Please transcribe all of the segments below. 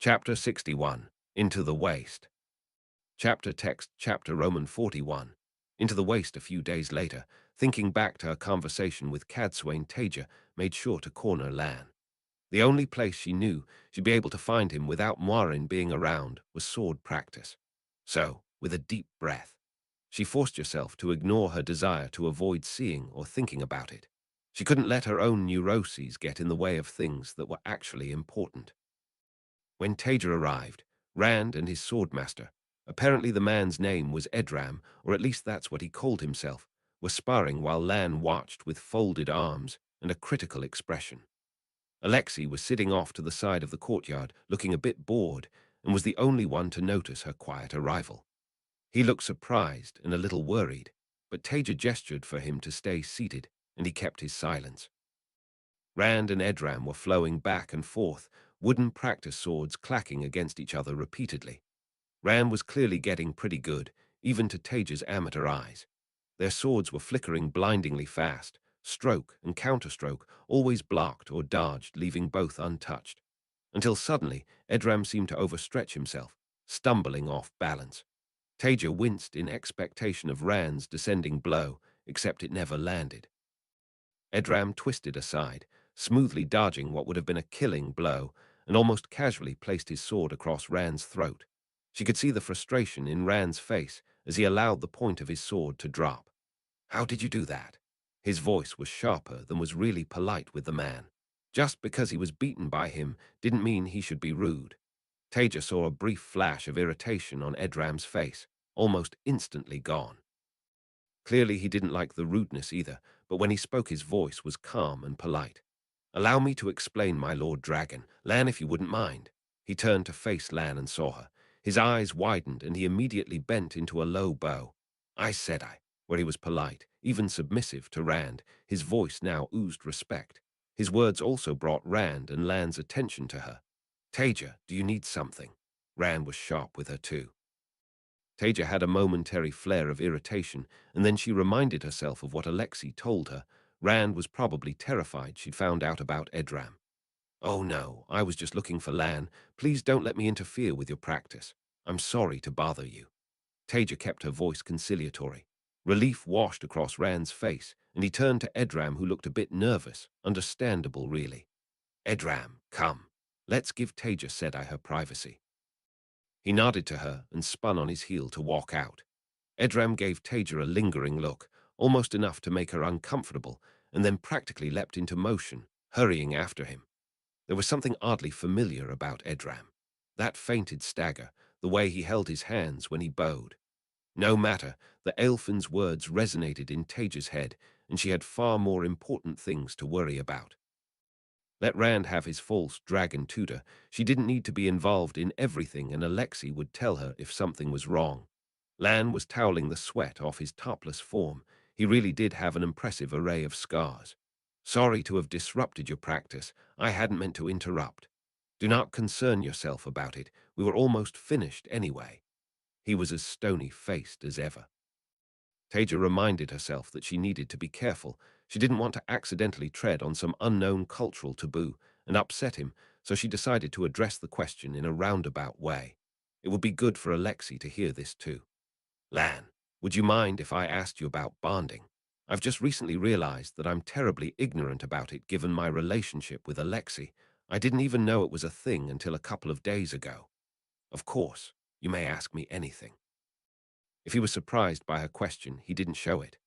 Chapter 61, Into the Waste. Chapter text, chapter Roman 41. Into the Waste a few days later, thinking back to her conversation with Cadswain, Taija made sure to corner Lan. The only place she knew she'd be able to find him without Moirin being around was sword practice. So, with a deep breath, she forced herself to ignore her desire to avoid seeing or thinking about it. She couldn't let her own neuroses get in the way of things that were actually important. When Taija arrived, Rand and his swordmaster, apparently the man's name was Edram, or at least that's what he called himself, were sparring while Lan watched with folded arms and a critical expression. Alexei was sitting off to the side of the courtyard, looking a bit bored, and was the only one to notice her quiet arrival. He looked surprised and a little worried, but Taija gestured for him to stay seated, and he kept his silence. Rand and Edram were flowing back and forth, wooden practice swords clacking against each other repeatedly. Rand was clearly getting pretty good, even to Taija's amateur eyes. Their swords were flickering blindingly fast, stroke and counterstroke always blocked or dodged, leaving both untouched. Until suddenly, Edram seemed to overstretch himself, stumbling off balance. Taija winced in expectation of Rand's descending blow, except it never landed. Edram twisted aside, smoothly dodging what would have been a killing blow, and almost casually placed his sword across Rand's throat. She could see the frustration in Rand's face as he allowed the point of his sword to drop. "How did you do that?" His voice was sharper than was really polite with the man. Just because he was beaten by him didn't mean he should be rude. Taija saw a brief flash of irritation on Edram's face, almost instantly gone. Clearly he didn't like the rudeness either, but when he spoke his voice was calm and polite. "Allow me to explain, my Lord Dragon. Lan, if you wouldn't mind." He turned to face Lan and saw her. His eyes widened and he immediately bent into a low bow. "Aes Sedai," where he was polite, even submissive to Rand. His voice now oozed respect. His words also brought Rand and Lan's attention to her. "Taija, do you need something?" Rand was sharp with her too. Taija had a momentary flare of irritation, and then she reminded herself of what Alexei told her. Rand was probably terrified she'd found out about Edram. "Oh no, I was just looking for Lan. Please don't let me interfere with your practice. I'm sorry to bother you." Taija kept her voice conciliatory. Relief washed across Rand's face, and he turned to Edram, who looked a bit nervous. Understandable, really. "Edram, come. Let's give Taija Sedai her privacy." He nodded to her and spun on his heel to walk out. Edram gave Taija a lingering look, almost enough to make her uncomfortable, and then practically leapt into motion, hurrying after him. There was something oddly familiar about Edram. That fainted stagger, the way he held his hands when he bowed. No matter, the Aelfin's words resonated in Taija's head, and she had far more important things to worry about. Let Rand have his false dragon tutor. She didn't need to be involved in everything, and Alexei would tell her if something was wrong. Lan was toweling the sweat off his topless form. He really did have an impressive array of scars. "Sorry to have disrupted your practice. I hadn't meant to interrupt. Do not concern yourself about it. We were almost finished anyway." He was as stony-faced as ever. Taija reminded herself that she needed to be careful. She didn't want to accidentally tread on some unknown cultural taboo and upset him, so she decided to address the question in a roundabout way. It would be good for Alexei to hear this too. "Lan, would you mind if I asked you about bonding? I've just recently realized that I'm terribly ignorant about it given my relationship with Alexei. I didn't even know it was a thing until a couple of days ago." "Of course, you may ask me anything." If he was surprised by her question, he didn't show it.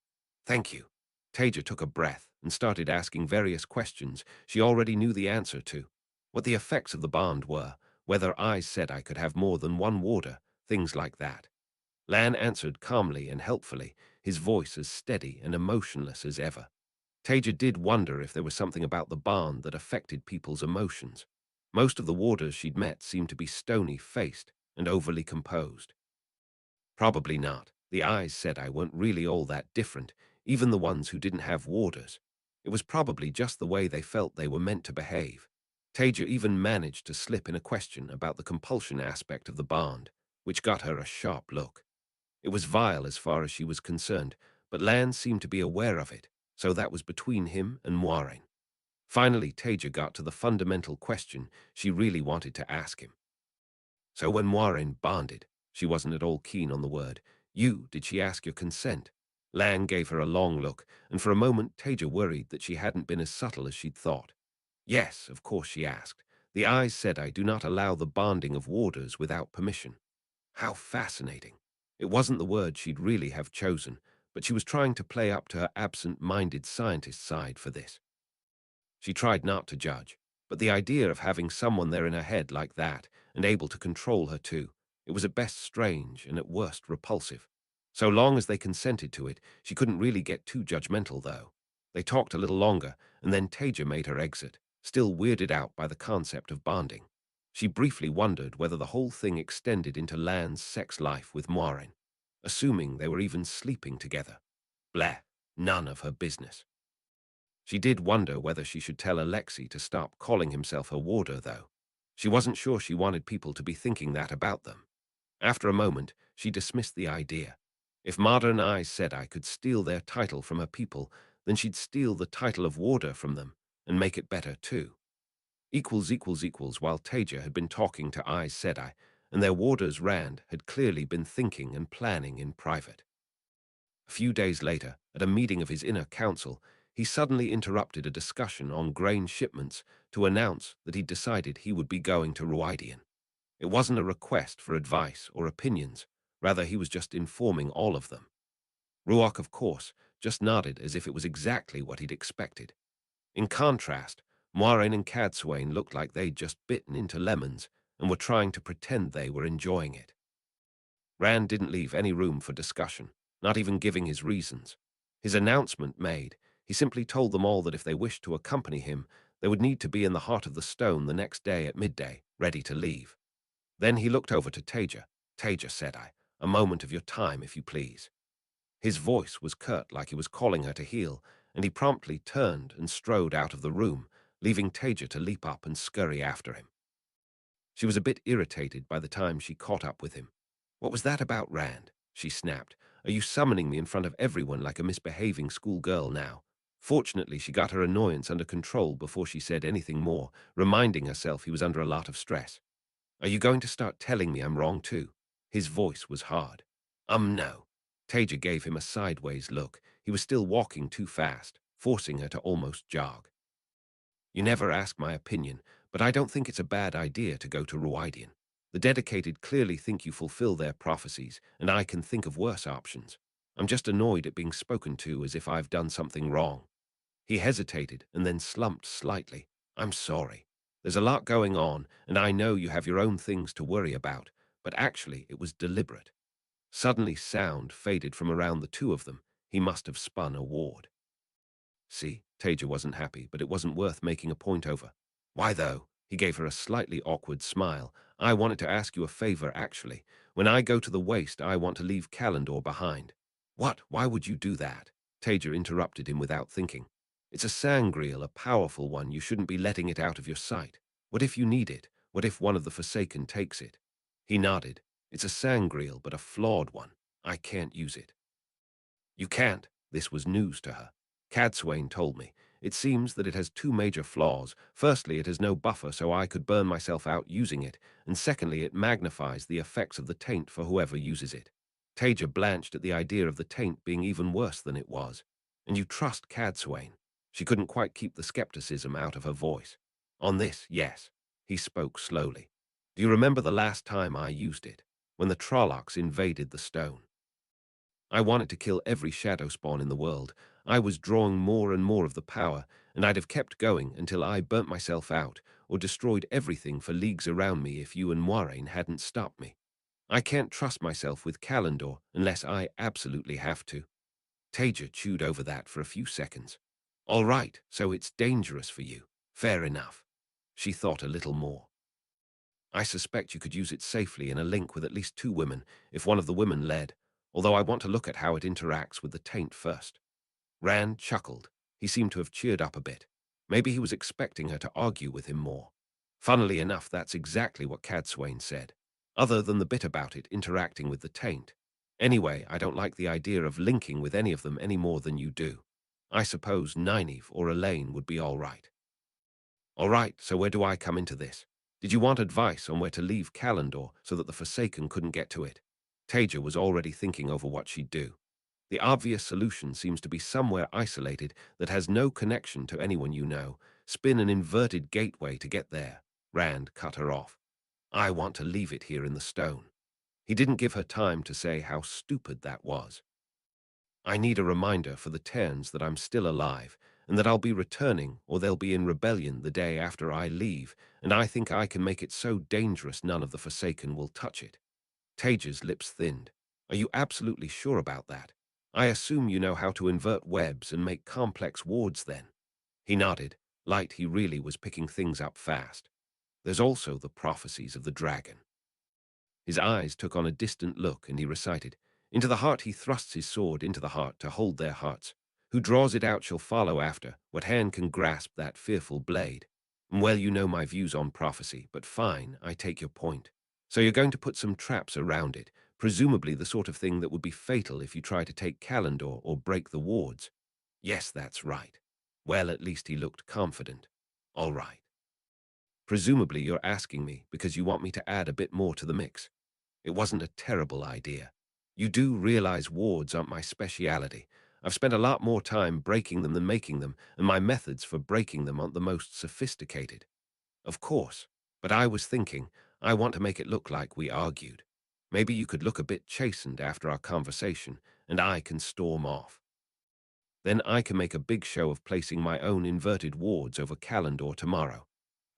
"Thank you." Taija took a breath and started asking various questions she already knew the answer to. What the effects of the bond were, whether Aes Sedai could have more than one warder, things like that. Lan answered calmly and helpfully, his voice as steady and emotionless as ever. Taija did wonder if there was something about the bond that affected people's emotions. Most of the warders she'd met seemed to be stony-faced and overly composed. Probably not. The Aes Sedai weren't really all that different, even the ones who didn't have warders. It was probably just the way they felt they were meant to behave. Taija even managed to slip in a question about the compulsion aspect of the bond, which got her a sharp look. It was vile as far as she was concerned, but Lan seemed to be aware of it, so that was between him and Moiraine. Finally, Taija got to the fundamental question she really wanted to ask him. So when Moiraine banded, she wasn't at all keen on the word. Did she ask your consent? Lan gave her a long look, and for a moment Taija worried that she hadn't been as subtle as she'd thought. Yes, of course she asked. The Aes Sedai do not allow the banding of warders without permission. How fascinating. It wasn't the word she'd really have chosen, but she was trying to play up to her absent-minded scientist side for this. She tried not to judge, but the idea of having someone there in her head like that, and able to control her too, it was at best strange and at worst repulsive. So long as they consented to it, she couldn't really get too judgmental, though. They talked a little longer, and then Taija made her exit, still weirded out by the concept of bonding. She briefly wondered whether the whole thing extended into Lan's sex life with Moiraine, assuming they were even sleeping together. Bleh, none of her business. She did wonder whether she should tell Alexei to stop calling himself her warder, though. She wasn't sure she wanted people to be thinking that about them. After a moment, she dismissed the idea. If modern Aes Sedai could steal their title from her people, then she'd steal the title of warder from them, and make it better, too. While Taija had been talking to Aes Sedai, and their warders Rand had clearly been thinking and planning in private. A few days later, at a meeting of his inner council, he suddenly interrupted a discussion on grain shipments to announce that he'd decided he would be going to Ruidian. It wasn't a request for advice or opinions, rather he was just informing all of them. Ruach, of course, just nodded as if it was exactly what he'd expected. In contrast, Moiraine and Cadsuane looked like they'd just bitten into lemons and were trying to pretend they were enjoying it. Rand didn't leave any room for discussion, not even giving his reasons. His announcement made, he simply told them all that if they wished to accompany him, they would need to be in the heart of the stone the next day at midday, ready to leave. Then he looked over to Taija. Taija, said I, a moment of your time, if you please. His voice was curt, like he was calling her to heel, and he promptly turned and strode out of the room, leaving Taija to leap up and scurry after him. She was a bit irritated by the time she caught up with him. What was that about, Rand? She snapped. Are you summoning me in front of everyone like a misbehaving schoolgirl now? Fortunately, she got her annoyance under control before she said anything more, reminding herself he was under a lot of stress. Are you going to start telling me I'm wrong too? His voice was hard. No. Taija gave him a sideways look. He was still walking too fast, forcing her to almost jog. You never ask my opinion, but I don't think it's a bad idea to go to Ruidian. The dedicated clearly think you fulfill their prophecies, and I can think of worse options. I'm just annoyed at being spoken to as if I've done something wrong. He hesitated and then slumped slightly. I'm sorry. There's a lot going on, and I know you have your own things to worry about, but actually it was deliberate. Suddenly sound faded from around the two of them. He must have spun a ward. See, Taija wasn't happy, but it wasn't worth making a point over. Why, though? He gave her a slightly awkward smile. I wanted to ask you a favor, actually. When I go to the waste, I want to leave Calendor behind. What? Why would you do that? Taija interrupted him without thinking. It's a sangreal, a powerful one. You shouldn't be letting it out of your sight. What if you need it? What if one of the Forsaken takes it? He nodded. It's a sangreal, but a flawed one. I can't use it. You can't. This was news to her. Cadsuane told me. It seems that it has two major flaws. Firstly, it has no buffer, so I could burn myself out using it, and secondly, it magnifies the effects of the taint for whoever uses it. Taija blanched at the idea of the taint being even worse than it was. And you trust Cadsuane? She couldn't quite keep the skepticism out of her voice. On this, yes. He spoke slowly. Do you remember the last time I used it? When the Trollocs invaded the stone? I wanted to kill every shadow spawn in the world. I was drawing more and more of the power, and I'd have kept going until I burnt myself out or destroyed everything for leagues around me if you and Moiraine hadn't stopped me. I can't trust myself with Calendor unless I absolutely have to. Taija chewed over that for a few seconds. All right, so it's dangerous for you. Fair enough. She thought a little more. I suspect you could use it safely in a link with at least two women, if one of the women led, although I want to look at how it interacts with the taint first. Rand chuckled. He seemed to have cheered up a bit. Maybe he was expecting her to argue with him more. Funnily enough, that's exactly what Cadsuane said, other than the bit about it interacting with the taint. Anyway, I don't like the idea of linking with any of them any more than you do. I suppose Nynaeve or Elaine would be all right. All right, so where do I come into this? Did you want advice on where to leave Kalendor so that the Forsaken couldn't get to it? Taija was already thinking over what she'd do. The obvious solution seems to be somewhere isolated that has no connection to anyone you know. Spin an inverted gateway to get there. Rand cut her off. I want to leave it here in the stone. He didn't give her time to say how stupid that was. I need a reminder for the Terns that I'm still alive, and that I'll be returning or they'll be in rebellion the day after I leave, and I think I can make it so dangerous none of the Forsaken will touch it. Taija's lips thinned. Are you absolutely sure about that? I assume you know how to invert webs and make complex wards then. He nodded, light he really was picking things up fast. There's also the prophecies of the dragon. His eyes took on a distant look, and he recited, Into the heart he thrusts his sword, into the heart to hold their hearts. Who draws it out shall follow after, what hand can grasp that fearful blade? Well, you know my views on prophecy, but fine, I take your point. So you're going to put some traps around it, presumably the sort of thing that would be fatal if you try to take Kalendor or break the wards. Yes, that's right. Well, at least he looked confident. All right. Presumably you're asking me because you want me to add a bit more to the mix. It wasn't a terrible idea. You do realize wards aren't my speciality. I've spent a lot more time breaking them than making them, and my methods for breaking them aren't the most sophisticated. Of course, but I was thinking, I want to make it look like we argued. Maybe you could look a bit chastened after our conversation, and I can storm off. Then I can make a big show of placing my own inverted wards over Kalendor tomorrow.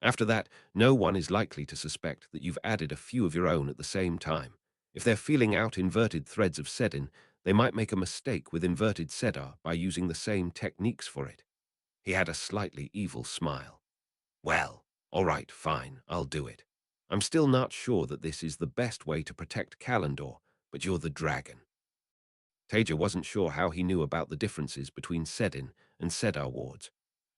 After that, no one is likely to suspect that you've added a few of your own at the same time. If they're feeling out inverted threads of Sedin, they might make a mistake with inverted Sedar by using the same techniques for it. He had a slightly evil smile. Well, all right, fine, I'll do it. I'm still not sure that this is the best way to protect Kalendor, but you're the dragon. Taija wasn't sure how he knew about the differences between Sedin and Sedar wards.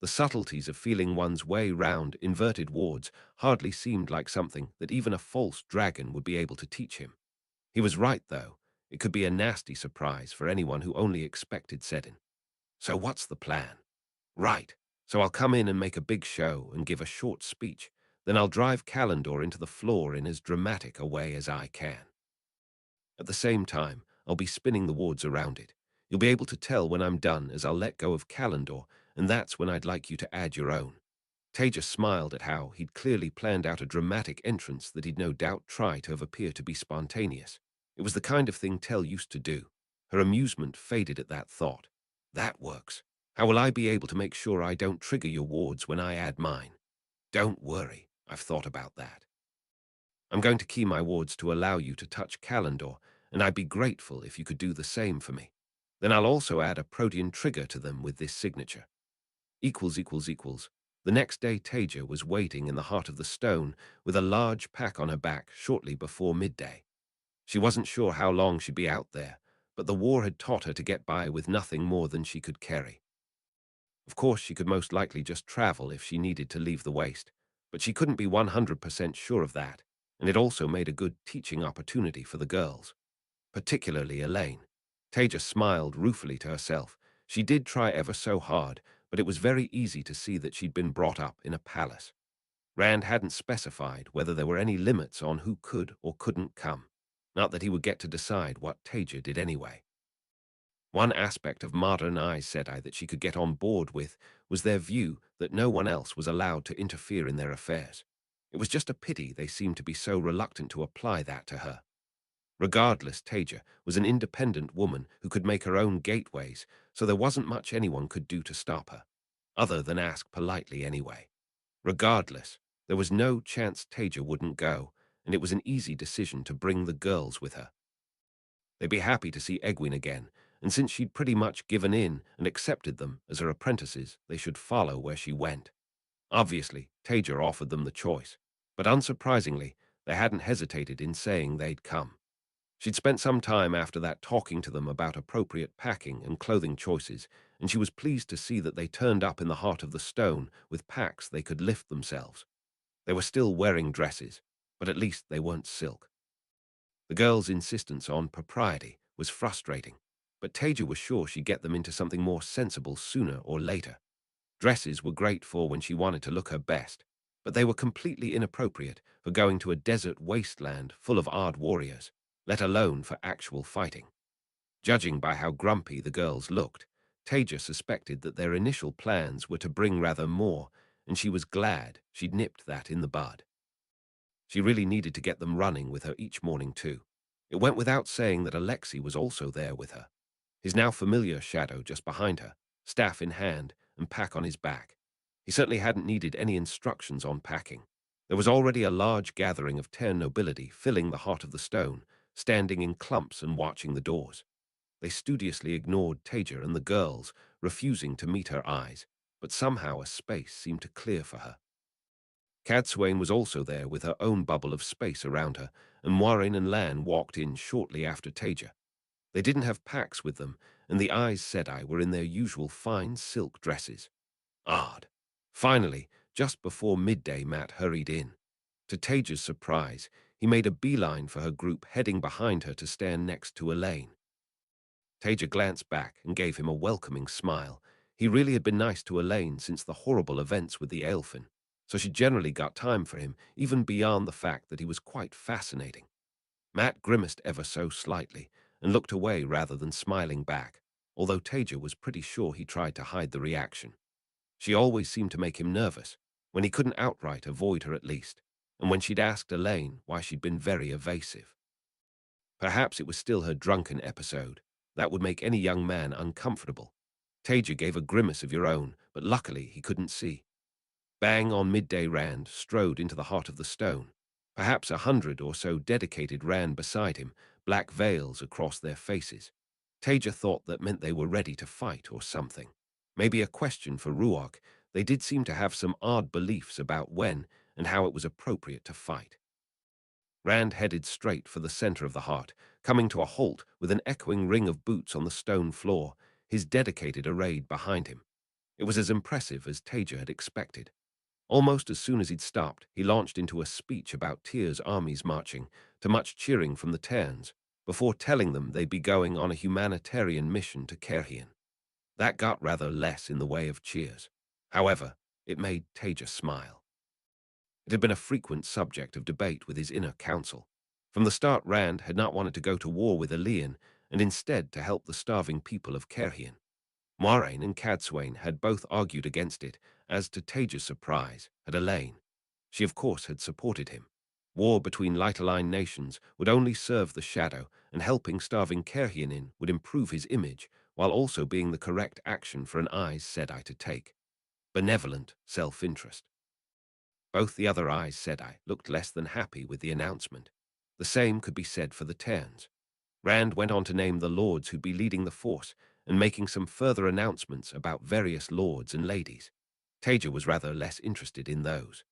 The subtleties of feeling one's way round inverted wards hardly seemed like something that even a false dragon would be able to teach him. He was right, though. It could be a nasty surprise for anyone who only expected Sedin. So what's the plan? Right. So I'll come in and make a big show and give a short speech. Then I'll drive Kalendor into the floor in as dramatic a way as I can. At the same time, I'll be spinning the wards around it. You'll be able to tell when I'm done as I'll let go of Kalendor, and that's when I'd like you to add your own. Taija smiled at how he'd clearly planned out a dramatic entrance that he'd no doubt try to have appear to be spontaneous. It was the kind of thing Tell used to do. Her amusement faded at that thought. That works. How will I be able to make sure I don't trigger your wards when I add mine? Don't worry, I've thought about that. I'm going to key my wards to allow you to touch Kalendor, and I'd be grateful if you could do the same for me. Then I'll also add a protean trigger to them with this signature. Equals equals equals. The next day Taija was waiting in the heart of the stone with a large pack on her back shortly before midday. She wasn't sure how long she'd be out there, but the war had taught her to get by with nothing more than she could carry. Of course, she could most likely just travel if she needed to leave the waste, but she couldn't be 100% sure of that, and it also made a good teaching opportunity for the girls, particularly Elaine. Taija smiled ruefully to herself. She did try ever so hard, but it was very easy to see that she'd been brought up in a palace. Rand hadn't specified whether there were any limits on who could or couldn't come. Not that he would get to decide what Taija did anyway. One aspect of modern Aes Sedai that she could get on board with was their view that no one else was allowed to interfere in their affairs. It was just a pity they seemed to be so reluctant to apply that to her. Regardless, Taija was an independent woman who could make her own gateways, so there wasn't much anyone could do to stop her, other than ask politely anyway. Regardless, there was no chance Taija wouldn't go, and it was an easy decision to bring the girls with her. They'd be happy to see Egwene again, and since she'd pretty much given in and accepted them as her apprentices, they should follow where she went. Obviously, Taija offered them the choice, but unsurprisingly, they hadn't hesitated in saying they'd come. She'd spent some time after that talking to them about appropriate packing and clothing choices, and she was pleased to see that they turned up in the heart of the stone with packs they could lift themselves. They were still wearing dresses, but at least they weren't silk. The girl's insistence on propriety was frustrating, but Taija was sure she'd get them into something more sensible sooner or later. Dresses were great for when she wanted to look her best, but they were completely inappropriate for going to a desert wasteland full of Ard warriors, let alone for actual fighting. Judging by how grumpy the girls looked, Taija suspected that their initial plans were to bring rather more, and she was glad she'd nipped that in the bud. She really needed to get them running with her each morning too. It went without saying that Alexei was also there with her, his now familiar shadow just behind her, staff in hand and pack on his back. He certainly hadn't needed any instructions on packing. There was already a large gathering of Terran nobility filling the heart of the stone, standing in clumps and watching the doors. They studiously ignored Taija and the girls, refusing to meet her eyes, but somehow a space seemed to clear for her. Cadsuane was also there with her own bubble of space around her, and Moiraine and Lan walked in shortly after Taija. They didn't have packs with them, and the Aes Sedai were in their usual fine silk dresses. Odd. Finally, just before midday, Matt hurried in. To Taija's surprise, he made a beeline for her group, heading behind her to stand next to Elaine. Taija glanced back and gave him a welcoming smile. He really had been nice to Elaine since the horrible events with the Aelfin, so she generally got time for him, even beyond the fact that he was quite fascinating. Matt grimaced ever so slightly and looked away rather than smiling back, although Taija was pretty sure he tried to hide the reaction. She always seemed to make him nervous, when he couldn't outright avoid her at least, and when she'd asked Elaine why she'd been very evasive. Perhaps it was still her drunken episode. That would make any young man uncomfortable. Taija gave a grimace of your own, but luckily he couldn't see. Bang on midday Rand strode into the heart of the stone. Perhaps 100 or so dedicated ran beside him, black veils across their faces. Taija thought that meant they were ready to fight or something. Maybe a question for Ruach. They did seem to have some odd beliefs about when and how it was appropriate to fight. Rand headed straight for the center of the heart, coming to a halt with an echoing ring of boots on the stone floor, his dedicated array behind him. It was as impressive as Taija had expected. Almost as soon as he'd stopped, he launched into a speech about Tyr's armies marching, to much cheering from the Terns, before telling them they'd be going on a humanitarian mission to Caerhien. That got rather less in the way of cheers. However, it made Taija smile. It had been a frequent subject of debate with his inner council. From the start, Rand had not wanted to go to war with Aelian, and instead to help the starving people of Caerhien. Moiraine and Cadsuane had both argued against it, as to Taija's surprise, had Elaine. She of course had supported him. War between light-aligned nations would only serve the Shadow, and helping starving Caerhien in would improve his image, while also being the correct action for an Aes Sedai to take. Benevolent self-interest. Both the other Aes Sedai looked less than happy with the announcement. The same could be said for the Terns. Rand went on to name the lords who'd be leading the force and making some further announcements about various lords and ladies. Taija was rather less interested in those.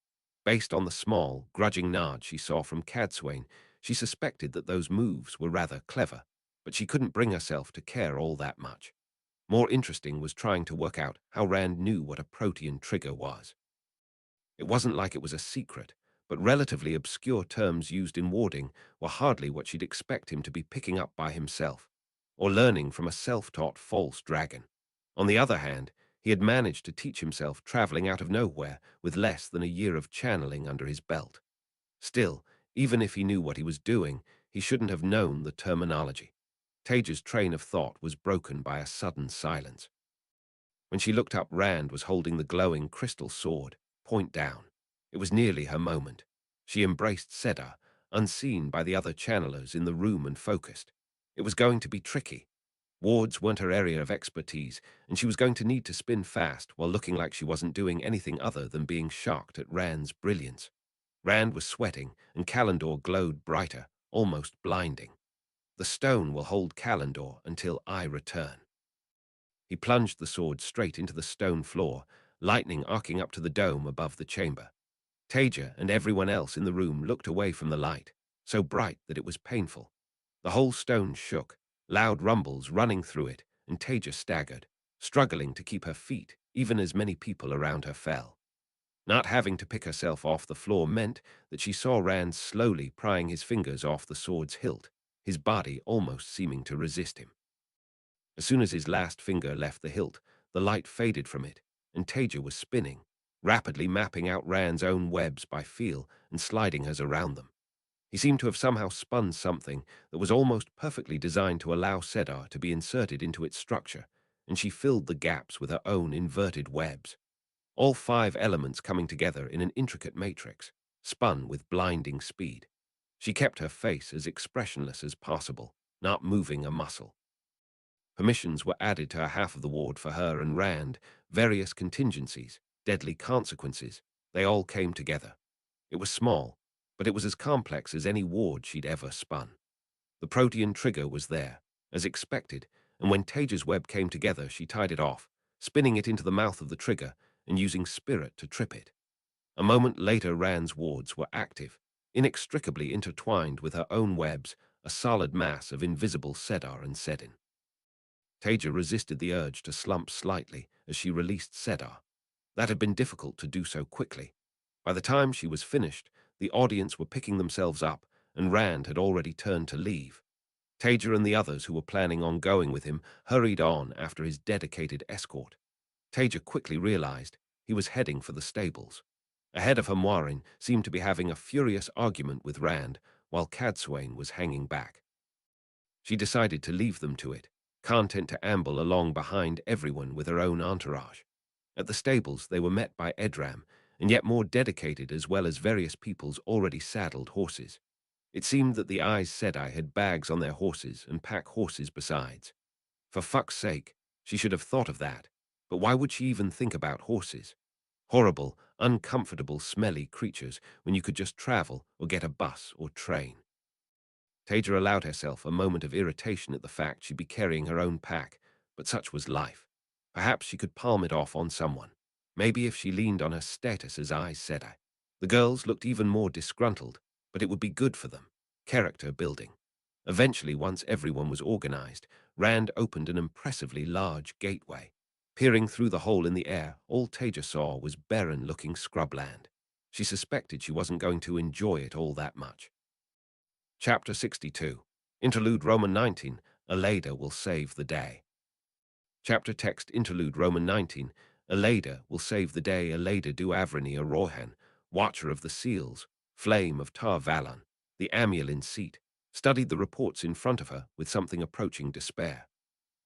Based on the small, grudging nod she saw from Cadsuane, she suspected that those moves were rather clever, but she couldn't bring herself to care all that much. More interesting was trying to work out how Rand knew what a protean trigger was. It wasn't like it was a secret, but relatively obscure terms used in warding were hardly what she'd expect him to be picking up by himself, or learning from a self-taught false dragon. On the other hand, he had managed to teach himself traveling out of nowhere with less than a year of channeling under his belt. Still, even if he knew what he was doing, he shouldn't have known the terminology. Taija's train of thought was broken by a sudden silence. When she looked up, Rand was holding the glowing crystal sword, point down. It was nearly her moment. She embraced Sedar, unseen by the other channelers in the room, and focused. It was going to be tricky. Wards weren't her area of expertise, and she was going to need to spin fast while looking like she wasn't doing anything other than being shocked at Rand's brilliance. Rand was sweating, and Kalendor glowed brighter, almost blinding. The stone will hold Kalendor until I return. He plunged the sword straight into the stone floor, lightning arcing up to the dome above the chamber. Taija and everyone else in the room looked away from the light, so bright that it was painful. The whole stone shook, loud rumbles running through it, and Taija staggered, struggling to keep her feet even as many people around her fell. Not having to pick herself off the floor meant that she saw Rand slowly prying his fingers off the sword's hilt, his body almost seeming to resist him. As soon as his last finger left the hilt, the light faded from it, and Taija was spinning, rapidly mapping out Rand's own webs by feel and sliding hers around them. He seemed to have somehow spun something that was almost perfectly designed to allow Sedar to be inserted into its structure, and she filled the gaps with her own inverted webs. All 5 elements coming together in an intricate matrix, spun with blinding speed. She kept her face as expressionless as possible, not moving a muscle. Permissions were added to her half of the ward for her and Rand, various contingencies, deadly consequences. They all came together. It was small, but it was as complex as any ward she'd ever spun. The protean trigger was there, as expected, and when Taija's web came together, she tied it off, spinning it into the mouth of the trigger and using spirit to trip it. A moment later, Rand's wards were active, inextricably intertwined with her own webs, a solid mass of invisible Sedar and Sedin. Taija resisted the urge to slump slightly as she released Sedar. That had been difficult to do so quickly. By the time she was finished, the audience were picking themselves up, and Rand had already turned to leave. Taija and the others who were planning on going with him hurried on after his dedicated escort. Taija quickly realized he was heading for the stables. Ahead of her, Moirin seemed to be having a furious argument with Rand, while Cadsuane was hanging back. She decided to leave them to it, content to amble along behind everyone with her own entourage. At the stables, they were met by Edram, and yet more dedicated, as well as various people's already saddled horses. It seemed that the Aes Sedai had bags on their horses and pack horses besides. For fuck's sake, she should have thought of that, but why would she even think about horses? Horrible, uncomfortable, smelly creatures when you could just travel or get a bus or train. Taija allowed herself a moment of irritation at the fact she'd be carrying her own pack, but such was life. Perhaps she could palm it off on someone. Maybe if she leaned on her status as Aes Sedai. The girls looked even more disgruntled, but it would be good for them. Character building. Eventually, once everyone was organized, Rand opened an impressively large gateway. Peering through the hole in the air, all Taija saw was barren-looking scrubland. She suspected she wasn't going to enjoy it all that much. Chapter 62. Interlude Roman 19. Aleda will save the day. Chapter text Interlude Roman 19. Aleda will save the day. Aleda du Avrini Rohan, Watcher of the Seals, Flame of Tar Valon, the Amulin seat, studied the reports in front of her with something approaching despair.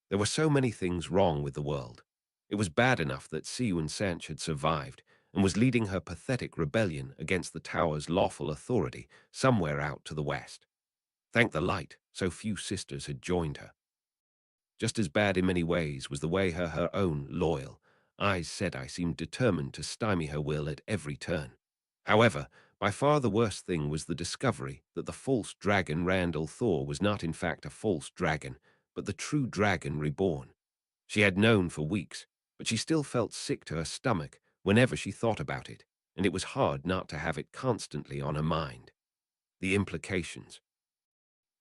There were so many things wrong with the world. It was bad enough that Siun Sanch had survived and was leading her pathetic rebellion against the tower's lawful authority somewhere out to the west. Thank the light, so few sisters had joined her. Just as bad in many ways was the way her own loyal Aes Sedai seemed determined to stymie her will at every turn. However, by far the worst thing was the discovery that the false dragon Randall Thor was not in fact a false dragon, but the true dragon reborn. She had known for weeks, but she still felt sick to her stomach whenever she thought about it, and it was hard not to have it constantly on her mind. The implications.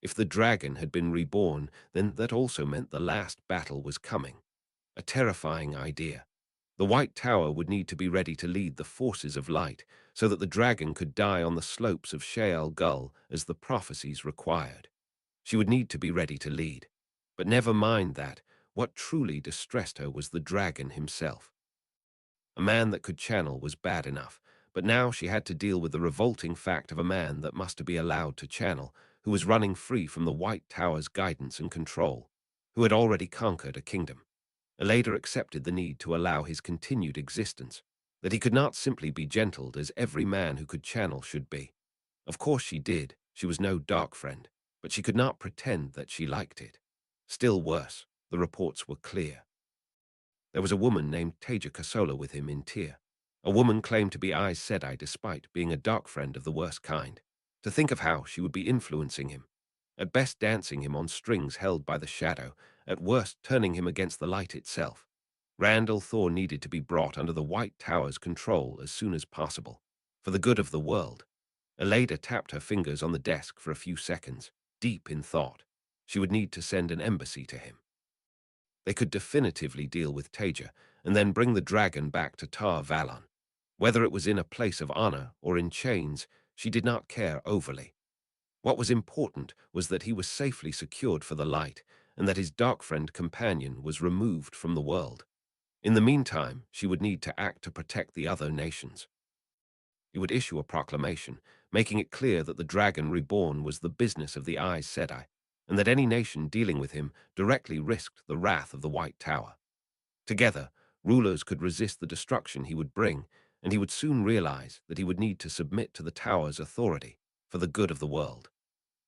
If the dragon had been reborn, then that also meant the last battle was coming. A terrifying idea. The White Tower would need to be ready to lead the forces of light, so that the dragon could die on the slopes of Sheol Gull as the prophecies required. She would need to be ready to lead. But never mind that, what truly distressed her was the dragon himself. A man that could channel was bad enough, but now she had to deal with the revolting fact of a man that must be allowed to channel, who was running free from the White Tower's guidance and control, who had already conquered a kingdom. Aleda accepted the need to allow his continued existence, that he could not simply be gentled as every man who could channel should be. Of course she did, she was no dark friend, but she could not pretend that she liked it. Still worse, the reports were clear. There was a woman named Taija Kosola with him in Tyr. A woman claimed to be Aes Sedai despite being a dark friend of the worst kind. To think of how she would be influencing him. At best dancing him on strings held by the shadow, at worst turning him against the light itself. Randall Thor needed to be brought under the White Tower's control as soon as possible, for the good of the world. Aleda tapped her fingers on the desk for a few seconds, deep in thought. She would need to send an embassy to him. They could definitively deal with Taija and then bring the dragon back to Tar Valon. Whether it was in a place of honor or in chains, she did not care overly. What was important was that he was safely secured for the light and that his dark friend companion was removed from the world. In the meantime, she would need to act to protect the other nations. He would issue a proclamation, making it clear that the dragon reborn was the business of the Aes Sedai, and that any nation dealing with him directly risked the wrath of the White Tower. Together, rulers could resist the destruction he would bring, and he would soon realize that he would need to submit to the Tower's authority for the good of the world.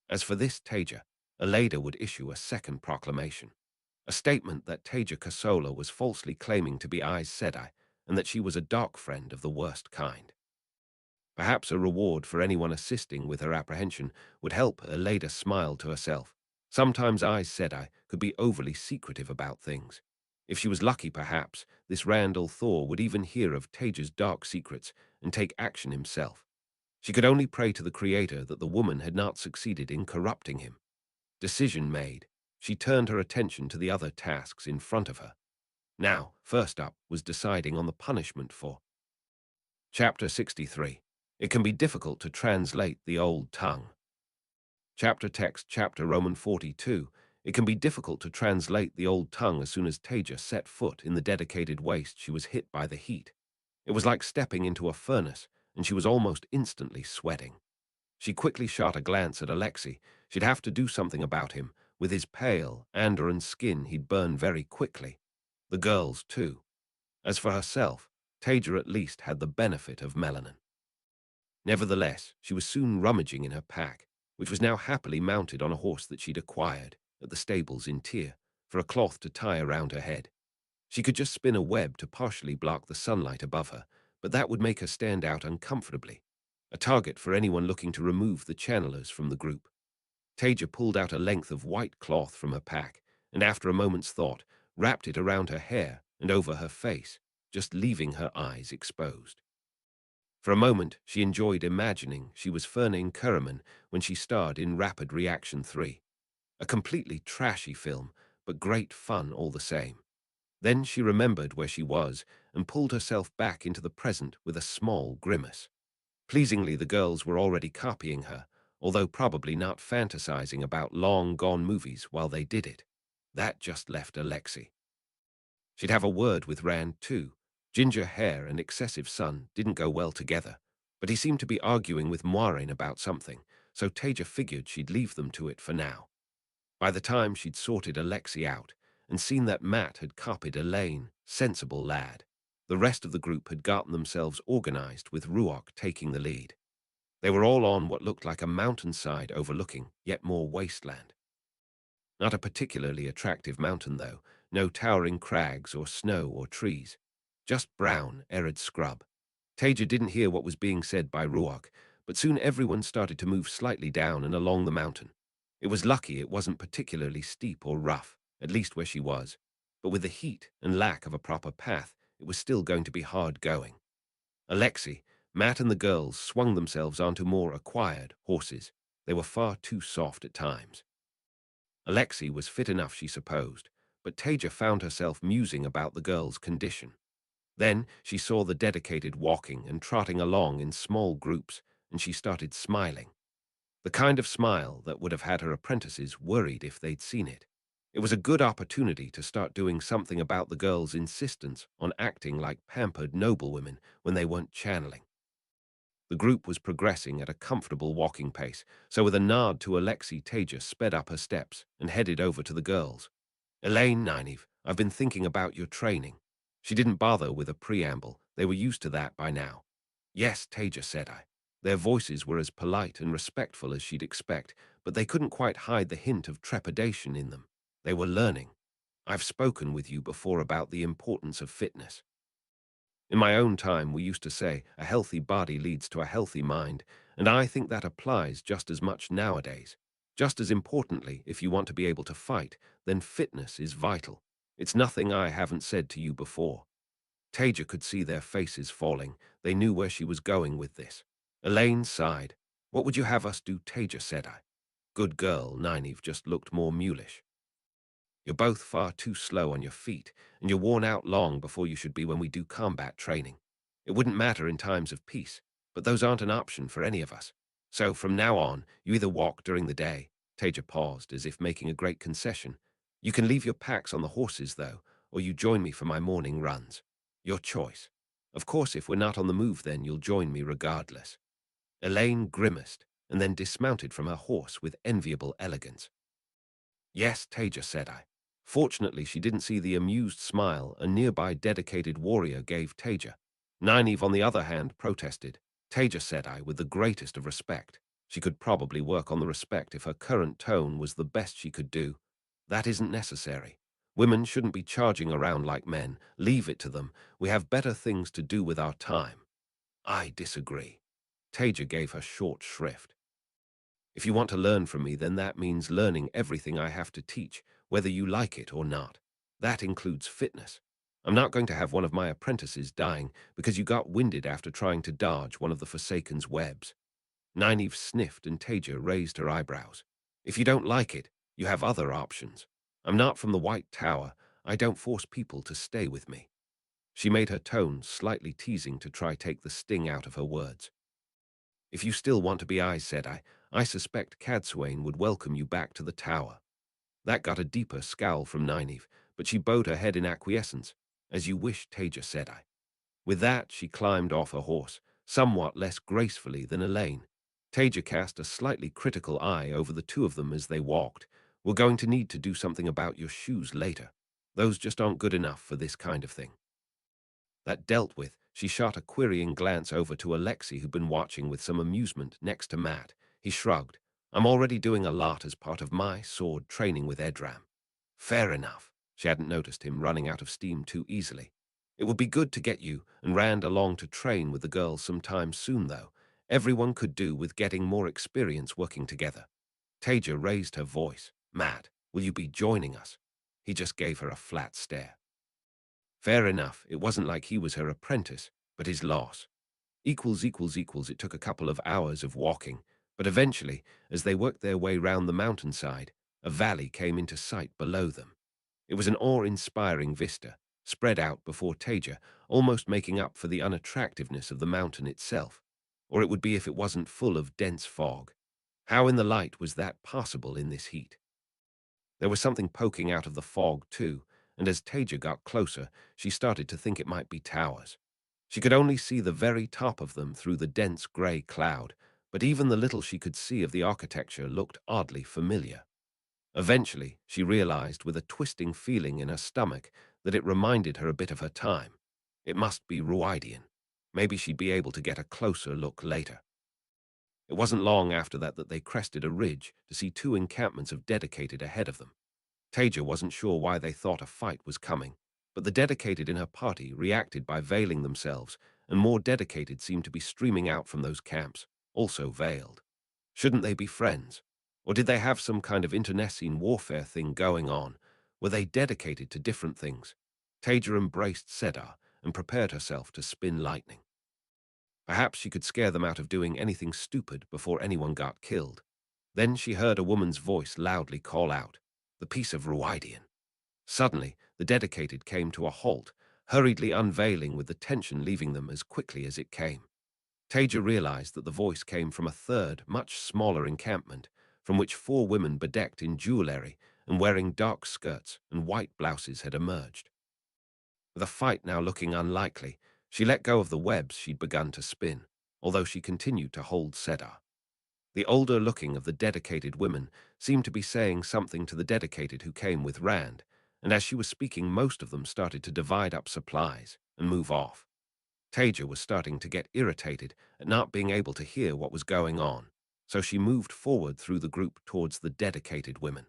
As for this Taija, Aleda would issue a second proclamation, a statement that Taija Kosola was falsely claiming to be Aes Sedai, and that she was a dark friend of the worst kind. Perhaps a reward for anyone assisting with her apprehension would help Aleda smile to herself. Sometimes Aes Sedai could be overly secretive about things. If she was lucky, perhaps, this Randall Thor would even hear of Taija's dark secrets and take action himself. She could only pray to the Creator that the woman had not succeeded in corrupting him. Decision made, she turned her attention to the other tasks in front of her. Now, first up was deciding on the punishment for Chapter 63. It can be difficult to translate the old tongue. Chapter text, chapter Roman 42. It can be difficult to translate the old tongue. As soon as Taija set foot in the dedicated waste, she was hit by the heat. It was like stepping into a furnace, and she was almost instantly sweating. She quickly shot a glance at Alexei. She'd have to do something about him. With his pale, Andoran skin, he'd burn very quickly. The girls, too. As for herself, Taija at least had the benefit of melanin. Nevertheless, she was soon rummaging in her pack, which was now happily mounted on a horse that she'd acquired at the stables in Tyr, for a cloth to tie around her head. She could just spin a web to partially block the sunlight above her, but that would make her stand out uncomfortably, a target for anyone looking to remove the channelers from the group. Taija pulled out a length of white cloth from her pack, and after a moment's thought, wrapped it around her hair and over her face, just leaving her eyes exposed. For a moment, she enjoyed imagining she was Fernane Kuraman when she starred in Rapid Reaction 3. A completely trashy film, but great fun all the same. Then she remembered where she was and pulled herself back into the present with a small grimace. Pleasingly, the girls were already copying her, although probably not fantasizing about long-gone movies while they did it. That just left Alexei. She'd have a word with Rand, too. Ginger hair and excessive sun didn't go well together, but he seemed to be arguing with Moiraine about something, so Taija figured she'd leave them to it for now. By the time she'd sorted Alexei out and seen that Matt had copied Elaine, sensible lad, the rest of the group had gotten themselves organized with Ruach taking the lead. They were all on what looked like a mountainside overlooking yet more wasteland. Not a particularly attractive mountain, though, no towering crags or snow or trees, just brown, arid scrub. Taija didn't hear what was being said by Ruach, but soon everyone started to move slightly down and along the mountain. It was lucky it wasn't particularly steep or rough, at least where she was, but with the heat and lack of a proper path, it was still going to be hard going. Alexei, Matt and the girls swung themselves onto more acquired horses. They were far too soft at times. Alexei was fit enough, she supposed, but Taija found herself musing about the girl's condition. Then she saw the dedicated walking and trotting along in small groups, and she started smiling. The kind of smile that would have had her apprentices worried if they'd seen it. It was a good opportunity to start doing something about the girls' insistence on acting like pampered noblewomen when they weren't channeling. The group was progressing at a comfortable walking pace, so with a nod to Alexei, Taija sped up her steps and headed over to the girls. Elaine, Nynaeve, I've been thinking about your training. She didn't bother with a preamble. They were used to that by now. Yes, Taija, said I. Their voices were as polite and respectful as she'd expect, but they couldn't quite hide the hint of trepidation in them. They were learning. I've spoken with you before about the importance of fitness. In my own time, we used to say, a healthy body leads to a healthy mind, and I think that applies just as much nowadays. Just as importantly, if you want to be able to fight, then fitness is vital. It's nothing I haven't said to you before. Taija could see their faces falling. They knew where she was going with this. Elaine sighed. What would you have us do, Taija, said I. Good girl, Nynaeve just looked more mulish. You're both far too slow on your feet, and you're worn out long before you should be when we do combat training. It wouldn't matter in times of peace, but those aren't an option for any of us. So from now on, you either walk during the day. Taija paused, as if making a great concession. You can leave your packs on the horses, though, or you join me for my morning runs. Your choice. Of course, if we're not on the move, then you'll join me regardless." Elaine grimaced and then dismounted from her horse with enviable elegance. "Yes, Taija," said I. Fortunately, she didn't see the amused smile a nearby dedicated warrior gave Taija. Nynaeve, on the other hand, protested. "Taija," said I, with the greatest of respect. She could probably work on the respect if her current tone was the best she could do. "That isn't necessary. Women shouldn't be charging around like men. Leave it to them. We have better things to do with our time." "I disagree." Taija gave her short shrift. "If you want to learn from me, then that means learning everything I have to teach, whether you like it or not. That includes fitness. I'm not going to have one of my apprentices dying because you got winded after trying to dodge one of the Forsaken's webs." Nynaeve sniffed and Taija raised her eyebrows. "If you don't like it, you have other options. I'm not from the White Tower. I don't force people to stay with me." She made her tone slightly teasing to try take the sting out of her words. "If you still want to be Aes Sedai, I suspect Cadsuane would welcome you back to the tower." That got a deeper scowl from Nynaeve, but she bowed her head in acquiescence. "As you wish, Taija," said I. With that, she climbed off her horse, somewhat less gracefully than Elaine. Taija cast a slightly critical eye over the two of them as they walked. "We're going to need to do something about your shoes later. Those just aren't good enough for this kind of thing." That dealt with, she shot a querying glance over to Alexei, who'd been watching with some amusement next to Matt. He shrugged. "I'm already doing a lot as part of my sword training with Edram." "Fair enough." She hadn't noticed him running out of steam too easily. "It would be good to get you and Rand along to train with the girls sometime soon, though. Everyone could do with getting more experience working together." Taija raised her voice. "Matt, will you be joining us?" He just gave her a flat stare. Fair enough, it wasn't like he was her apprentice, but his loss. It took a couple of hours of walking, but eventually, as they worked their way round the mountainside, a valley came into sight below them. It was an awe-inspiring vista, spread out before Taija, almost making up for the unattractiveness of the mountain itself. Or it would be if it wasn't full of dense fog. How in the light was that possible in this heat? There was something poking out of the fog, too, and as Taija got closer, she started to think it might be towers. She could only see the very top of them through the dense grey cloud, but even the little she could see of the architecture looked oddly familiar. Eventually, she realized with a twisting feeling in her stomach that it reminded her a bit of her time. It must be Ruidian. Maybe she'd be able to get a closer look later. It wasn't long after that they crested a ridge to see two encampments of dedicated ahead of them. Taija wasn't sure why they thought a fight was coming, but the dedicated in her party reacted by veiling themselves, and more dedicated seemed to be streaming out from those camps, also veiled. Shouldn't they be friends? Or did they have some kind of internecine warfare thing going on? Were they dedicated to different things? Taija embraced Sedar and prepared herself to spin lightning. Perhaps she could scare them out of doing anything stupid before anyone got killed. Then she heard a woman's voice loudly call out, "The piece of Ruidian." Suddenly, the dedicated came to a halt, hurriedly unveiling with the tension leaving them as quickly as it came. Taija realized that the voice came from a third, much smaller encampment, from which four women bedecked in jewelry and wearing dark skirts and white blouses had emerged. With a fight now looking unlikely, she let go of the webs she'd begun to spin, although she continued to hold Sedar. The older looking of the dedicated women seemed to be saying something to the dedicated who came with Rand, and as she was speaking, most of them started to divide up supplies and move off. Taija was starting to get irritated at not being able to hear what was going on, so she moved forward through the group towards the dedicated women.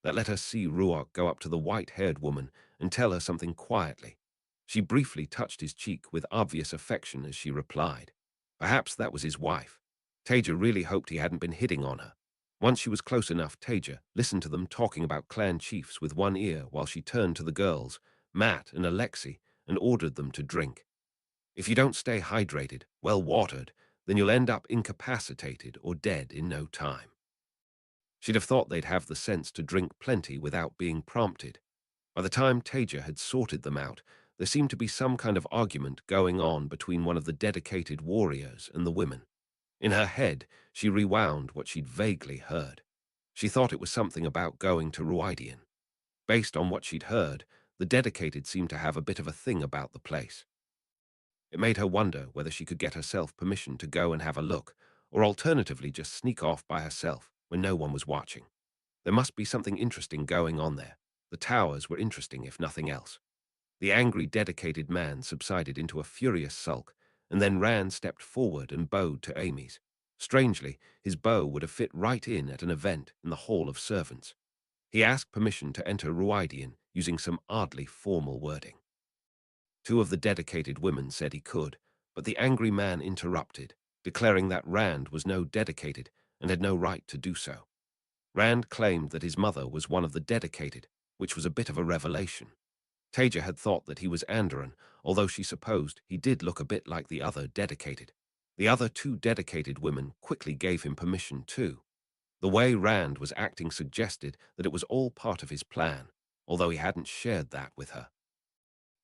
That let her see Ruok go up to the white-haired woman and tell her something quietly. She briefly touched his cheek with obvious affection as she replied. Perhaps that was his wife. Taija really hoped he hadn't been hitting on her. Once she was close enough, Taija listened to them talking about clan chiefs with one ear while she turned to the girls, Matt and Alexei, and ordered them to drink. "If you don't stay hydrated, well-watered, then you'll end up incapacitated or dead in no time." She'd have thought they'd have the sense to drink plenty without being prompted. By the time Taija had sorted them out, there seemed to be some kind of argument going on between one of the dedicated warriors and the women. In her head, she rewound what she'd vaguely heard. She thought it was something about going to Ruidian. Based on what she'd heard, the dedicated seemed to have a bit of a thing about the place. It made her wonder whether she could get herself permission to go and have a look, or alternatively just sneak off by herself when no one was watching. There must be something interesting going on there. The towers were interesting, if nothing else. The angry, dedicated man subsided into a furious sulk, and then Rand stepped forward and bowed to Amy's. Strangely, his bow would have fit right in at an event in the Hall of Servants. He asked permission to enter Ruidian using some oddly formal wording. Two of the dedicated women said he could, but the angry man interrupted, declaring that Rand was no dedicated and had no right to do so. Rand claimed that his mother was one of the dedicated, which was a bit of a revelation. Taija had thought that he was Andoran, although she supposed he did look a bit like the other dedicated. The other two dedicated women quickly gave him permission too. The way Rand was acting suggested that it was all part of his plan, although he hadn't shared that with her.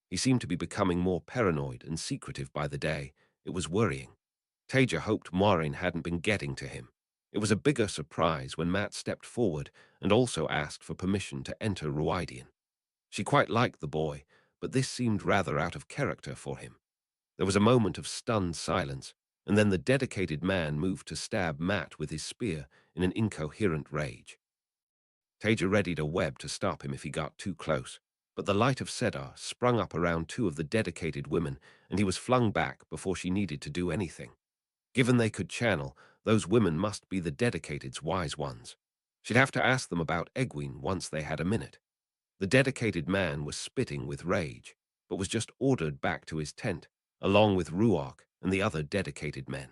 He seemed to be becoming more paranoid and secretive by the day. It was worrying. Taija hoped Moiraine hadn't been getting to him. It was a bigger surprise when Mat stepped forward and also asked for permission to enter Ruidian. She quite liked the boy, but this seemed rather out of character for him. There was a moment of stunned silence, and then the dedicated man moved to stab Mat with his spear in an incoherent rage. Taija readied a web to stop him if he got too close, but the light of Sedar sprung up around two of the dedicated women, and he was flung back before she needed to do anything. Given they could channel, those women must be the dedicated's wise ones. She'd have to ask them about Egwene once they had a minute. The dedicated man was spitting with rage, but was just ordered back to his tent, along with Ruark and the other dedicated men.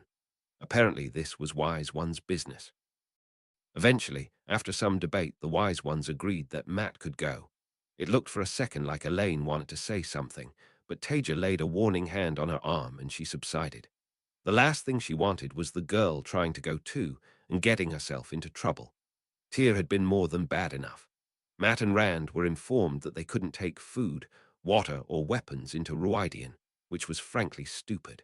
Apparently this was Wise One's business. Eventually, after some debate, the Wise Ones agreed that Mat could go. It looked for a second like Elaine wanted to say something, but Taija laid a warning hand on her arm and she subsided. The last thing she wanted was the girl trying to go too and getting herself into trouble. Tyr had been more than bad enough. Mat and Rand were informed that they couldn't take food, water, or weapons into Ruidian, which was frankly stupid.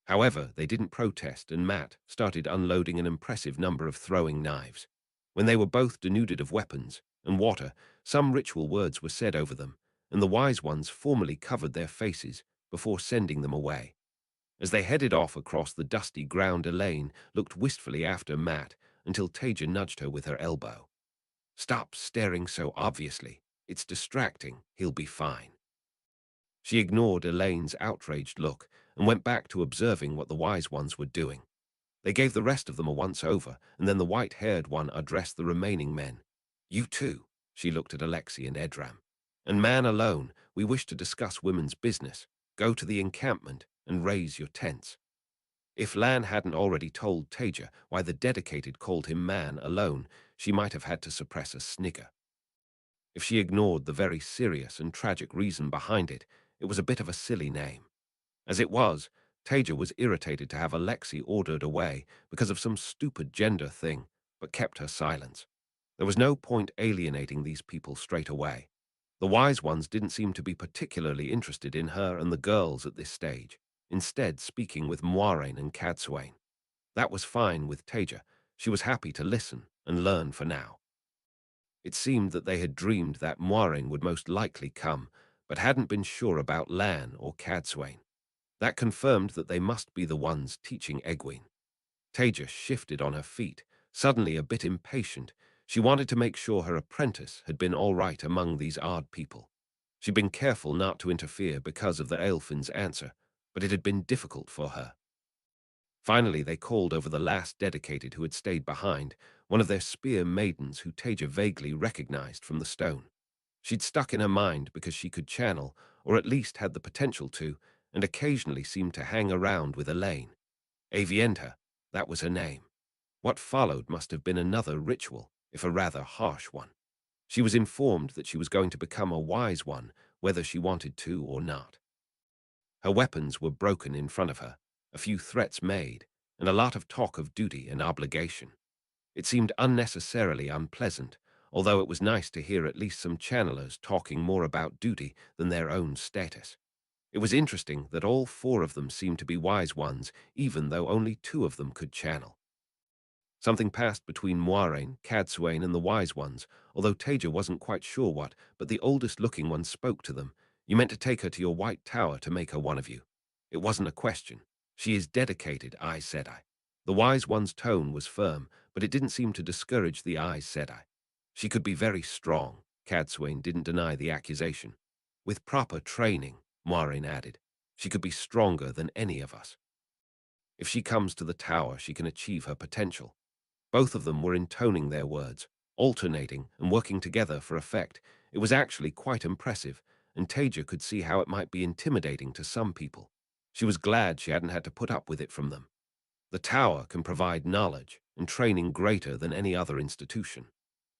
However, they didn't protest, and Mat started unloading an impressive number of throwing knives. When they were both denuded of weapons and water, some ritual words were said over them, and the Wise Ones formally covered their faces before sending them away. As they headed off across the dusty ground, Elaine looked wistfully after Mat until Taija nudged her with her elbow. "Stop staring so obviously. It's distracting. He'll be fine." She ignored Elaine's outraged look and went back to observing what the Wise Ones were doing. They gave the rest of them a once-over, and then the white-haired one addressed the remaining men. "You too," she looked at Alexei and Edram. "And man alone, we wish to discuss women's business. Go to the encampment and raise your tents." If Lan hadn't already told Taija why the dedicated called him man alone, she might have had to suppress a snigger. If she ignored the very serious and tragic reason behind it, it was a bit of a silly name. As it was, Taija was irritated to have Alexei ordered away because of some stupid gender thing, but kept her silence. There was no point alienating these people straight away. The Wise Ones didn't seem to be particularly interested in her and the girls at this stage, instead speaking with Moiraine and Cadsuane. That was fine with Taija. She was happy to listen and learn for now. It seemed that they had dreamed that Moiraine would most likely come, but hadn't been sure about Lan or Cadsuane. That confirmed that they must be the ones teaching Egwene. Taija shifted on her feet, suddenly a bit impatient. She wanted to make sure her apprentice had been all right among these odd people. She'd been careful not to interfere because of the Aelfin's answer, but it had been difficult for her. Finally, they called over the last dedicated who had stayed behind, one of their spear maidens who Taija vaguely recognized from the stone. She'd stuck in her mind because she could channel, or at least had the potential to, and occasionally seemed to hang around with Elaine. Avienta, that was her name. What followed must have been another ritual, if a rather harsh one. She was informed that she was going to become a wise one, whether she wanted to or not. Her weapons were broken in front of her, a few threats made, and a lot of talk of duty and obligation. It seemed unnecessarily unpleasant, although it was nice to hear at least some channelers talking more about duty than their own status. It was interesting that all four of them seemed to be wise ones, even though only two of them could channel. Something passed between Moiraine, Cadsuane, and the Wise Ones, although Taija wasn't quite sure what, but the oldest-looking one spoke to them. You meant to take her to your White Tower to make her one of you. It wasn't a question. She is dedicated, Aes Sedai. The Wise One's tone was firm, but it didn't seem to discourage the Aes Sedai. She could be very strong. Cadsuane didn't deny the accusation. With proper training, Moiraine added, she could be stronger than any of us. If she comes to the tower, she can achieve her potential. Both of them were intoning their words, alternating and working together for effect. It was actually quite impressive, and Taija could see how it might be intimidating to some people. She was glad she hadn't had to put up with it from them. The tower can provide knowledge and training greater than any other institution.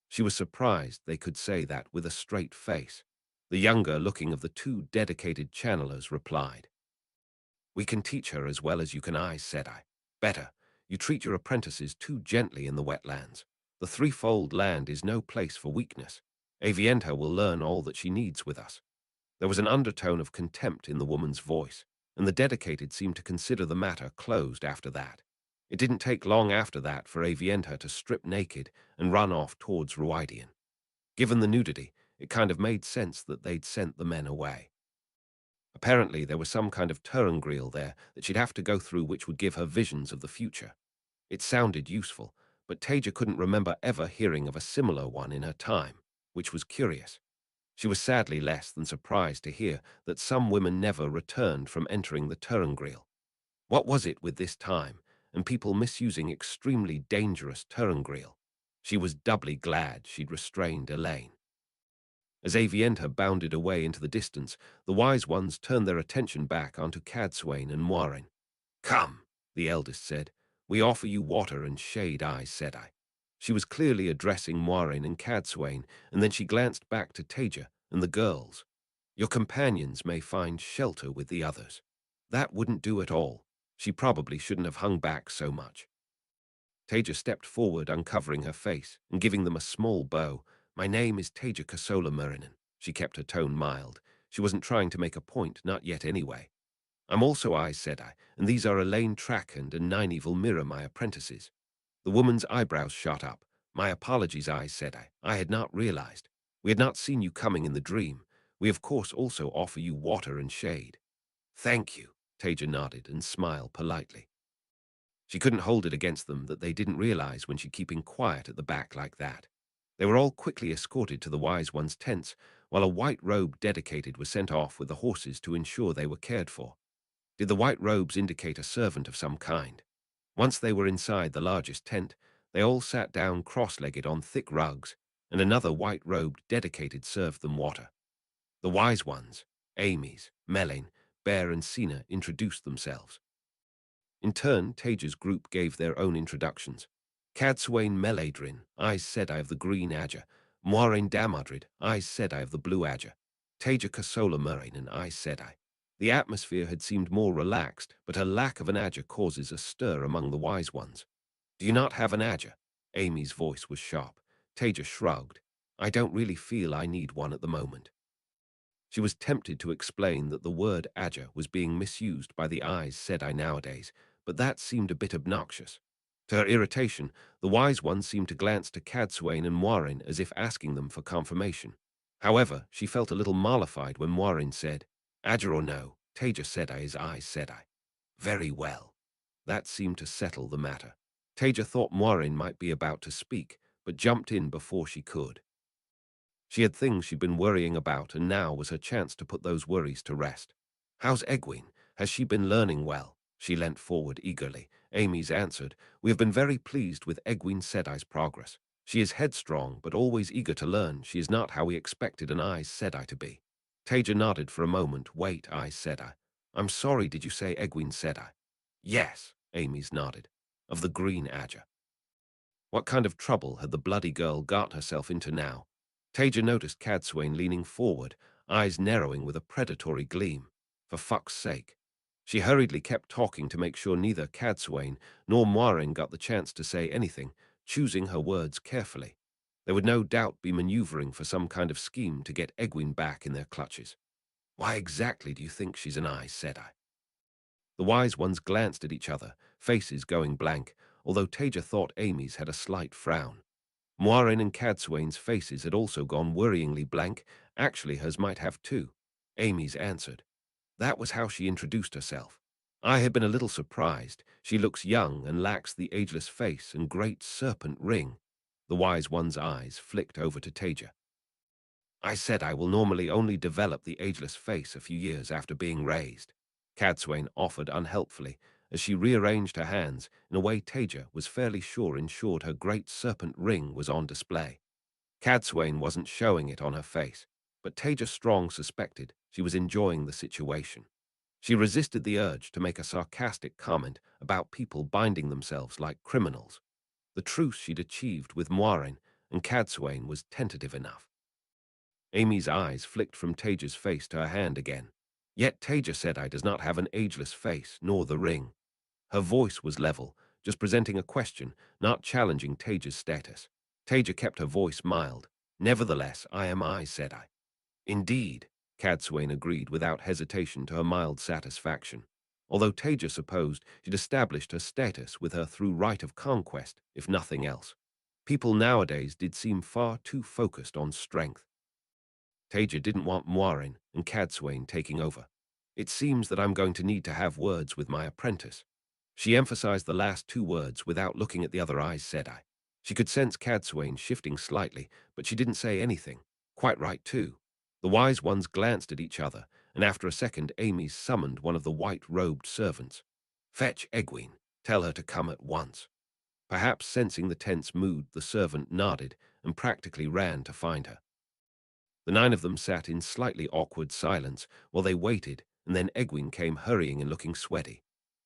She was surprised they could say that with a straight face. The younger-looking of the two dedicated channelers replied, "We can teach her as well as you can, Aes Sedai. Better, you treat your apprentices too gently in the wetlands. The threefold land is no place for weakness. Avienta will learn all that she needs with us." There was an undertone of contempt in the woman's voice, and the dedicated seemed to consider the matter closed after that. It didn't take long after that for Avienta to strip naked and run off towards Ruidian. Given the nudity, it kind of made sense that they'd sent the men away. Apparently, there was some kind of Turangreal there that she'd have to go through which would give her visions of the future. It sounded useful, but Taija couldn't remember ever hearing of a similar one in her time, which was curious. She was sadly less than surprised to hear that some women never returned from entering the Turangreal. What was it with this time, and people misusing extremely dangerous Turangreal? She was doubly glad she'd restrained Elaine. As Avienta bounded away into the distance, the Wise Ones turned their attention back onto Cadsuane and Moiraine. "Come," the eldest said. "We offer you water and shade, Aes Sedai." She was clearly addressing Moiraine and Cadsuane, and then she glanced back to Taija and the girls. "Your companions may find shelter with the others." That wouldn't do at all. She probably shouldn't have hung back so much. Taija stepped forward, uncovering her face and giving them a small bow. "My name is Taija Kosola Murinen." She kept her tone mild. She wasn't trying to make a point, not yet anyway. "I'm also Aes Sedai, and these are Elaine Trakhand and Nynaeve Mirror, my apprentices." The woman's eyebrows shot up. "My apologies, Aes Sedai. I had not realized. We had not seen you coming in the dream. We of course also offer you water and shade." "Thank you," Taija nodded and smiled politely. She couldn't hold it against them that they didn't realize when she keeping quiet at the back like that. They were all quickly escorted to the Wise One's tents, while a white robe dedicated was sent off with the horses to ensure they were cared for. Did the white robes indicate a servant of some kind? Once they were inside the largest tent, they all sat down cross-legged on thick rugs, and another white-robed dedicated served them water. The Wise Ones, Amy's, Melaine, Bear, and Sina introduced themselves. In turn, Taija's group gave their own introductions. Cadsuane Meladrin, Aes Sedai of the Green Adger; Moiraine Damadrid, Aes Sedai of the Blue Adger; Taija Kosola Murrain, and Aes Sedai. The atmosphere had seemed more relaxed, but a lack of an Adger causes a stir among the Wise Ones. "Do you not have an Adger?" Amy's voice was sharp. Taija shrugged. "I don't really feel I need one at the moment." She was tempted to explain that the word Adger was being misused by the Aes Sedai nowadays, but that seemed a bit obnoxious. To her irritation, the Wise Ones seemed to glance to Cadsuane and Moiraine as if asking them for confirmation. However, she felt a little mollified when Moiraine said, "Adger or no, Taija Sedai is Aes Sedai." "Very well." That seemed to settle the matter. Taija thought Moiraine might be about to speak, but jumped in before she could. She had things she'd been worrying about, and now was her chance to put those worries to rest. "How's Egwene? Has she been learning well?" She leant forward eagerly. Amy's answered, "We have been very pleased with Egwene Sedai's progress. She is headstrong, but always eager to learn. She is not how we expected an Aes Sedai to be." Taija nodded for a moment. "Wait, Aes Sedai. I'm sorry, did you say Egwene Sedai?" "Yes," Amy's nodded. "Of the Green Adger." What kind of trouble had the bloody girl got herself into now? Taija noticed Cadsuane leaning forward, eyes narrowing with a predatory gleam. For fuck's sake. She hurriedly kept talking to make sure neither Cadsuane nor Moiraine got the chance to say anything, choosing her words carefully. They would no doubt be maneuvering for some kind of scheme to get Egwene back in their clutches. "Why exactly do you think she's an Aes Sedai?" The Wise Ones glanced at each other, faces going blank. although Taija thought Amy's had a slight frown. Moiraine and Cadsuane's faces had also gone worryingly blank. Actually, hers might have too. Amy's answered. That was how she introduced herself. I had been a little surprised. She looks young and lacks the ageless face and great serpent ring. The wise one's eyes flicked over to Taija. I said I will normally only develop the ageless face a few years after being raised. Cadsuane offered unhelpfully as she rearranged her hands in a way Taija was fairly sure ensured her great serpent ring was on display. Cadsuane wasn't showing it on her face, but Taija Strong suspected she was enjoying the situation. She resisted the urge to make a sarcastic comment about people binding themselves like criminals. The truce she'd achieved with Moiraine and Cadsuane was tentative enough. Amy's eyes flicked from Taija's face to her hand again. Yet Taija Sedai does not have an ageless face, nor the ring. Her voice was level, just presenting a question, not challenging Taija's status. Taija kept her voice mild. Nevertheless, I am Aes Sedai. Indeed, Cadsuane agreed without hesitation to her mild satisfaction. Although Taija supposed she'd established her status with her through right of conquest, if nothing else. People nowadays did seem far too focused on strength. Taija didn't want Moiraine and Cadsuane taking over. It seems that I'm going to need to have words with my apprentice. She emphasized the last two words without looking at the other Aes Sedai. She could sense Cadsuane shifting slightly, but she didn't say anything. Quite right, too. The wise ones glanced at each other, and after a second Amy summoned one of the white-robed servants. Fetch Egwene. Tell her to come at once. Perhaps sensing the tense mood, the servant nodded and practically ran to find her. The nine of them sat in slightly awkward silence while they waited, and then Egwene came hurrying and looking sweaty.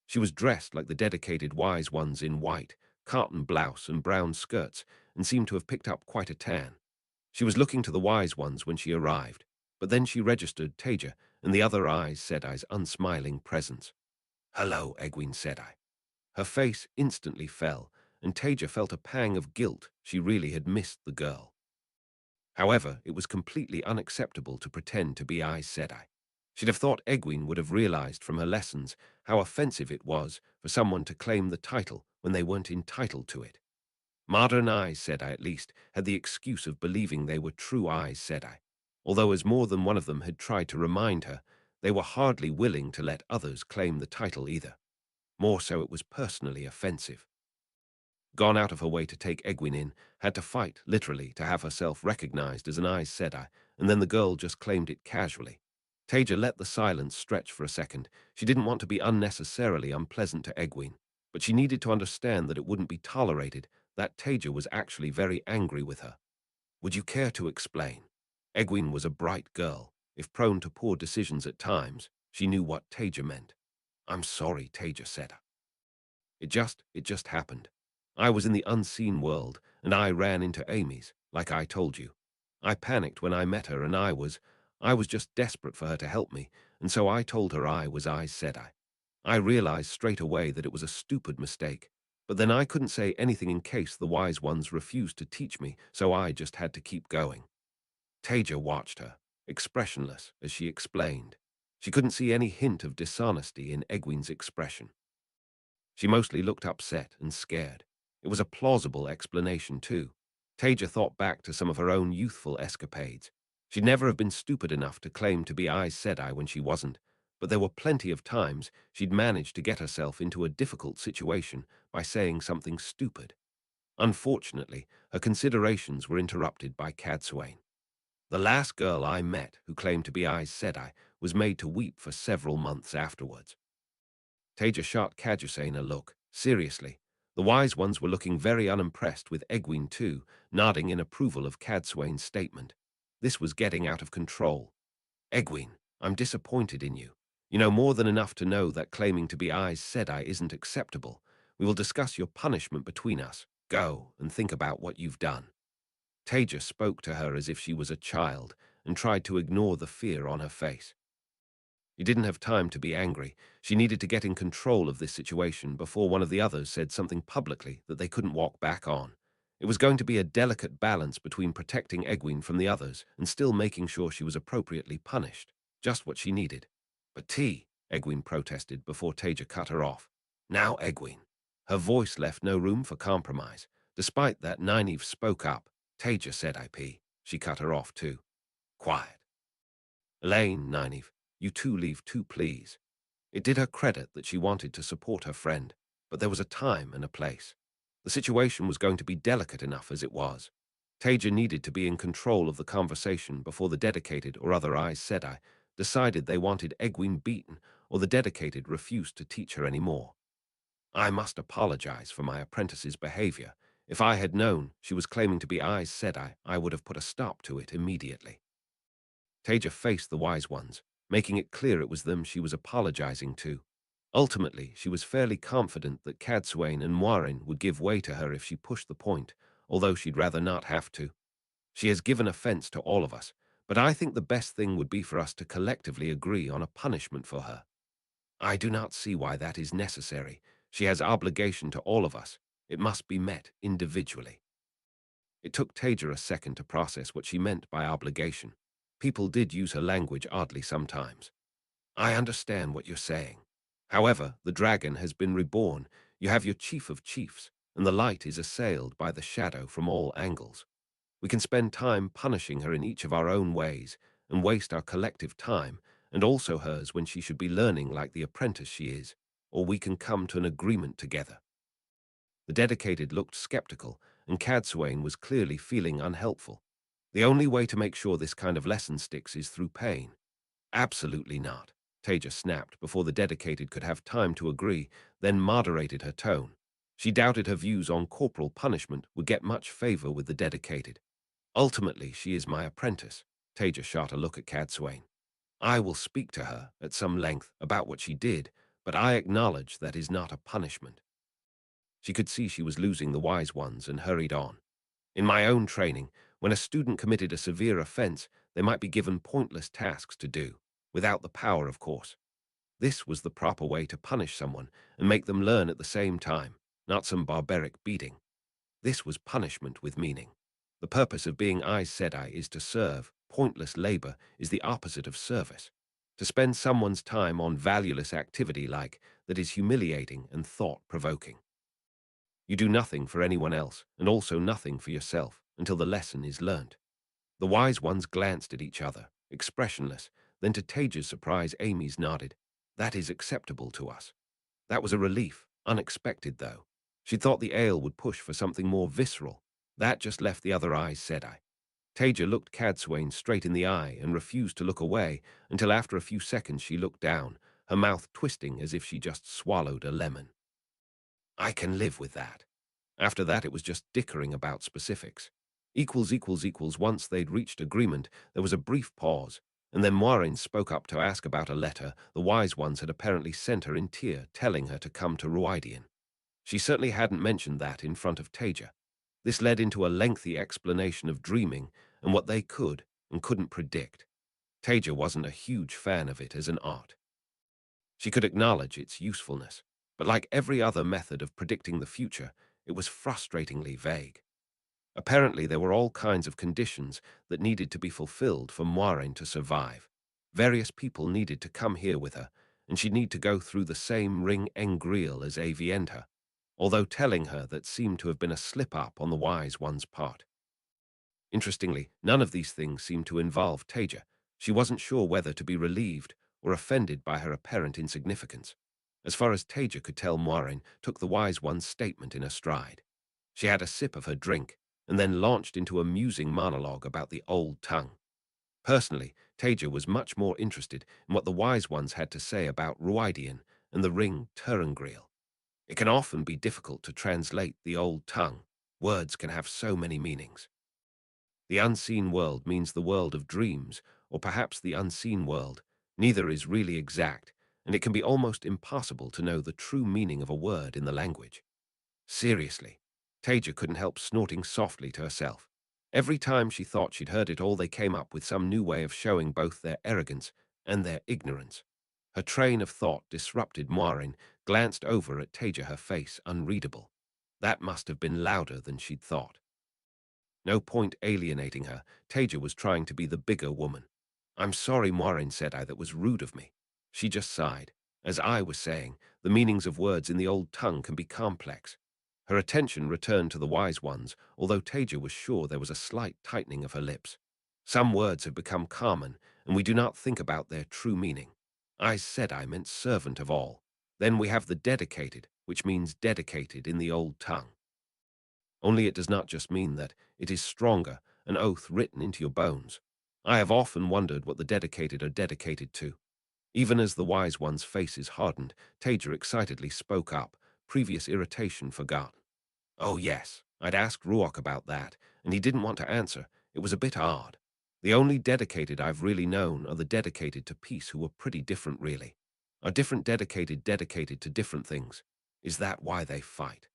She was dressed like the dedicated wise ones in white, cotton blouse and brown skirts, and seemed to have picked up quite a tan. She was looking to the wise ones when she arrived, but then she registered Taija and the other Aes Sedai's unsmiling presence. Hello, Egwene Sedai. Her face instantly fell, and Taija felt a pang of guilt. She really had missed the girl. However, it was completely unacceptable to pretend to be Aes Sedai. She'd have thought Egwene would have realized from her lessons how offensive it was for someone to claim the title when they weren't entitled to it. Modern Aes Sedai, at least, had the excuse of believing they were true Aes Sedai, although as more than one of them had tried to remind her, they were hardly willing to let others claim the title either. More so, it was personally offensive. Gone out of her way to take Egwene in, had to fight, literally, to have herself recognized as an Aes Sedai, and then the girl just claimed it casually. Taija let the silence stretch for a second. She didn't want to be unnecessarily unpleasant to Egwene, but she needed to understand that it wouldn't be tolerated, that Taija was actually very angry with her. Would you care to explain? Egwene was a bright girl. If prone to poor decisions at times, she knew what Taija meant. I'm sorry, Taija said. It just happened. I was in the unseen world, and I ran into Amy's, like I told you. I panicked when I met her, and I was just desperate for her to help me, and so I told her I was Aes Sedai. I realized straight away that it was a stupid mistake, but then I couldn't say anything in case the wise ones refused to teach me, so I just had to keep going. Taija watched her, expressionless, as she explained. She couldn't see any hint of dishonesty in Egwene's expression. She mostly looked upset and scared. It was a plausible explanation, too. Taija thought back to some of her own youthful escapades. She'd never have been stupid enough to claim to be Aes Sedai when she wasn't, but there were plenty of times she'd managed to get herself into a difficult situation by saying something stupid. Unfortunately, her considerations were interrupted by Cadsuane. The last girl I met who claimed to be Aes Sedai was made to weep for several months afterwards. Taija shot Cadsuane a look. Seriously, the wise ones were looking very unimpressed with Egwene too, nodding in approval of Cadsuane's statement. This was getting out of control. Egwene, I'm disappointed in you. You know more than enough to know that claiming to be Aes Sedai isn't acceptable. We will discuss your punishment between us. Go and think about what you've done. Taija spoke to her as if she was a child and tried to ignore the fear on her face. She didn't have time to be angry. She needed to get in control of this situation before one of the others said something publicly that they couldn't walk back on. It was going to be a delicate balance between protecting Egwene from the others and still making sure she was appropriately punished. Just what she needed. But Egwene protested before Taija cut her off. Now, Egwene. Her voice left no room for compromise. Despite that, Nynaeve spoke up. Taija said IP. She cut her off too. Quiet. Elaine, Nynaeve, you two leave too, please. It did her credit that she wanted to support her friend, but there was a time and a place. The situation was going to be delicate enough as it was. Taija needed to be in control of the conversation before the dedicated or other Aes Sedai decided they wanted Egwene beaten or the dedicated refused to teach her anymore. I must apologize for my apprentice's behavior. If I had known she was claiming to be Aes Sedai, I would have put a stop to it immediately. Taija faced the wise ones, making it clear it was them she was apologizing to. Ultimately, she was fairly confident that Cadsuane and Moiraine would give way to her if she pushed the point, although she'd rather not have to. She has given offense to all of us, but I think the best thing would be for us to collectively agree on a punishment for her. I do not see why that is necessary. She has obligation to all of us. It must be met individually. It took Taija a second to process what she meant by obligation. People did use her language oddly sometimes. I understand what you're saying. However, the dragon has been reborn. You have your chief of chiefs, and the light is assailed by the shadow from all angles. We can spend time punishing her in each of our own ways and waste our collective time and also hers when she should be learning like the apprentice she is, or we can come to an agreement together. The dedicated looked skeptical, and Cadsuane was clearly feeling unhelpful. The only way to make sure this kind of lesson sticks is through pain. Absolutely not, Taija snapped before the dedicated could have time to agree, then moderated her tone. She doubted her views on corporal punishment would get much favor with the dedicated. Ultimately, she is my apprentice. Taija shot a look at Cadsuane. I will speak to her at some length about what she did, but I acknowledge that is not a punishment. She could see she was losing the wise ones and hurried on. In my own training, when a student committed a severe offense, they might be given pointless tasks to do, without the power, of course. This was the proper way to punish someone and make them learn at the same time, not some barbaric beating. This was punishment with meaning. The purpose of being Aes Sedai is to serve. Pointless labor is the opposite of service. To spend someone's time on valueless activity like that is humiliating and thought-provoking. You do nothing for anyone else, and also nothing for yourself, until the lesson is learnt. The wise ones glanced at each other, expressionless, then to Taija's surprise Amy's nodded. That is acceptable to us. That was a relief, unexpected though. She thought the ale would push for something more visceral. That just left the other Aes Sedai. Taija looked Cadsuane straight in the eye and refused to look away until after a few seconds she looked down, her mouth twisting as if she just swallowed a lemon. I can live with that. After that, it was just dickering about specifics. Once they'd reached agreement, there was a brief pause, and then Moiraine spoke up to ask about a letter the wise ones had apparently sent her in Tyr telling her to come to Ruidian. She certainly hadn't mentioned that in front of Taija. This led into a lengthy explanation of dreaming and what they could and couldn't predict. Taija wasn't a huge fan of it as an art. She could acknowledge its usefulness, but like every other method of predicting the future, it was frustratingly vague. Apparently, there were all kinds of conditions that needed to be fulfilled for Moiraine to survive. Various people needed to come here with her, and she'd need to go through the same ring engriel as Avienta, although telling her that seemed to have been a slip-up on the wise one's part. Interestingly, none of these things seemed to involve Taija. She wasn't sure whether to be relieved or offended by her apparent insignificance. As far as Taija could tell, Moiraine took the wise one's statement in her stride. She had a sip of her drink, and then launched into a musing monologue about the old tongue. Personally, Taija was much more interested in what the wise ones had to say about Ruidian and the ring Terengriel. It can often be difficult to translate the old tongue. Words can have so many meanings. The unseen world means the world of dreams, or perhaps the unseen world. Neither is really exact, and it can be almost impossible to know the true meaning of a word in the language. Seriously, Taija couldn't help snorting softly to herself. Every time she thought she'd heard it all, they came up with some new way of showing both their arrogance and their ignorance. Her train of thought disrupted. Moiraine glanced over at Taija, her face unreadable. That must have been louder than she'd thought. No point alienating her. Taija was trying to be the bigger woman. I'm sorry, Moiraine said. That was rude of me. She just sighed, As I was saying, the meanings of words in the old tongue can be complex. Her attention returned to the wise ones, although Taija was sure there was a slight tightening of her lips. Some words have become common, and we do not think about their true meaning. Aes Sedai meant servant of all. Then we have the dedicated, which means dedicated in the old tongue. Only it does not just mean that, it is stronger, an oath written into your bones. I have often wondered what the dedicated are dedicated to. Even as the wise ones' faces hardened, Taija excitedly spoke up, previous irritation forgotten. Oh yes, I'd asked Ruach about that, and he didn't want to answer. It was a bit odd. The only dedicated I've really known are the dedicated to peace, who were pretty different really. Are different dedicated to different things? Is that why they fight?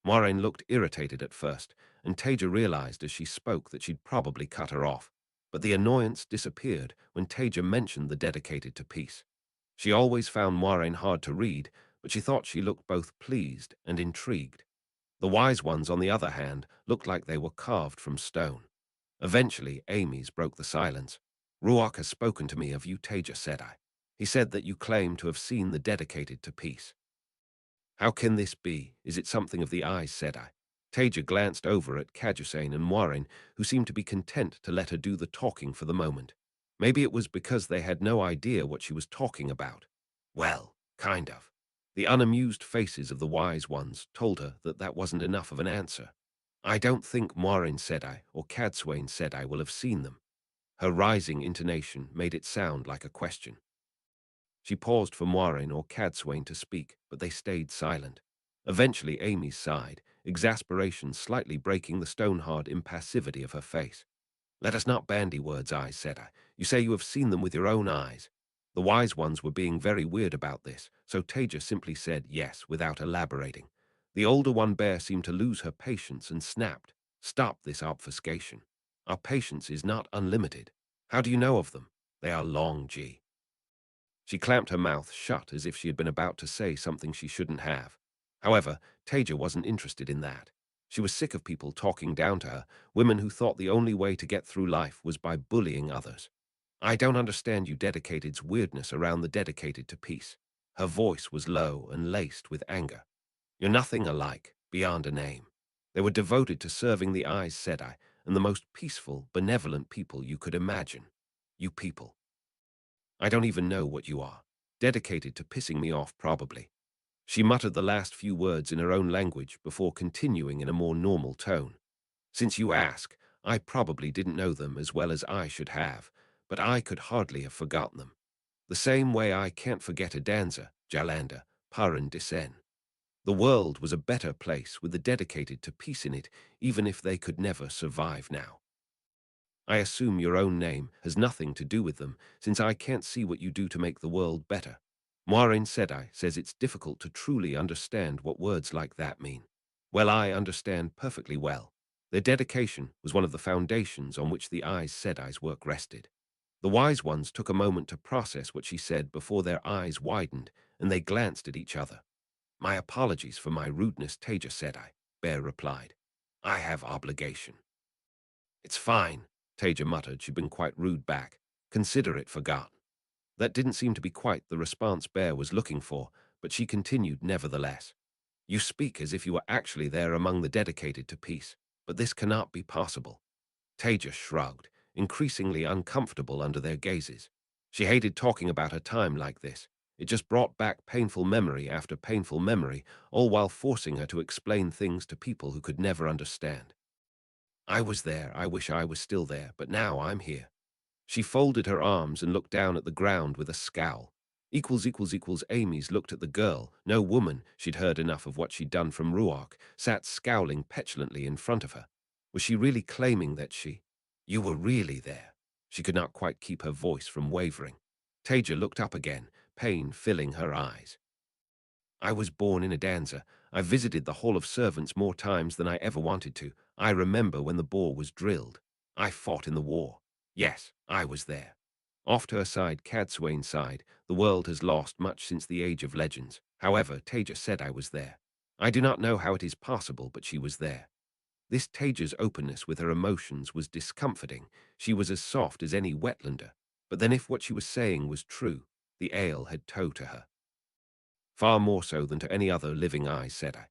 Moiraine looked irritated at first, and Taija realized as she spoke that she'd probably cut her off. But the annoyance disappeared when Taija mentioned the dedicated to peace. She always found Moiraine hard to read, but she thought she looked both pleased and intrigued. The wise ones, on the other hand, looked like they were carved from stone. Eventually, Amy's broke the silence. Ruach has spoken to me of you, Taija, said I. He said that you claim to have seen the dedicated to peace. How can this be? Is it something of the eyes, said I. Taija glanced over at Cadusain and Moiraine, who seemed to be content to let her do the talking for the moment. Maybe it was because they had no idea what she was talking about. Well, kind of. The unamused faces of the wise ones told her that that wasn't enough of an answer. I don't think Moiraine said I or Cadsuane said I will have seen them. Her rising intonation made it sound like a question. She paused for Moiraine or Cadsuane to speak, but they stayed silent. Eventually Amy sighed, exasperation slightly breaking the stone-hard impassivity of her face. Let us not bandy words, Aes Sedai. You say you have seen them with your own eyes. The wise ones were being very weird about this, so Taija simply said yes without elaborating. The older one bear seemed to lose her patience and snapped. Stop this obfuscation. Our patience is not unlimited. How do you know of them? They are long, G. She clamped her mouth shut as if she had been about to say something she shouldn't have. However, Taija wasn't interested in that. She was sick of people talking down to her, women who thought the only way to get through life was by bullying others. I don't understand you dedicated's weirdness around the dedicated to peace. Her voice was low and laced with anger. You're nothing alike, beyond a name. They were devoted to serving the Aes Sedai and the most peaceful, benevolent people you could imagine. You people. I don't even know what you are. Dedicated to pissing me off, probably. She muttered the last few words in her own language before continuing in a more normal tone. Since you ask, I probably didn't know them as well as I should have, but I could hardly have forgotten them. The same way I can't forget Adanza, Jalanda, Paran Disen. The world was a better place with the dedicated to peace in it, even if they could never survive now. I assume your own name has nothing to do with them, since I can't see what you do to make the world better. Moiraine Sedai says it's difficult to truly understand what words like that mean. Well, I understand perfectly well. Their dedication was one of the foundations on which the Aes Sedai's work rested. The wise ones took a moment to process what she said before their eyes widened, and they glanced at each other. My apologies for my rudeness, Taija Sedai, Bear replied. I have obligation. It's fine, Taija muttered. She'd been quite rude back. Consider it forgotten. That didn't seem to be quite the response Bear was looking for, but she continued nevertheless. You speak as if you were actually there among the dedicated to peace, but this cannot be possible. Taija shrugged, increasingly uncomfortable under their gazes. She hated talking about her time like this. It just brought back painful memory after painful memory, all while forcing her to explain things to people who could never understand. I was there, I wish I was still there, but now I'm here. She folded her arms and looked down at the ground with a scowl. Amy's looked at the girl. No woman, she'd heard enough of what she'd done from Ruach, sat scowling petulantly in front of her. Was she really claiming that she... You were really there? She could not quite keep her voice from wavering. Taija looked up again, pain filling her eyes. I was born in Adanza. I visited the Hall of Servants more times than I ever wanted to. I remember when the bore was drilled. I fought in the war. Yes, I was there. Off to her side, Cadsuane sighed. The world has lost much since the Age of Legends. However, Taija said I was there. I do not know how it is possible, but she was there. This Taija's openness with her emotions was discomforting. She was as soft as any wetlander. But then if what she was saying was true, the ale had tow to her. Far more so than to any other living Aes Sedai.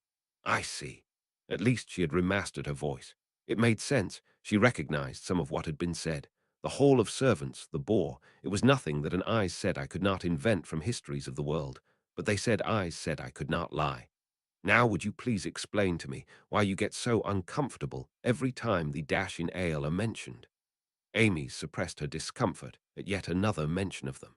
I see. At least she had remastered her voice. It made sense. She recognized some of what had been said. The Hall of Servants, the boar, it was nothing that an Aes Sedai could not invent from histories of the world, but they said Aes Sedai could not lie. Now would you please explain to me why you get so uncomfortable every time the dash in ale are mentioned? Amy suppressed her discomfort at yet another mention of them.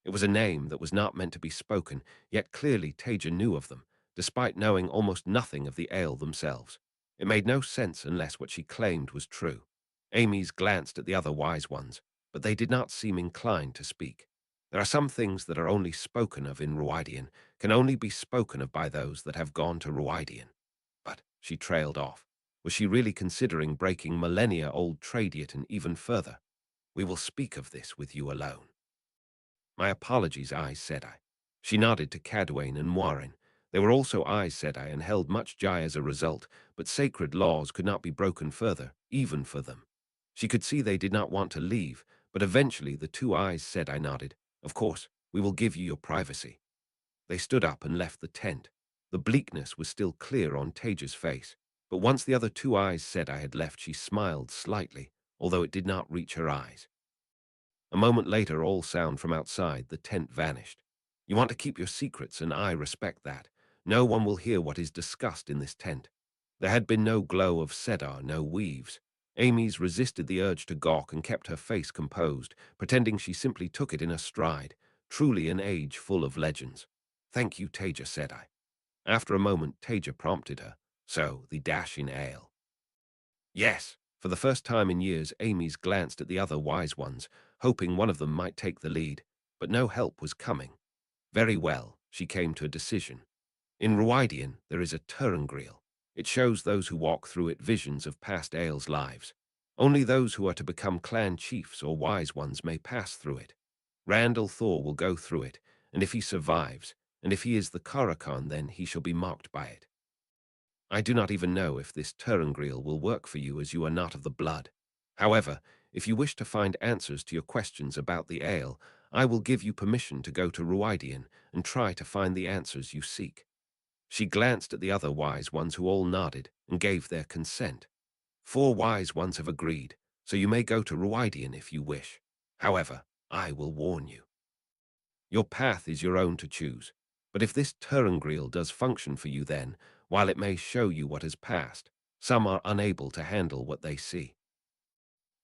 It was a name that was not meant to be spoken, yet clearly Taija knew of them, despite knowing almost nothing of the ale themselves. It made no sense unless what she claimed was true. Amy's glanced at the other wise ones, but they did not seem inclined to speak. There are some things that are only spoken of in Ruidian, can only be spoken of by those that have gone to Ruidian. But she trailed off. Was she really considering breaking millennia-old Tradiaton even further? We will speak of this with you alone. My apologies, Aes Sedai. She nodded to Cadwayne and Moirin. They were also Aes Sedai and held much Jai as a result, but sacred laws could not be broken further, even for them. She could see they did not want to leave, but eventually the two Aes Sedai nodded. Of course, we will give you your privacy. They stood up and left the tent. The bleakness was still clear on Taija's face, but once the other two Aes Sedai had left, she smiled slightly, although it did not reach her eyes. A moment later, all sound from outside the tent vanished. You want to keep your secrets, and I respect that. No one will hear what is discussed in this tent. There had been no glow of cedar, no weaves. Amy's resisted the urge to gawk and kept her face composed, pretending she simply took it in a stride. Truly an age full of legends. Thank you, Taija, said I. After a moment, Taija prompted her. So, the dash in ale. Yes. For the first time in years, Amy's glanced at the other wise ones, hoping one of them might take the lead, but no help was coming. Very well, she came to a decision. In Ruidian, there is a Turangriel. It shows those who walk through it visions of past Ael's lives. Only those who are to become clan chiefs or wise ones may pass through it. Randall Thor will go through it, and if he survives, and if he is the Karakan, then he shall be marked by it. I do not even know if this Turangriel will work for you as you are not of the blood. However, if you wish to find answers to your questions about the ale, I will give you permission to go to Ruidian and try to find the answers you seek. She glanced at the other wise ones who all nodded and gave their consent. 4 wise ones have agreed, so you may go to Ruidian if you wish. However, I will warn you. Your path is your own to choose, but if this Turangriel does function for you then, while it may show you what has passed, some are unable to handle what they see.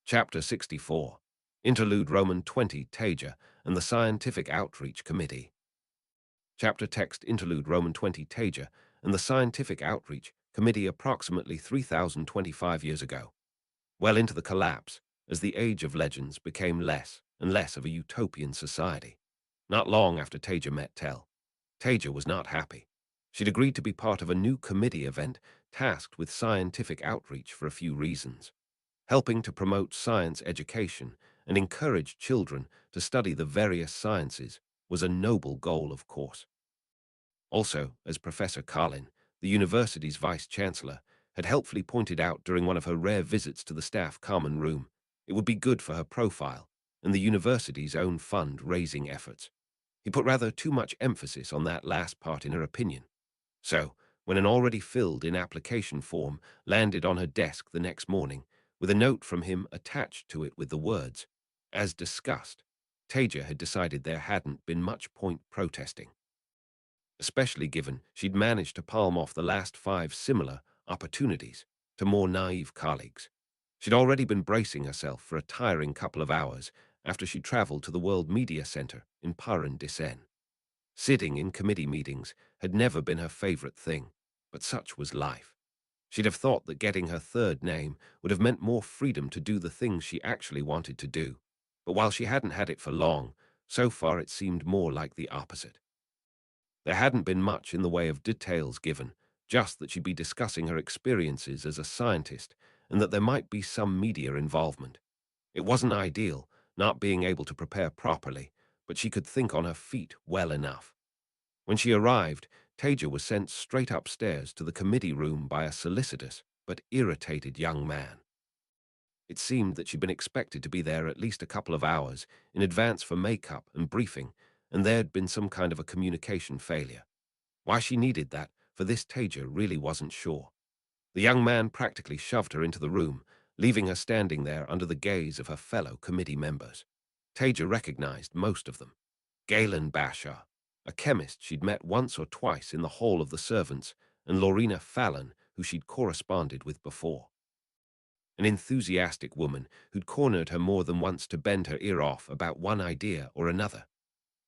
Chapter 64. Interlude Roman 20 Taija and the Scientific Outreach Committee. Chapter text Interlude Roman 20 Taija and the Scientific Outreach Committee approximately 3025 years ago. Well into the collapse, as the Age of Legends became less and less of a utopian society. Not long after Taija met Tel. Taija was not happy. She'd agreed to be part of a new committee event tasked with scientific outreach for a few reasons. Helping to promote science education and encourage children to study the various sciences was a noble goal, of course. Also, as Professor Carlin, the university's vice-chancellor, had helpfully pointed out during one of her rare visits to the staff common room, it would be good for her profile and the university's own fund-raising efforts. He put rather too much emphasis on that last part in her opinion. So, when an already filled-in application form landed on her desk the next morning, with a note from him attached to it with the words, "As discussed," Taija had decided there hadn't been much point protesting. Especially given she'd managed to palm off the last 5 similar opportunities to more naive colleagues. She'd already been bracing herself for a tiring couple of hours after she traveled to the World Media Center in Paran Disen. Sitting in committee meetings had never been her favorite thing, but such was life. She'd have thought that getting her third name would have meant more freedom to do the things she actually wanted to do. But while she hadn't had it for long, so far it seemed more like the opposite. There hadn't been much in the way of details given, just that she'd be discussing her experiences as a scientist and that there might be some media involvement. It wasn't ideal, not being able to prepare properly, but she could think on her feet well enough. When she arrived, Taija was sent straight upstairs to the committee room by a solicitous but irritated young man. It seemed that she'd been expected to be there at least a couple of hours in advance for makeup and briefing, and there'd been some kind of a communication failure. Why she needed that for this Taija really wasn't sure. The young man practically shoved her into the room, leaving her standing there under the gaze of her fellow committee members. Taija recognized most of them. Galen Basher, a chemist she'd met once or twice in the hall of the servants, and Lorena Fallon, who she'd corresponded with before. An enthusiastic woman who'd cornered her more than once to bend her ear off about one idea or another.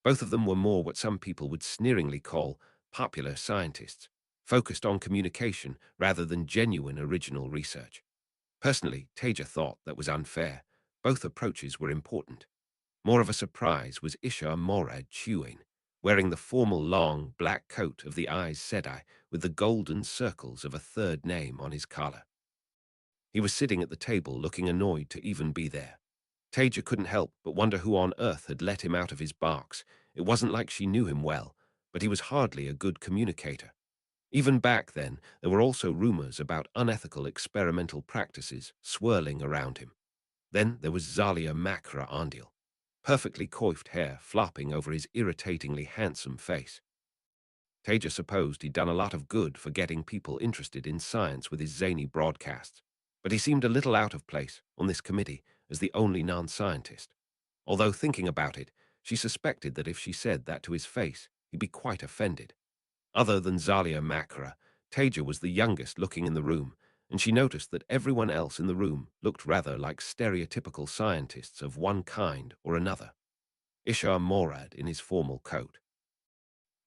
Both of them were more what some people would sneeringly call popular scientists, focused on communication rather than genuine original research. Personally, Taija thought that was unfair. Both approaches were important. More of a surprise was Ishar Morad Chewin, wearing the formal long black coat of the Aes Sedai with the golden circles of a third name on his collar. He was sitting at the table looking annoyed to even be there. Taija couldn't help but wonder who on earth had let him out of his box. It wasn't like she knew him well, but he was hardly a good communicator. Even back then, there were also rumors about unethical experimental practices swirling around him. Then there was Zalia Makra Andil, perfectly coiffed hair flopping over his irritatingly handsome face. Taija supposed he'd done a lot of good for getting people interested in science with his zany broadcasts, but he seemed a little out of place on this committee as the only non-scientist. Although thinking about it, she suspected that if she said that to his face, he'd be quite offended. Other than Zalia Makara, Taija was the youngest looking in the room, and she noticed that everyone else in the room looked rather like stereotypical scientists of one kind or another. Ishar Morad in his formal coat,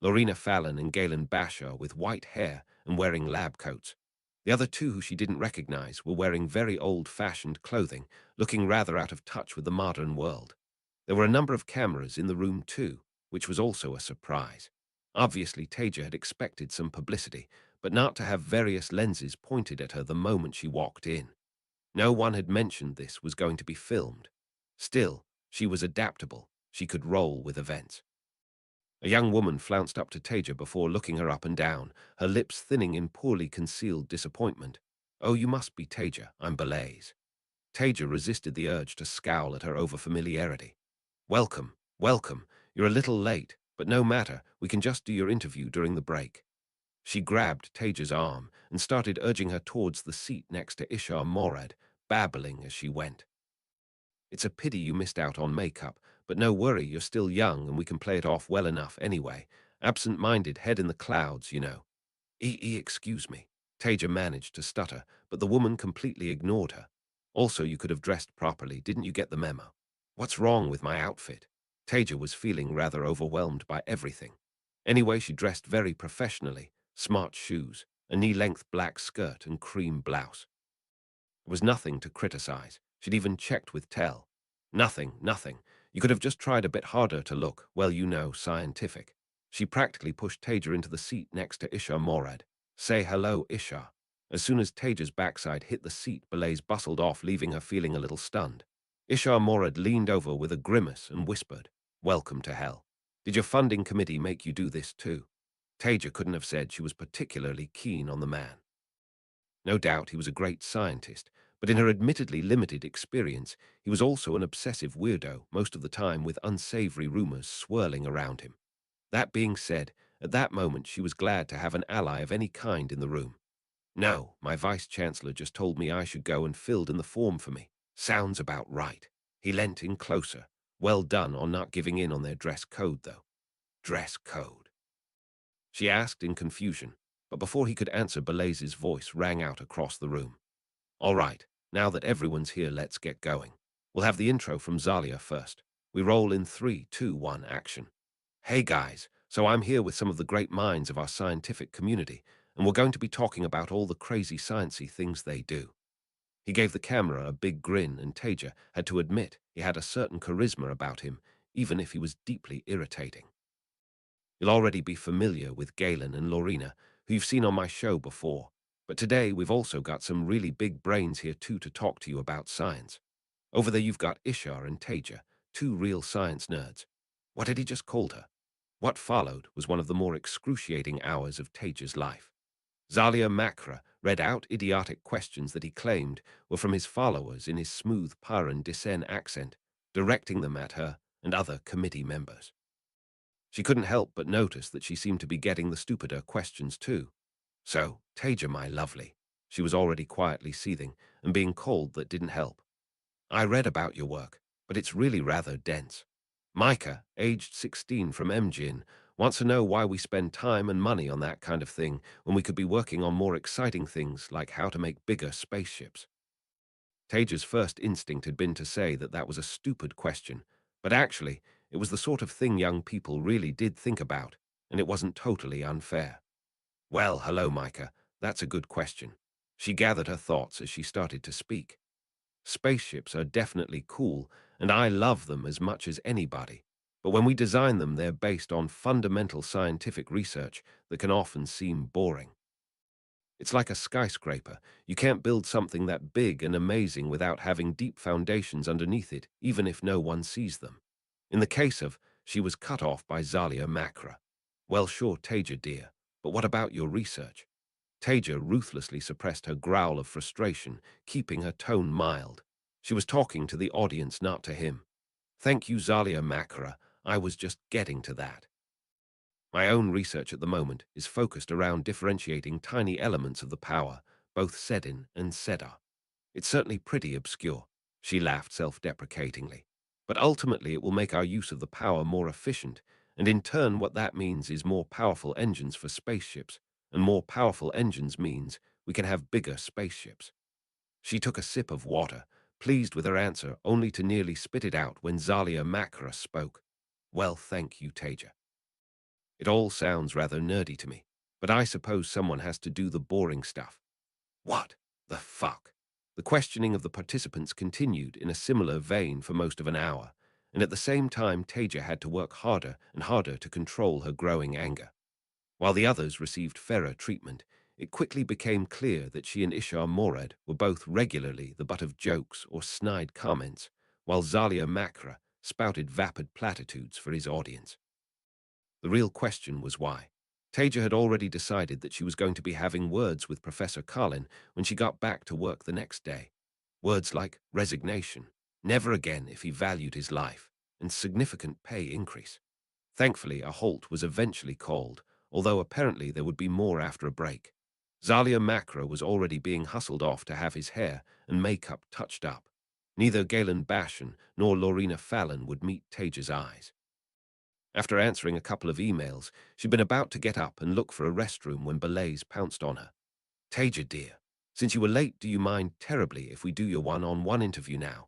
Lorena Fallon and Galen Basher with white hair and wearing lab coats. The other two who she didn't recognize were wearing very old-fashioned clothing, looking rather out of touch with the modern world. There were a number of cameras in the room too, which was also a surprise. Obviously, Taija had expected some publicity, but not to have various lenses pointed at her the moment she walked in. No one had mentioned this was going to be filmed. Still, she was adaptable. She could roll with events. A young woman flounced up to Taija before looking her up and down, her lips thinning in poorly concealed disappointment. "Oh, you must be Taija, I'm Belaise." Taija resisted the urge to scowl at her overfamiliarity. "Welcome, welcome. You're a little late, but no matter, we can just do your interview during the break." She grabbed Taija's arm and started urging her towards the seat next to Ishar Morad, babbling as she went. "It's a pity you missed out on makeup, but no worry, you're still young and we can play it off well enough anyway. Absent-minded, head in the clouds, you know." Excuse me." Taija managed to stutter, but the woman completely ignored her. "Also, you could have dressed properly, didn't you get the memo?" "What's wrong with my outfit?" Taija was feeling rather overwhelmed by everything. Anyway, she dressed very professionally, smart shoes, a knee-length black skirt and cream blouse. There was nothing to criticize. She'd even checked with Tell. Nothing. You could have just tried a bit harder to look, well, you know, scientific." She practically pushed Taija into the seat next to Ishar Morad. "Say hello, Ishar." As soon as Taija's backside hit the seat, Belaise bustled off, leaving her feeling a little stunned. Ishar Morad leaned over with a grimace and whispered, "Welcome to hell. Did your funding committee make you do this too?" Taija couldn't have said she was particularly keen on the man. No doubt he was a great scientist, but in her admittedly limited experience, he was also an obsessive weirdo, most of the time with unsavory rumors swirling around him. That being said, at that moment she was glad to have an ally of any kind in the room. "No, my vice-chancellor just told me I should go and filled in the form for me. Sounds about right." He leant in closer. Well done on not giving in on their dress code, though. "Dress code?" she asked in confusion, but before he could answer, Belaise's voice rang out across the room. "All right, now that everyone's here, let's get going. We'll have the intro from Zalia first. We roll in 3, 2, 1, action." "Hey guys, so I'm here with some of the great minds of our scientific community, and we're going to be talking about all the crazy sciencey things they do." He gave the camera a big grin, and Taija had to admit he had a certain charisma about him, even if he was deeply irritating. "You'll already be familiar with Galen and Lorena, who you've seen on my show before, but today we've also got some really big brains here too to talk to you about science. Over there you've got Ishar and Taija, two real science nerds." What had he just called her? What followed was one of the more excruciating hours of Taija's life. Zalia Macra read out idiotic questions that he claimed were from his followers in his smooth Paran Disen accent, directing them at her and other committee members. She couldn't help but notice that she seemed to be getting the stupider questions too. So, Taija, my lovely, she was already quietly seething, and being cold that didn't help. I read about your work, but it's really rather dense. Micah, aged 16 from Mjin, wants to know why we spend time and money on that kind of thing when we could be working on more exciting things like how to make bigger spaceships. Taja's first instinct had been to say that that was a stupid question, but actually, it was the sort of thing young people really did think about, and it wasn't totally unfair. Well, hello, Micah. That's a good question. She gathered her thoughts as she started to speak. Spaceships are definitely cool, and I love them as much as anybody. But when we design them, they're based on fundamental scientific research that can often seem boring. It's like a skyscraper. You can't build something that big and amazing without having deep foundations underneath it, even if no one sees them. In the case of, she was cut off by Zalia Macra. Well, sure, Taija, dear, but what about your research? Taija ruthlessly suppressed her growl of frustration, keeping her tone mild. She was talking to the audience, not to him. Thank you, Zalia Macra. I was just getting to that. My own research at the moment is focused around differentiating tiny elements of the power, both Sedin and Sedar. It's certainly pretty obscure. She laughed self-deprecatingly. But ultimately it will make our use of the power more efficient, and in turn what that means is more powerful engines for spaceships, and more powerful engines means we can have bigger spaceships. She took a sip of water, pleased with her answer, only to nearly spit it out when Zalia Macra spoke. Well, thank you, Taija. It all sounds rather nerdy to me, but I suppose someone has to do the boring stuff. What the fuck? The questioning of the participants continued in a similar vein for most of an hour, and at the same time Taija had to work harder and harder to control her growing anger. While the others received fairer treatment, it quickly became clear that she and Ishar Morad were both regularly the butt of jokes or snide comments, while Zalia Macra spouted vapid platitudes for his audience. The real question was why. Taija had already decided that she was going to be having words with Professor Carlin when she got back to work the next day. Words like resignation, never again if he valued his life, and significant pay increase. Thankfully, a halt was eventually called, although apparently there would be more after a break. Zalia Macra was already being hustled off to have his hair and makeup touched up. Neither Galen Bashan nor Lorena Fallon would meet Taija's eyes. After answering a couple of emails, she'd been about to get up and look for a restroom when Belays pounced on her. Taija, dear, since you were late, do you mind terribly if we do your one-on-one interview now?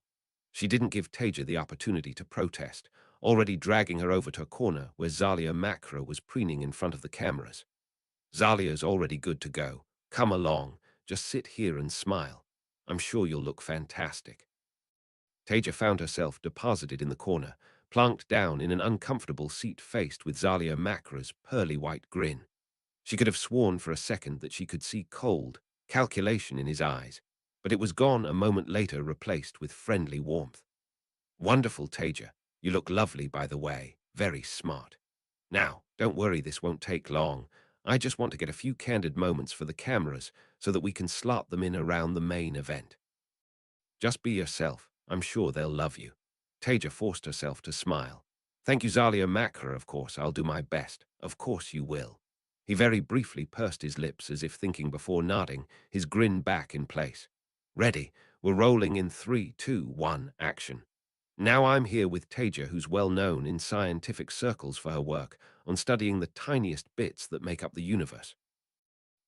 She didn't give Taija the opportunity to protest, already dragging her over to a corner where Zalia Macra was preening in front of the cameras. Zalia's already good to go. Come along, just sit here and smile. I'm sure you'll look fantastic. Taija found herself deposited in the corner, planked down in an uncomfortable seat faced with Zalia Macra's pearly white grin. She could have sworn for a second that she could see cold, calculation in his eyes, but it was gone a moment later, replaced with friendly warmth. Wonderful, Taija. You look lovely, by the way. Very smart. Now, don't worry, this won't take long. I just want to get a few candid moments for the cameras so that we can slot them in around the main event. Just be yourself. I'm sure they'll love you. Taija forced herself to smile. Thank you, Zalia Macra, of course. I'll do my best. Of course you will. He very briefly pursed his lips as if thinking before nodding, his grin back in place. Ready. We're rolling in 3, 2, 1, action. Now I'm here with Taija, who's well known in scientific circles for her work on studying the tiniest bits that make up the universe.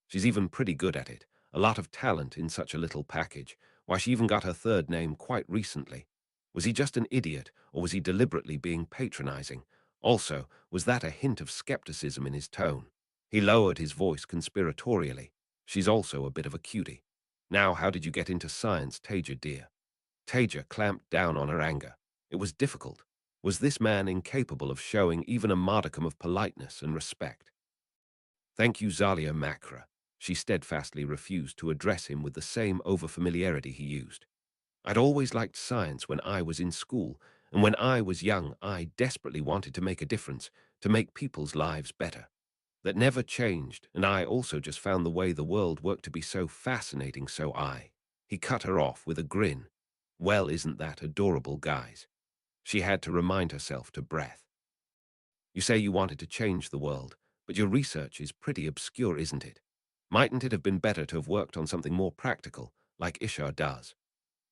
She's even pretty good at it, a lot of talent in such a little package. Why, she even got her third name quite recently. Was he just an idiot, or was he deliberately being patronizing? Also, was that a hint of skepticism in his tone? He lowered his voice conspiratorially. She's also a bit of a cutie. Now, how did you get into science, Taija, dear? Taija clamped down on her anger. It was difficult. Was this man incapable of showing even a modicum of politeness and respect? Thank you, Zalia Macra. She steadfastly refused to address him with the same overfamiliarity he used. I'd always liked science when I was in school, and when I was young, I desperately wanted to make a difference, to make people's lives better. that never changed, and I also just found the way the world worked to be so fascinating, He cut her off with a grin. Well, isn't that adorable, guys? She had to remind herself to breath. You say you wanted to change the world, but your research is pretty obscure, isn't it? Mightn't it have been better to have worked on something more practical, like Ishar does?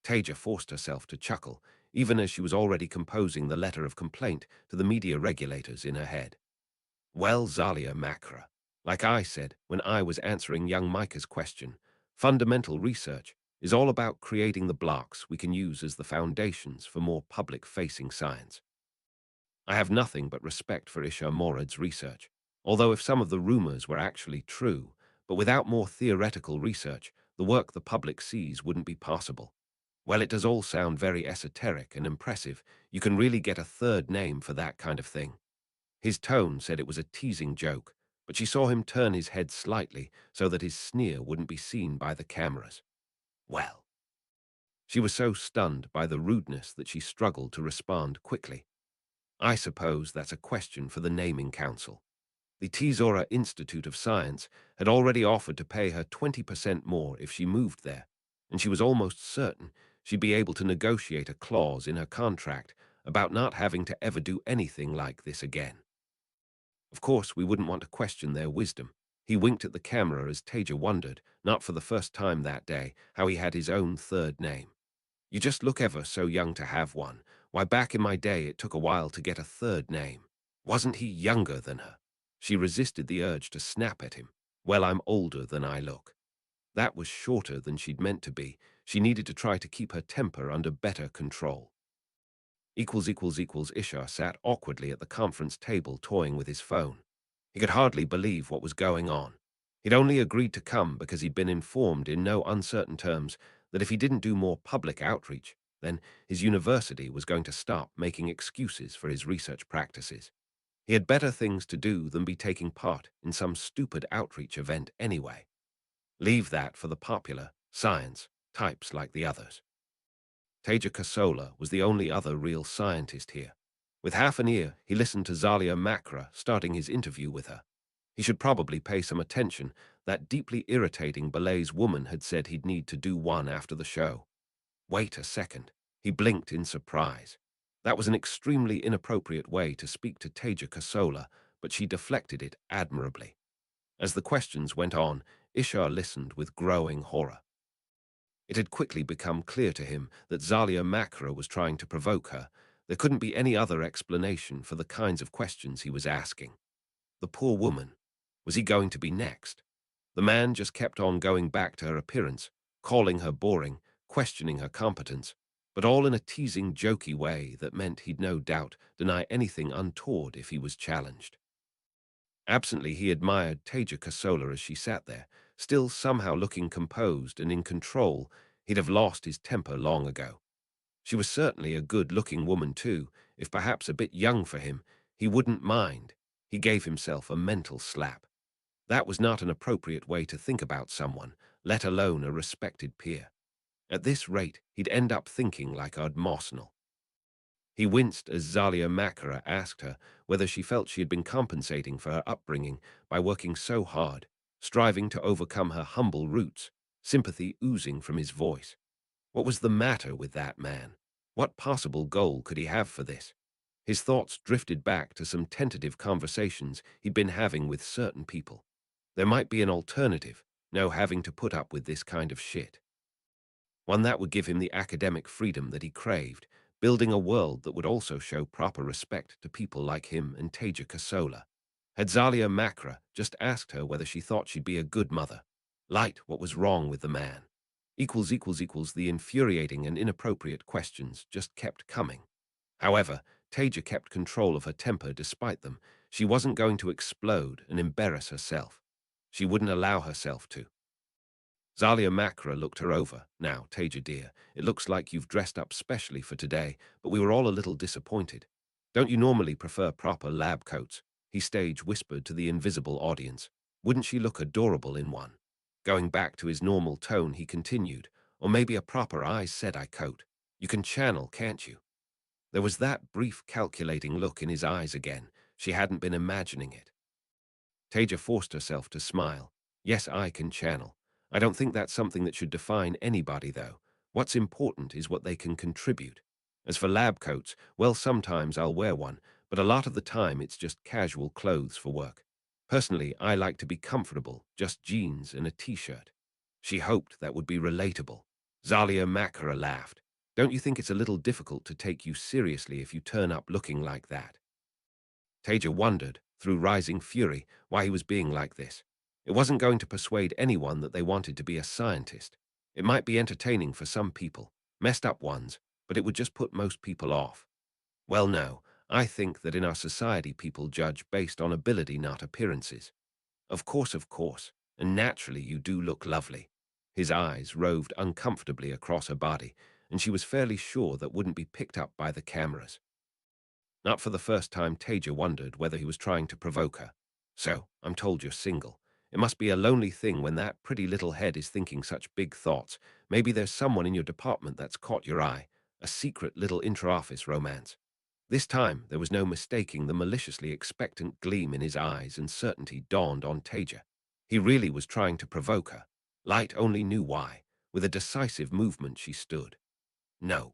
Taija forced herself to chuckle, even as she was already composing the letter of complaint to the media regulators in her head. Well, Zalia Makra, like I said when I was answering young Micah's question, fundamental research is all about creating the blocks we can use as the foundations for more public-facing science. I have nothing but respect for Ishar Morad's research, although if some of the rumors were actually true, but without more theoretical research, the work the public sees wouldn't be possible. Well, it does all sound very esoteric and impressive. You can really get a third name for that kind of thing. His tone said it was a teasing joke, but she saw him turn his head slightly so that his sneer wouldn't be seen by the cameras. Well, she was so stunned by the rudeness that she struggled to respond quickly. I suppose that's a question for the naming council. The Tizora Institute of Science had already offered to pay her 20% more if she moved there, and she was almost certain she'd be able to negotiate a clause in her contract about not having to ever do anything like this again. Of course, we wouldn't want to question their wisdom. He winked at the camera as Taija wondered, not for the first time that day, how he had his own third name. You just look ever so young to have one. Why, back in my day, it took a while to get a third name. Wasn't he younger than her? She resisted the urge to snap at him. Well, I'm older than I look. That was shorter than she'd meant to be. She needed to try to keep her temper under better control. Ishar sat awkwardly at the conference table toying with his phone. He could hardly believe what was going on. He'd only agreed to come because he'd been informed in no uncertain terms that if he didn't do more public outreach, then his university was going to stop making excuses for his research practices. He had better things to do than be taking part in some stupid outreach event anyway. Leave that for the popular, science types like the others. Taija Kosola was the only other real scientist here. With half an ear, he listened to Zalia Makra starting his interview with her. He should probably pay some attention. That deeply irritating Belay's woman had said he'd need to do one after the show. Wait a second. He blinked in surprise. That was an extremely inappropriate way to speak to Taija Kosola, but she deflected it admirably. As the questions went on, Ishar listened with growing horror. It had quickly become clear to him that Zalia Makra was trying to provoke her. There couldn't be any other explanation for the kinds of questions he was asking. The poor woman. Was he going to be next? The man just kept on going back to her appearance, calling her boring, questioning her competence, but all in a teasing, jokey way that meant he'd no doubt deny anything untoward if he was challenged. Absently, he admired Taija Kosola as she sat there, still somehow looking composed and in control. He'd have lost his temper long ago. She was certainly a good-looking woman, too. If perhaps a bit young for him, he wouldn't mind. He gave himself a mental slap. That was not an appropriate way to think about someone, let alone a respected peer. At this rate, he'd end up thinking like Ard Mosnell. He winced as Zalia Makara asked her whether she felt she had been compensating for her upbringing by working so hard, striving to overcome her humble roots, sympathy oozing from his voice. What was the matter with that man? What possible goal could he have for this? His thoughts drifted back to some tentative conversations he'd been having with certain people. There might be an alternative, no having to put up with this kind of shit. One that would give him the academic freedom that he craved, building a world that would also show proper respect to people like him and Taija Kosola. Had Zalia Makra just asked her whether she thought she'd be a good mother? Light, what was wrong with the man? The infuriating and inappropriate questions just kept coming. However, Taija kept control of her temper despite them. She wasn't going to explode and embarrass herself. She wouldn't allow herself to. Zalia Makra looked her over. Now, Taija dear, it looks like you've dressed up specially for today, but we were all a little disappointed. Don't you normally prefer proper lab coats? He stage whispered to the invisible audience. Wouldn't she look adorable in one? Going back to his normal tone, he continued, or maybe a proper Aes Sedai coat. You can channel, can't you? There was that brief calculating look in his eyes again. She hadn't been imagining it. Taija forced herself to smile. Yes, I can channel. I don't think that's something that should define anybody, though. What's important is what they can contribute. As for lab coats, well, sometimes I'll wear one, but a lot of the time it's just casual clothes for work. Personally, I like to be comfortable, just jeans and a t-shirt. She hoped that would be relatable. Zalia Makara laughed. Don't you think it's a little difficult to take you seriously if you turn up looking like that? Taija wondered, through rising fury, why he was being like this. It wasn't going to persuade anyone that they wanted to be a scientist. It might be entertaining for some people, messed up ones, but it would just put most people off. Well, no, I think that in our society people judge based on ability, not appearances. Of course, and naturally you do look lovely. His eyes roved uncomfortably across her body, and she was fairly sure that wouldn't be picked up by the cameras. Not for the first time, Taija wondered whether he was trying to provoke her. So, I'm told you're single. It must be a lonely thing when that pretty little head is thinking such big thoughts. Maybe there's someone in your department that's caught your eye. A secret little intra-office romance. This time, there was no mistaking the maliciously expectant gleam in his eyes, and certainty dawned on Taija. He really was trying to provoke her. Light only knew why. With a decisive movement, she stood. Nope.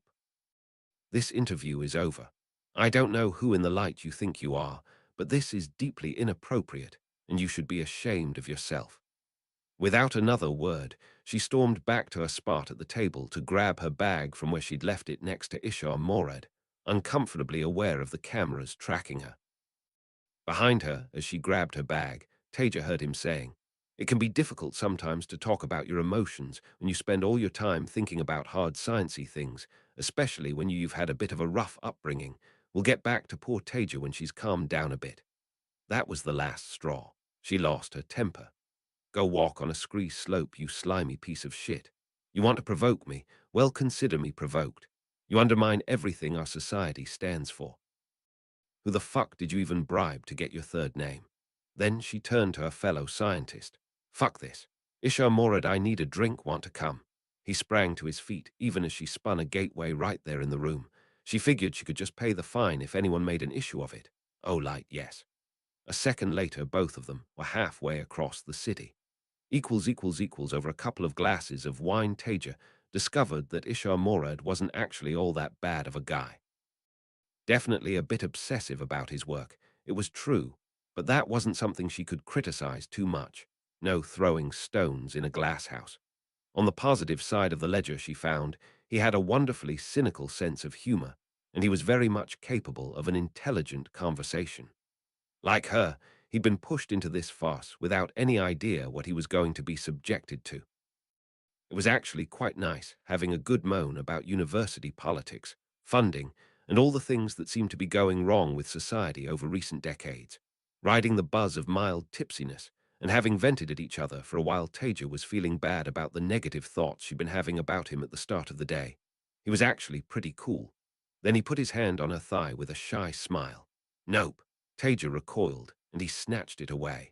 This interview is over. I don't know who in the light you think you are, but this is deeply inappropriate, and you should be ashamed of yourself. Without another word, she stormed back to her spot at the table to grab her bag from where she'd left it next to Ishar Morad, uncomfortably aware of the cameras tracking her. Behind her, as she grabbed her bag, Taija heard him saying, "It can be difficult sometimes to talk about your emotions when you spend all your time thinking about hard sciencey things, especially when you've had a bit of a rough upbringing. We'll get back to poor Taija when she's calmed down a bit." That was the last straw. She lost her temper. "Go walk on a scree slope, you slimy piece of shit. You want to provoke me? Well, consider me provoked. You undermine everything our society stands for. Who the fuck did you even bribe to get your third name?" Then she turned to her fellow scientist. "Fuck this. Ishar Morad, I need a drink, want to come?" He sprang to his feet, even as she spun a gateway right there in the room. She figured she could just pay the fine if anyone made an issue of it. Oh, light, yes. A second later, both of them were halfway across the city. Over a couple of glasses of wine, Taija discovered that Ishar Morad wasn't actually all that bad of a guy. Definitely a bit obsessive about his work, it was true, but that wasn't something she could criticize too much. No throwing stones in a glass house. On the positive side of the ledger, she found, he had a wonderfully cynical sense of humor, and he was very much capable of an intelligent conversation. Like her, he'd been pushed into this farce without any idea what he was going to be subjected to. It was actually quite nice having a good moan about university politics, funding, and all the things that seemed to be going wrong with society over recent decades. Riding the buzz of mild tipsiness and having vented at each other for a while, Taija was feeling bad about the negative thoughts she'd been having about him at the start of the day. He was actually pretty cool. Then he put his hand on her thigh with a shy smile. "Nope." Taija recoiled, and he snatched it away.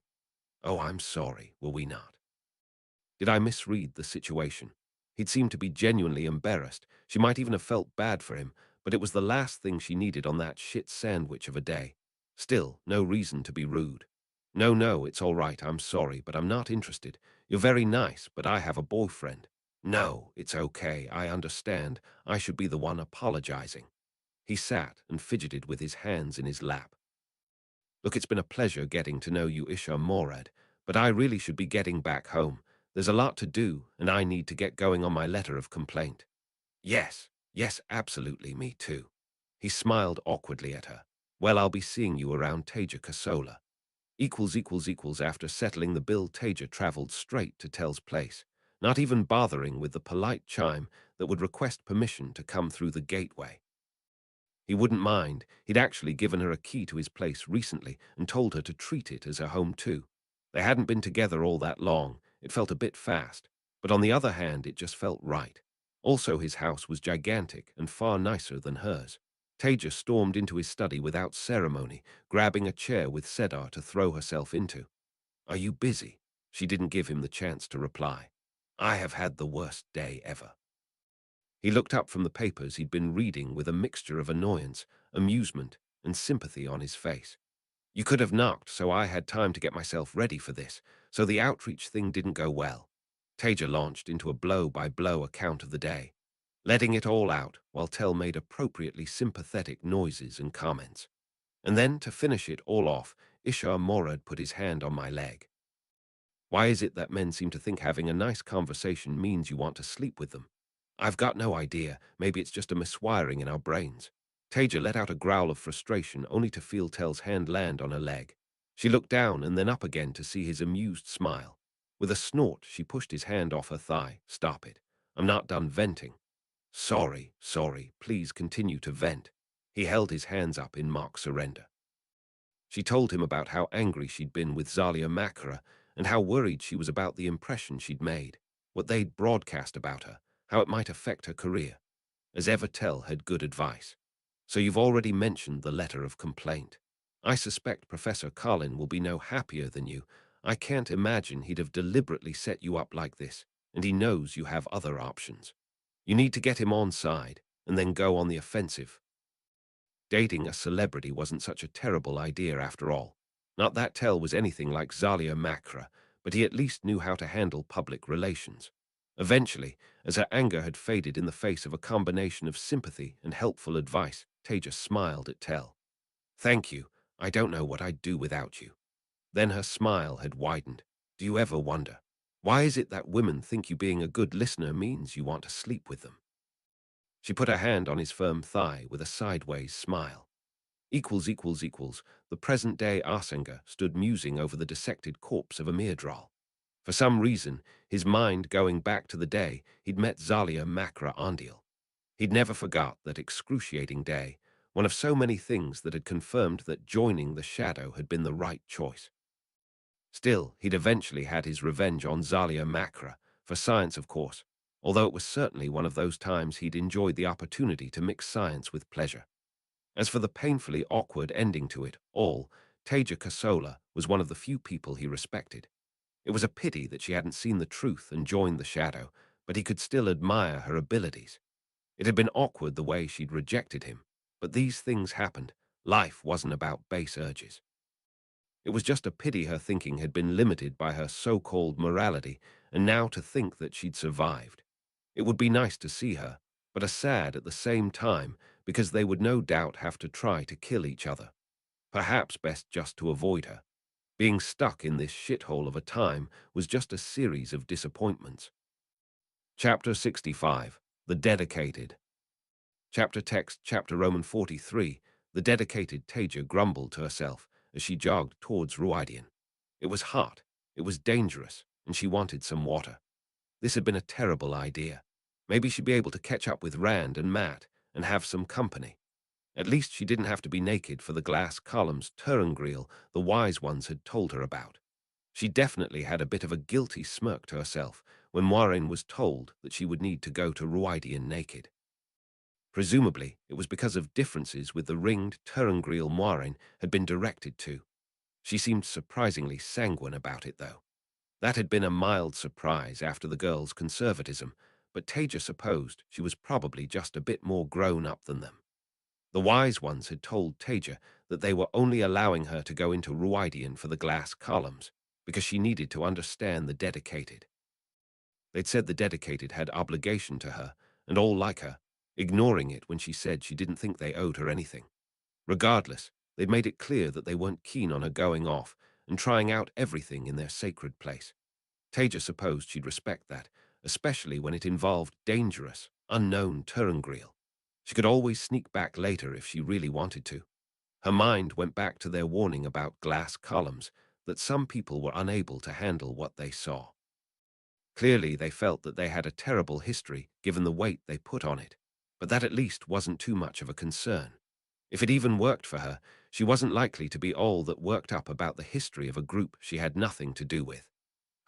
"Oh, I'm sorry, were we not? Did I misread the situation?" He'd seemed to be genuinely embarrassed. She might even have felt bad for him, but it was the last thing she needed on that shit sandwich of a day. Still, no reason to be rude. No, it's all right, I'm sorry, but I'm not interested. You're very nice, but I have a boyfriend." "No, it's okay, I understand. I should be the one apologizing." He sat and fidgeted with his hands in his lap. "Look, it's been a pleasure getting to know you, Ishar Morad, but I really should be getting back home. There's a lot to do, and I need to get going on my letter of complaint." Yes, absolutely, me too." He smiled awkwardly at her. "Well, I'll be seeing you around Taija Kosola." After settling the bill, Taija traveled straight to Tell's place, not even bothering with the polite chime that would request permission to come through the gateway. He wouldn't mind. He'd actually given her a key to his place recently and told her to treat it as her home too. They hadn't been together all that long. It felt a bit fast, but on the other hand, it just felt right. Also, his house was gigantic and far nicer than hers. Taija stormed into his study without ceremony, grabbing a chair with Sedar to throw herself into. "Are you busy?" She didn't give him the chance to reply. "I have had the worst day ever." He looked up from the papers he'd been reading with a mixture of annoyance, amusement, and sympathy on his face. You could have knocked so I had time to get myself ready for this, so the outreach thing didn't go well. Taija launched into a blow-by-blow account of the day, letting it all out while Tell made appropriately sympathetic noises and comments. And then, to finish it all off, Ishar Morad put his hand on my leg. Why is it that men seem to think having a nice conversation means you want to sleep with them? I've got no idea. Maybe it's just a miswiring in our brains. Taija let out a growl of frustration only to feel Tell's hand land on her leg. She looked down and then up again to see his amused smile. With a snort, she pushed his hand off her thigh. Stop it. I'm not done venting. Sorry, please continue to vent. He held his hands up in mock surrender. She told him about how angry she'd been with Zalia Makara and how worried she was about the impression she'd made, what they'd broadcast about her, how it might affect her career. As ever, Tell had good advice. So you've already mentioned the letter of complaint. I suspect Professor Carlin will be no happier than you. I can't imagine he'd have deliberately set you up like this, and he knows you have other options. You need to get him on side, and then go on the offensive. Dating a celebrity wasn't such a terrible idea after all. Not that Tell was anything like Zalia Makra, but he at least knew how to handle public relations. Eventually, as her anger had faded in the face of a combination of sympathy and helpful advice, Taija smiled at Tell. Thank you. I don't know what I'd do without you. Then her smile had widened. Do you ever wonder, why is it that women think you being a good listener means you want to sleep with them? She put her hand on his firm thigh with a sideways smile. Equals. The present-day Arsenga stood musing over the dissected corpse of a Myrddraal. For some reason, his mind going back to the day he'd met Zalia Makra Andil. He'd never forgot that excruciating day, one of so many things that had confirmed that joining the Shadow had been the right choice. Still, he'd eventually had his revenge on Zalia Makra, for science of course, although it was certainly one of those times he'd enjoyed the opportunity to mix science with pleasure. As for the painfully awkward ending to it all, Taija Kosola was one of the few people he respected. It was a pity that she hadn't seen the truth and joined the Shadow, but he could still admire her abilities. It had been awkward the way she'd rejected him, but these things happened. Life wasn't about base urges. It was just a pity her thinking had been limited by her so-called morality, and now to think that she'd survived. It would be nice to see her, but a sad at the same time, because they would no doubt have to try to kill each other. Perhaps best just to avoid her. Being stuck in this shithole of a time was just a series of disappointments. Chapter 65. The Dedicated. Chapter text, chapter Roman 43. The dedicated Taija grumbled to herself as she jogged towards Ruidian. It was hot, it was dangerous, and she wanted some water. This had been a terrible idea. Maybe she'd be able to catch up with Rand and Matt and have some company. At least she didn't have to be naked for the glass columns Turangriel the Wise Ones had told her about. She definitely had a bit of a guilty smirk to herself when Moiraine was told that she would need to go to Ruidian naked. Presumably, it was because of differences with the ringed Turangriel Moiraine had been directed to. She seemed surprisingly sanguine about it, though. That had been a mild surprise after the girl's conservatism, but Taija supposed she was probably just a bit more grown up than them. The Wise Ones had told Taija that they were only allowing her to go into Ruidian for the glass columns, because she needed to understand the dedicated. They'd said the dedicated had obligation to her, and all like her, ignoring it when she said she didn't think they owed her anything. Regardless, they'd made it clear that they weren't keen on her going off and trying out everything in their sacred place. Taija supposed she'd respect that, especially when it involved dangerous, unknown Turangriel. She could always sneak back later if she really wanted to. Her mind went back to their warning about glass columns, that some people were unable to handle what they saw. Clearly, they felt that they had a terrible history given the weight they put on it, but that at least wasn't too much of a concern. If it even worked for her, she wasn't likely to be all that worked up about the history of a group she had nothing to do with.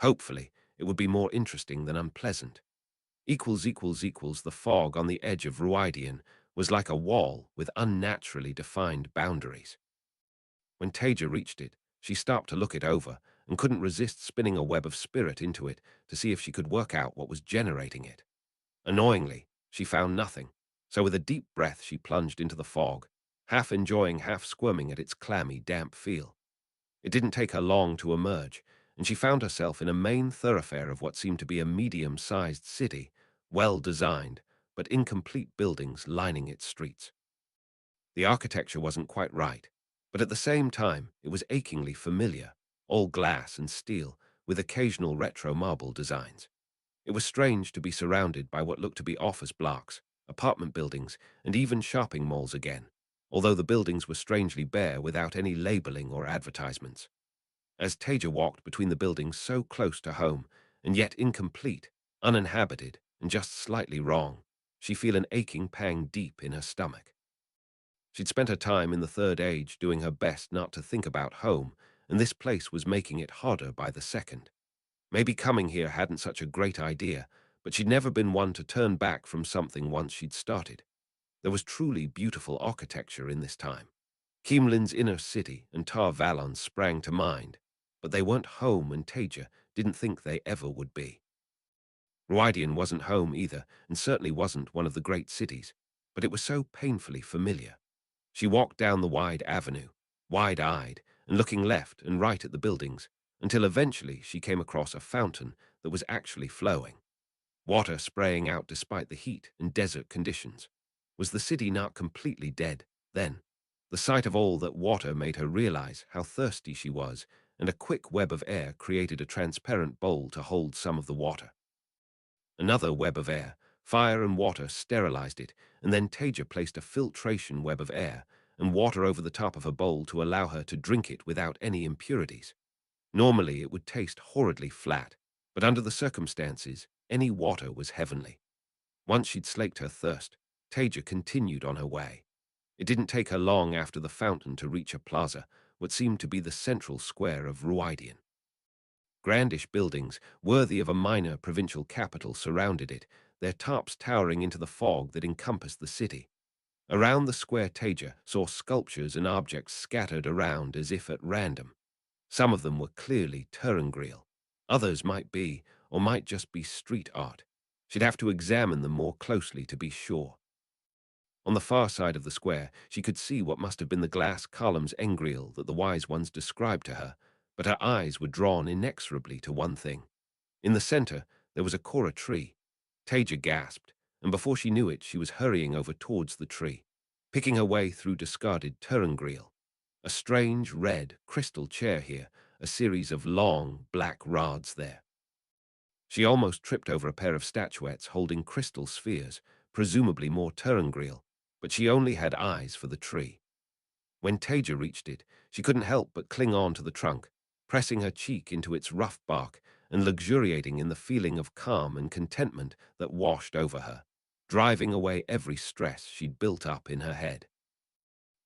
Hopefully, it would be more interesting than unpleasant. The fog on the edge of Ruidian was like a wall with unnaturally defined boundaries. When Taija reached it, she stopped to look it over and couldn't resist spinning a web of spirit into it to see if she could work out what was generating it. Annoyingly, she found nothing, so with a deep breath she plunged into the fog, half enjoying, half squirming at its clammy, damp feel. It didn't take her long to emerge, and she found herself in a main thoroughfare of what seemed to be a medium-sized city, well-designed, but incomplete buildings lining its streets. The architecture wasn't quite right, but at the same time, it was achingly familiar, all glass and steel, with occasional retro marble designs. It was strange to be surrounded by what looked to be office blocks, apartment buildings, and even shopping malls again, although the buildings were strangely bare without any labeling or advertisements. As Taija walked between the buildings so close to home, and yet incomplete, uninhabited, and just slightly wrong, she felt an aching pang deep in her stomach. She'd spent her time in the third age doing her best not to think about home, and this place was making it harder by the second. Maybe coming here hadn't such a great idea, but she'd never been one to turn back from something once she'd started. There was truly beautiful architecture in this time. Keemlin's inner city and Tar Valon sprang to mind, but they weren't home, and Taija didn't think they ever would be. Ruidian wasn't home either, and certainly wasn't one of the great cities, but it was so painfully familiar. She walked down the wide avenue, wide-eyed, and looking left and right at the buildings, until eventually she came across a fountain that was actually flowing, water spraying out despite the heat and desert conditions. Was the city not completely dead then? The sight of all that water made her realize how thirsty she was, and a quick web of air created a transparent bowl to hold some of the water. Another web of air, fire and water sterilized it, and then Taija placed a filtration web of air and water over the top of her bowl to allow her to drink it without any impurities. Normally it would taste horridly flat, but under the circumstances, any water was heavenly. Once she'd slaked her thirst, Taija continued on her way. It didn't take her long after the fountain to reach a plaza, what seemed to be the central square of Ruidian. Grandish buildings, worthy of a minor provincial capital, surrounded it, their tops towering into the fog that encompassed the city. Around the square Taija saw sculptures and objects scattered around as if at random. Some of them were clearly Turingriel. Others might be, or might just be street art. She'd have to examine them more closely to be sure. On the far side of the square, she could see what must have been the glass columns engriel that the wise ones described to her, but her eyes were drawn inexorably to one thing. In the center, there was a kora tree. Taija gasped, and before she knew it, she was hurrying over towards the tree, picking her way through discarded Turingriel. A strange red crystal chair here, a series of long black rods there. She almost tripped over a pair of statuettes holding crystal spheres, presumably more Turingriel, but she only had eyes for the tree. When Taija reached it, she couldn't help but cling on to the trunk, pressing her cheek into its rough bark and luxuriating in the feeling of calm and contentment that washed over her, driving away every stress she'd built up in her head.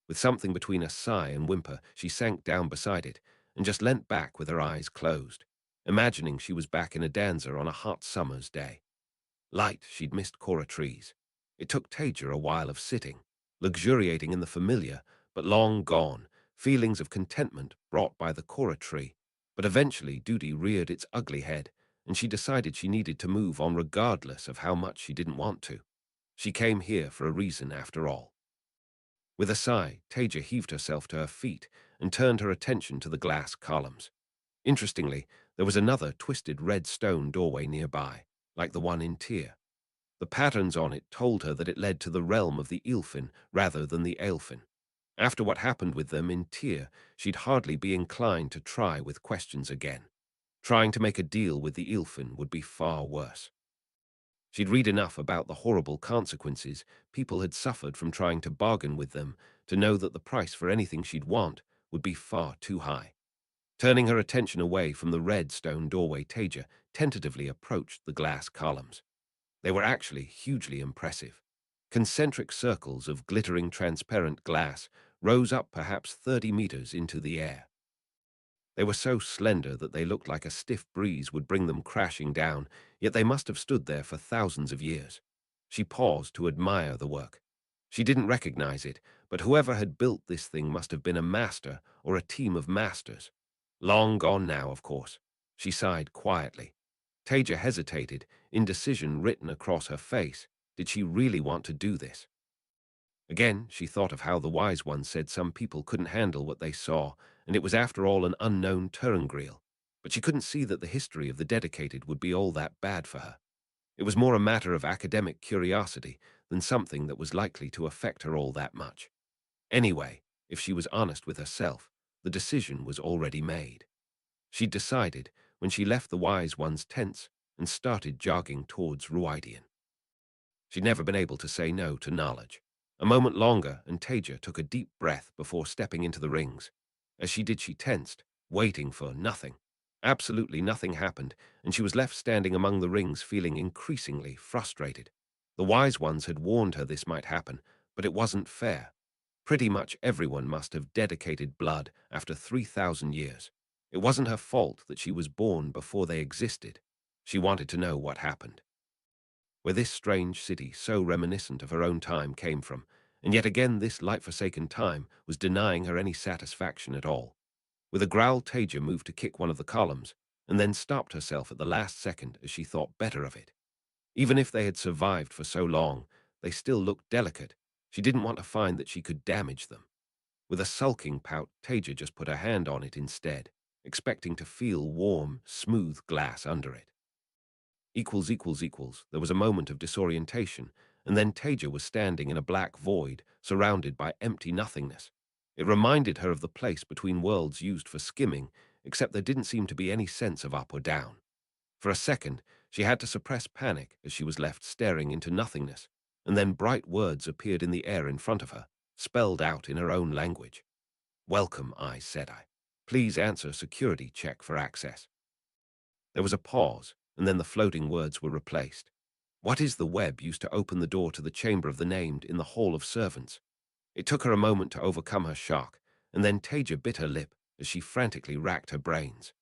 With something between a sigh and whimper, she sank down beside it and just leant back with her eyes closed, imagining she was back in a danza on a hot summer's day. Light, she'd missed kora trees. It took Taija a while of sitting, luxuriating in the familiar, but long gone, feelings of contentment brought by the kora tree. But eventually duty reared its ugly head, and she decided she needed to move on regardless of how much she didn't want to. She came here for a reason after all. With a sigh, Taija heaved herself to her feet and turned her attention to the glass columns. Interestingly, there was another twisted red stone doorway nearby, like the one in Tyr. The patterns on it told her that it led to the realm of the Ilfin rather than the Aelfin. After what happened with them in Tyr, she'd hardly be inclined to try with questions again. Trying to make a deal with the Ilfin would be far worse. She'd read enough about the horrible consequences people had suffered from trying to bargain with them to know that the price for anything she'd want would be far too high. Turning her attention away from the red stone doorway, Taija tentatively approached the glass columns. They were actually hugely impressive. Concentric circles of glittering transparent glass rose up perhaps 30 meters into the air. They were so slender that they looked like a stiff breeze would bring them crashing down, yet they must have stood there for thousands of years. She paused to admire the work. She didn't recognize it, but whoever had built this thing must have been a master or a team of masters. Long gone now, of course. She sighed quietly. Taija hesitated, indecision written across her face. Did she really want to do this? Again, she thought of how the wise one said some people couldn't handle what they saw, and it was after all an unknown Turangreal. But she couldn't see that the history of the dedicated would be all that bad for her. It was more a matter of academic curiosity than something that was likely to affect her all that much. Anyway, if she was honest with herself, the decision was already made. She'd decided when she left the Wise One's tents and started jogging towards Ruidian. She'd never been able to say no to knowledge. A moment longer, and Taija took a deep breath before stepping into the rings. As she did, she tensed, waiting for nothing. Absolutely nothing happened, and she was left standing among the rings feeling increasingly frustrated. The Wise Ones had warned her this might happen, but it wasn't fair. Pretty much everyone must have dedicated blood after 3,000 years. It wasn't her fault that she was born before they existed. She wanted to know what happened. Where this strange city so reminiscent of her own time came from, and yet again this light-forsaken time was denying her any satisfaction at all. With a growl, Taija moved to kick one of the columns, and then stopped herself at the last second as she thought better of it. Even if they had survived for so long, they still looked delicate. She didn't want to find that she could damage them. With a sulking pout, Taija just put her hand on it instead, expecting to feel warm, smooth glass under it. There was a moment of disorientation, and then Taija was standing in a black void, surrounded by empty nothingness. It reminded her of the place between worlds used for skimming, except there didn't seem to be any sense of up or down. For a second, she had to suppress panic as she was left staring into nothingness, and then bright words appeared in the air in front of her, spelled out in her own language. "Welcome, Aes Sedai. Please answer security check for access." There was a pause, and then the floating words were replaced. "What is the web used to open the door to the chamber of the named in the Hall of Servants?" It took her a moment to overcome her shock, and then Taija bit her lip as she frantically racked her brains.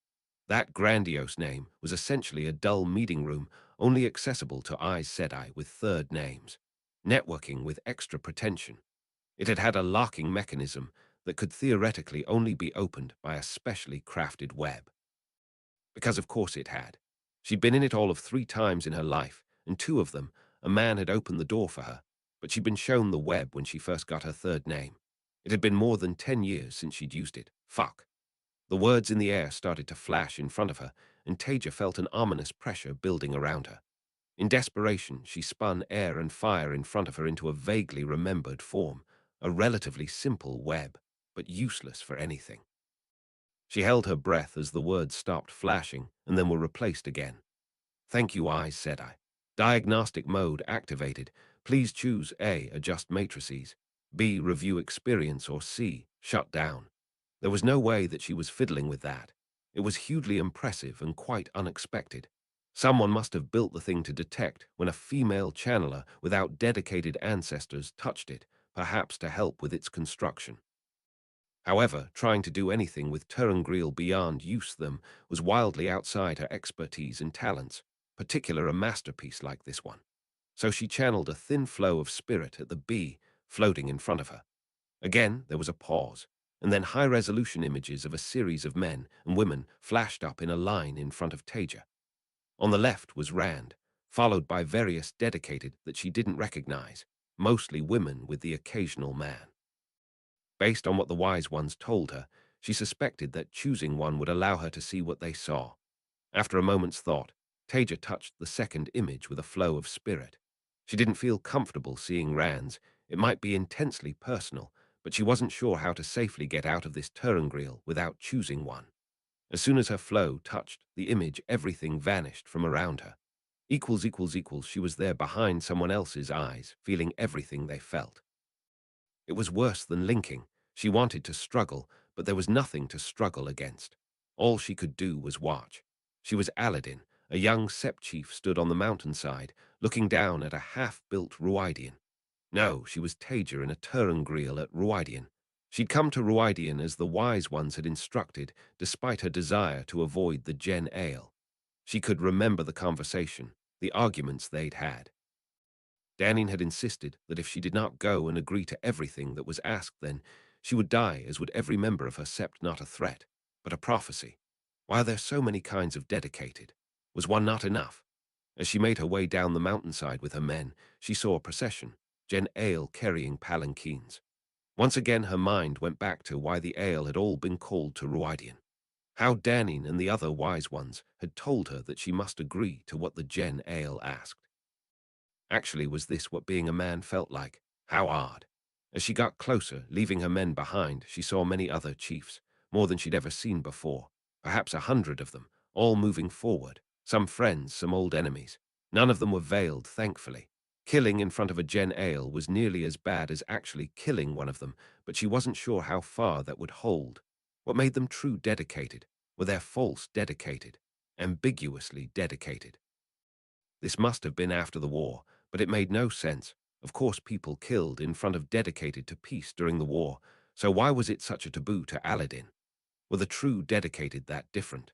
That grandiose name was essentially a dull meeting room only accessible to Aes Sedai with third names, networking with extra pretension. It had had a locking mechanism that could theoretically only be opened by a specially crafted web. Because of course it had. She'd been in it all of 3 times in her life, and 2 of them, a man had opened the door for her, but she'd been shown the web when she first got her third name. It had been more than 10 years since she'd used it. Fuck. The words in the air started to flash in front of her, and Taija felt an ominous pressure building around her. In desperation, she spun air and fire in front of her into a vaguely remembered form, a relatively simple web, but useless for anything. She held her breath as the words stopped flashing and then were replaced again. "Thank you, Aes Sedai. Diagnostic mode activated. Please choose A, adjust matrices, B, review experience, or C, shut down." There was no way that she was fiddling with that. It was hugely impressive and quite unexpected. Someone must have built the thing to detect when a female channeler without dedicated ancestors touched it, perhaps to help with its construction. However, trying to do anything with Turangreal beyond use them was wildly outside her expertise and talents, particularly a masterpiece like this one. So she channeled a thin flow of spirit at the bee floating in front of her. Again, there was a pause, and then high-resolution images of a series of men and women flashed up in a line in front of Taija. On the left was Rand, followed by various dedicated that she didn't recognize, mostly women with the occasional man. Based on what the Wise Ones told her, she suspected that choosing one would allow her to see what they saw. After a moment's thought, Taija touched the second image with a flow of spirit. She didn't feel comfortable seeing Rand's. It might be intensely personal, but she wasn't sure how to safely get out of this Turangreal without choosing one. As soon as her flow touched the image, everything vanished from around her. She was there behind someone else's eyes, feeling everything they felt. It was worse than linking. She wanted to struggle, but there was nothing to struggle against. All she could do was watch. She was Aladdin, a young Sept chief stood on the mountainside, looking down at a half-built Ruidian. No, she was Taija in a Turangreal at Ruidian. She'd come to Ruidian as the Wise Ones had instructed, despite her desire to avoid the Gen Ale. She could remember the conversation, the arguments they'd had. Danin had insisted that if she did not go and agree to everything that was asked, then she would die, as would every member of her sept. Not a threat, but a prophecy. Why are there so many kinds of dedicated? Was one not enough? As she made her way down the mountainside with her men, she saw a procession, Gen Ale carrying palanquins. Once again her mind went back to why the ale had all been called to Ruidian. How Danin and the other wise ones had told her that she must agree to what the Gen Ale asked. Actually, was this what being a man felt like? How odd. As she got closer, leaving her men behind, she saw many other chiefs, more than she'd ever seen before, perhaps 100 of them, all moving forward, some friends, some old enemies. None of them were veiled, thankfully. Killing in front of a Gen Ale was nearly as bad as actually killing one of them, but she wasn't sure how far that would hold. What made them true dedicated? Were they false dedicated? Ambiguously dedicated? This must have been after the war, but it made no sense. Of course, people killed in front of dedicated to peace during the war, so why was it such a taboo to Aladdin? Were the true dedicated that different?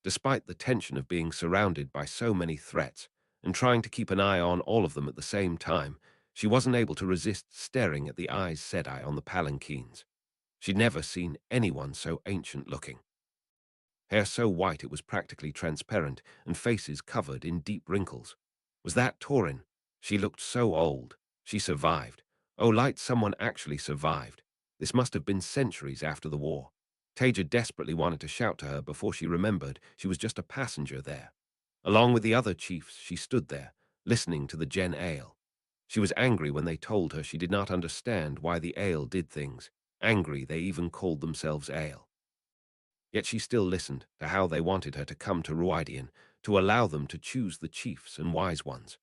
Despite the tension of being surrounded by so many threats and trying to keep an eye on all of them at the same time, she wasn't able to resist staring at the Aes Sedai on the palanquins. She'd never seen anyone so ancient-looking. Hair so white it was practically transparent, and faces covered in deep wrinkles. Was that Torin? She looked so old. She survived. Oh, light, someone actually survived. This must have been centuries after the war. Taija desperately wanted to shout to her before she remembered she was just a passenger there. Along with the other chiefs, she stood there, listening to the Gen Ale. She was angry when they told her she did not understand why the Ale did things. Angry they even called themselves Ale. Yet she still listened to how they wanted her to come to Ruidian, to allow them to choose the chiefs and wise ones.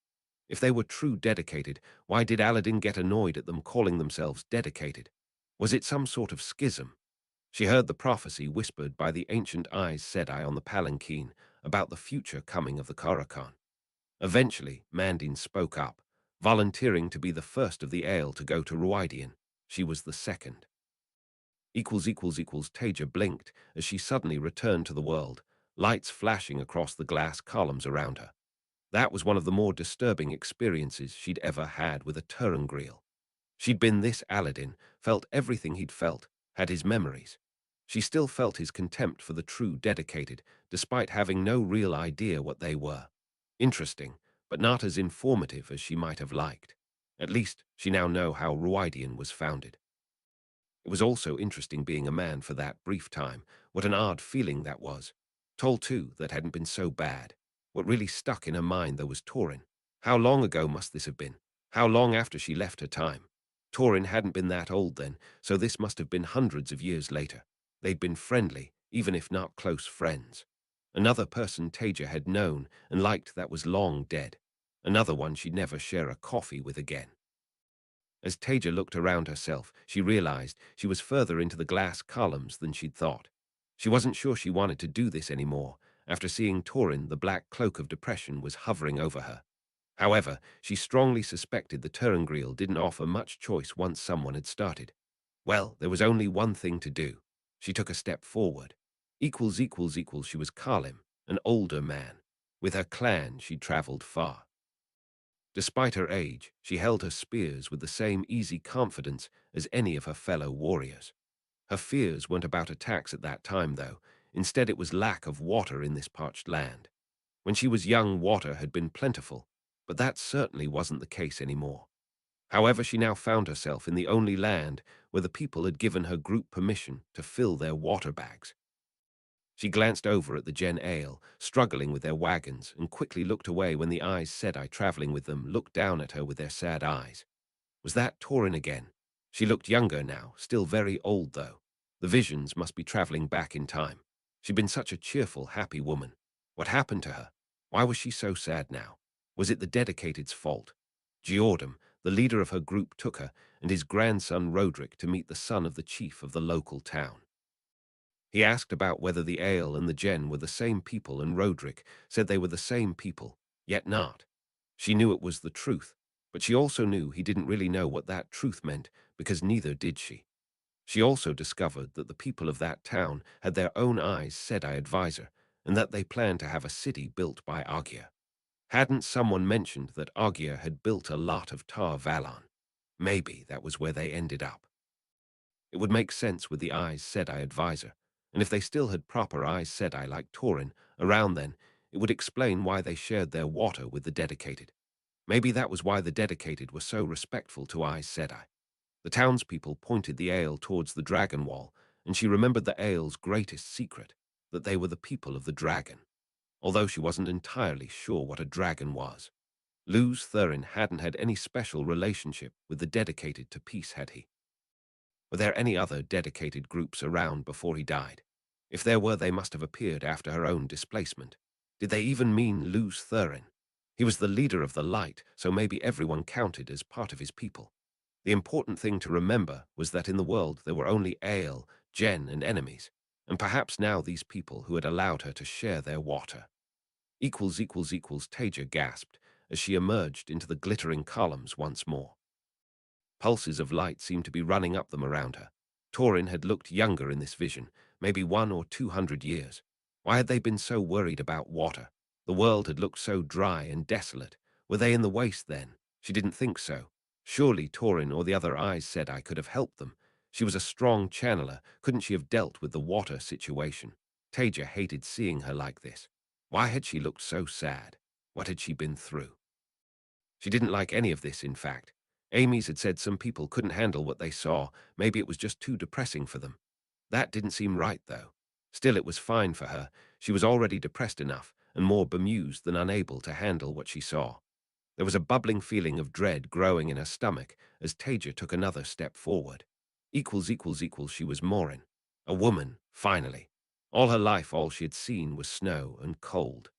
If they were true dedicated, why did Aladdin get annoyed at them calling themselves dedicated? Was it some sort of schism? She heard the prophecy whispered by the ancient Aes Sedai on the palanquin about the future coming of the Karakan. Eventually, Mandin spoke up, volunteering to be the first of the Ale to go to Ruidian. She was the second. Taija blinked as she suddenly returned to the world, lights flashing across the glass columns around her. That was one of the more disturbing experiences she'd ever had with a Turangreal. She'd been this Aladdin, felt everything he'd felt, had his memories. She still felt his contempt for the true dedicated, despite having no real idea what they were. Interesting, but not as informative as she might have liked. At least, she now knew how Ruidian was founded. It was also interesting being a man for that brief time. What an odd feeling that was. Toll, too, that hadn't been so bad. What really stuck in her mind, though, was Torin. How long ago must this have been? How long after she left her time? Torin hadn't been that old then, so this must have been hundreds of years later. They'd been friendly, even if not close friends. Another person Taija had known and liked that was long dead. Another one she'd never share a coffee with again. As Taija looked around herself, she realized she was further into the glass columns than she'd thought. She wasn't sure she wanted to do this anymore. After seeing Torin, the black cloak of depression was hovering over her. However, she strongly suspected the Turangreal didn't offer much choice once someone had started. Well, there was only one thing to do. She took a step forward. She was Kalim, an older man. With her clan, she'd traveled far. Despite her age, she held her spears with the same easy confidence as any of her fellow warriors. Her fears weren't about attacks at that time, though. Instead, it was lack of water in this parched land. When she was young, water had been plentiful, but that certainly wasn't the case anymore. However, she now found herself in the only land where the people had given her group permission to fill their water bags. She glanced over at the Gen Ale, struggling with their wagons, and quickly looked away when the Aes Sedai traveling with them looked down at her with their sad eyes. Was that Torin again? She looked younger now, still very old though. The visions must be traveling back in time. She'd been such a cheerful, happy woman. What happened to her? Why was she so sad now? Was it the Dedicated's fault? Geordam, the leader of her group, took her and his grandson Roderick to meet the son of the chief of the local town. He asked about whether the Ale and the Gen were the same people, and Roderick said they were the same people, yet not. She knew it was the truth, but she also knew he didn't really know what that truth meant, because neither did she. She also discovered that the people of that town had their own Aes Sedai advisor, and that they planned to have a city built by Agia. Hadn't someone mentioned that Agia had built a lot of Tar Valon? Maybe that was where they ended up. It would make sense with the Aes Sedai advisor, and if they still had proper Aes Sedai like Torin around then, it would explain why they shared their water with the Dedicated. Maybe that was why the Dedicated were so respectful to Aes Sedai. The townspeople pointed the ale towards the dragon wall, and she remembered the ale's greatest secret, that they were the people of the dragon, although she wasn't entirely sure what a dragon was. Luz Thurin hadn't had any special relationship with the dedicated to peace, had he? Were there any other dedicated groups around before he died? If there were, they must have appeared after her own displacement. Did they even mean Luz Thurin? He was the leader of the light, so maybe everyone counted as part of his people. The important thing to remember was that in the world there were only Ale, Jen, and enemies, and perhaps now these people who had allowed her to share their water. Taija gasped as she emerged into the glittering columns once more. Pulses of light seemed to be running up them around her. Torin had looked younger in this vision, maybe 100 or 200 years. Why had they been so worried about water? The world had looked so dry and desolate. Were they in the waste then? She didn't think so. Surely Torin or the other Aes Sedai could have helped them. She was a strong channeler. Couldn't she have dealt with the water situation? Taija hated seeing her like this. Why had she looked so sad? What had she been through? She didn't like any of this, in fact. Amy's had said some people couldn't handle what they saw. Maybe it was just too depressing for them. That didn't seem right, though. Still, it was fine for her. She was already depressed enough, and more bemused than unable to handle what she saw. There was a bubbling feeling of dread growing in her stomach as Taija took another step forward. She was Morin. A woman, finally. All her life, all she had seen was snow and cold.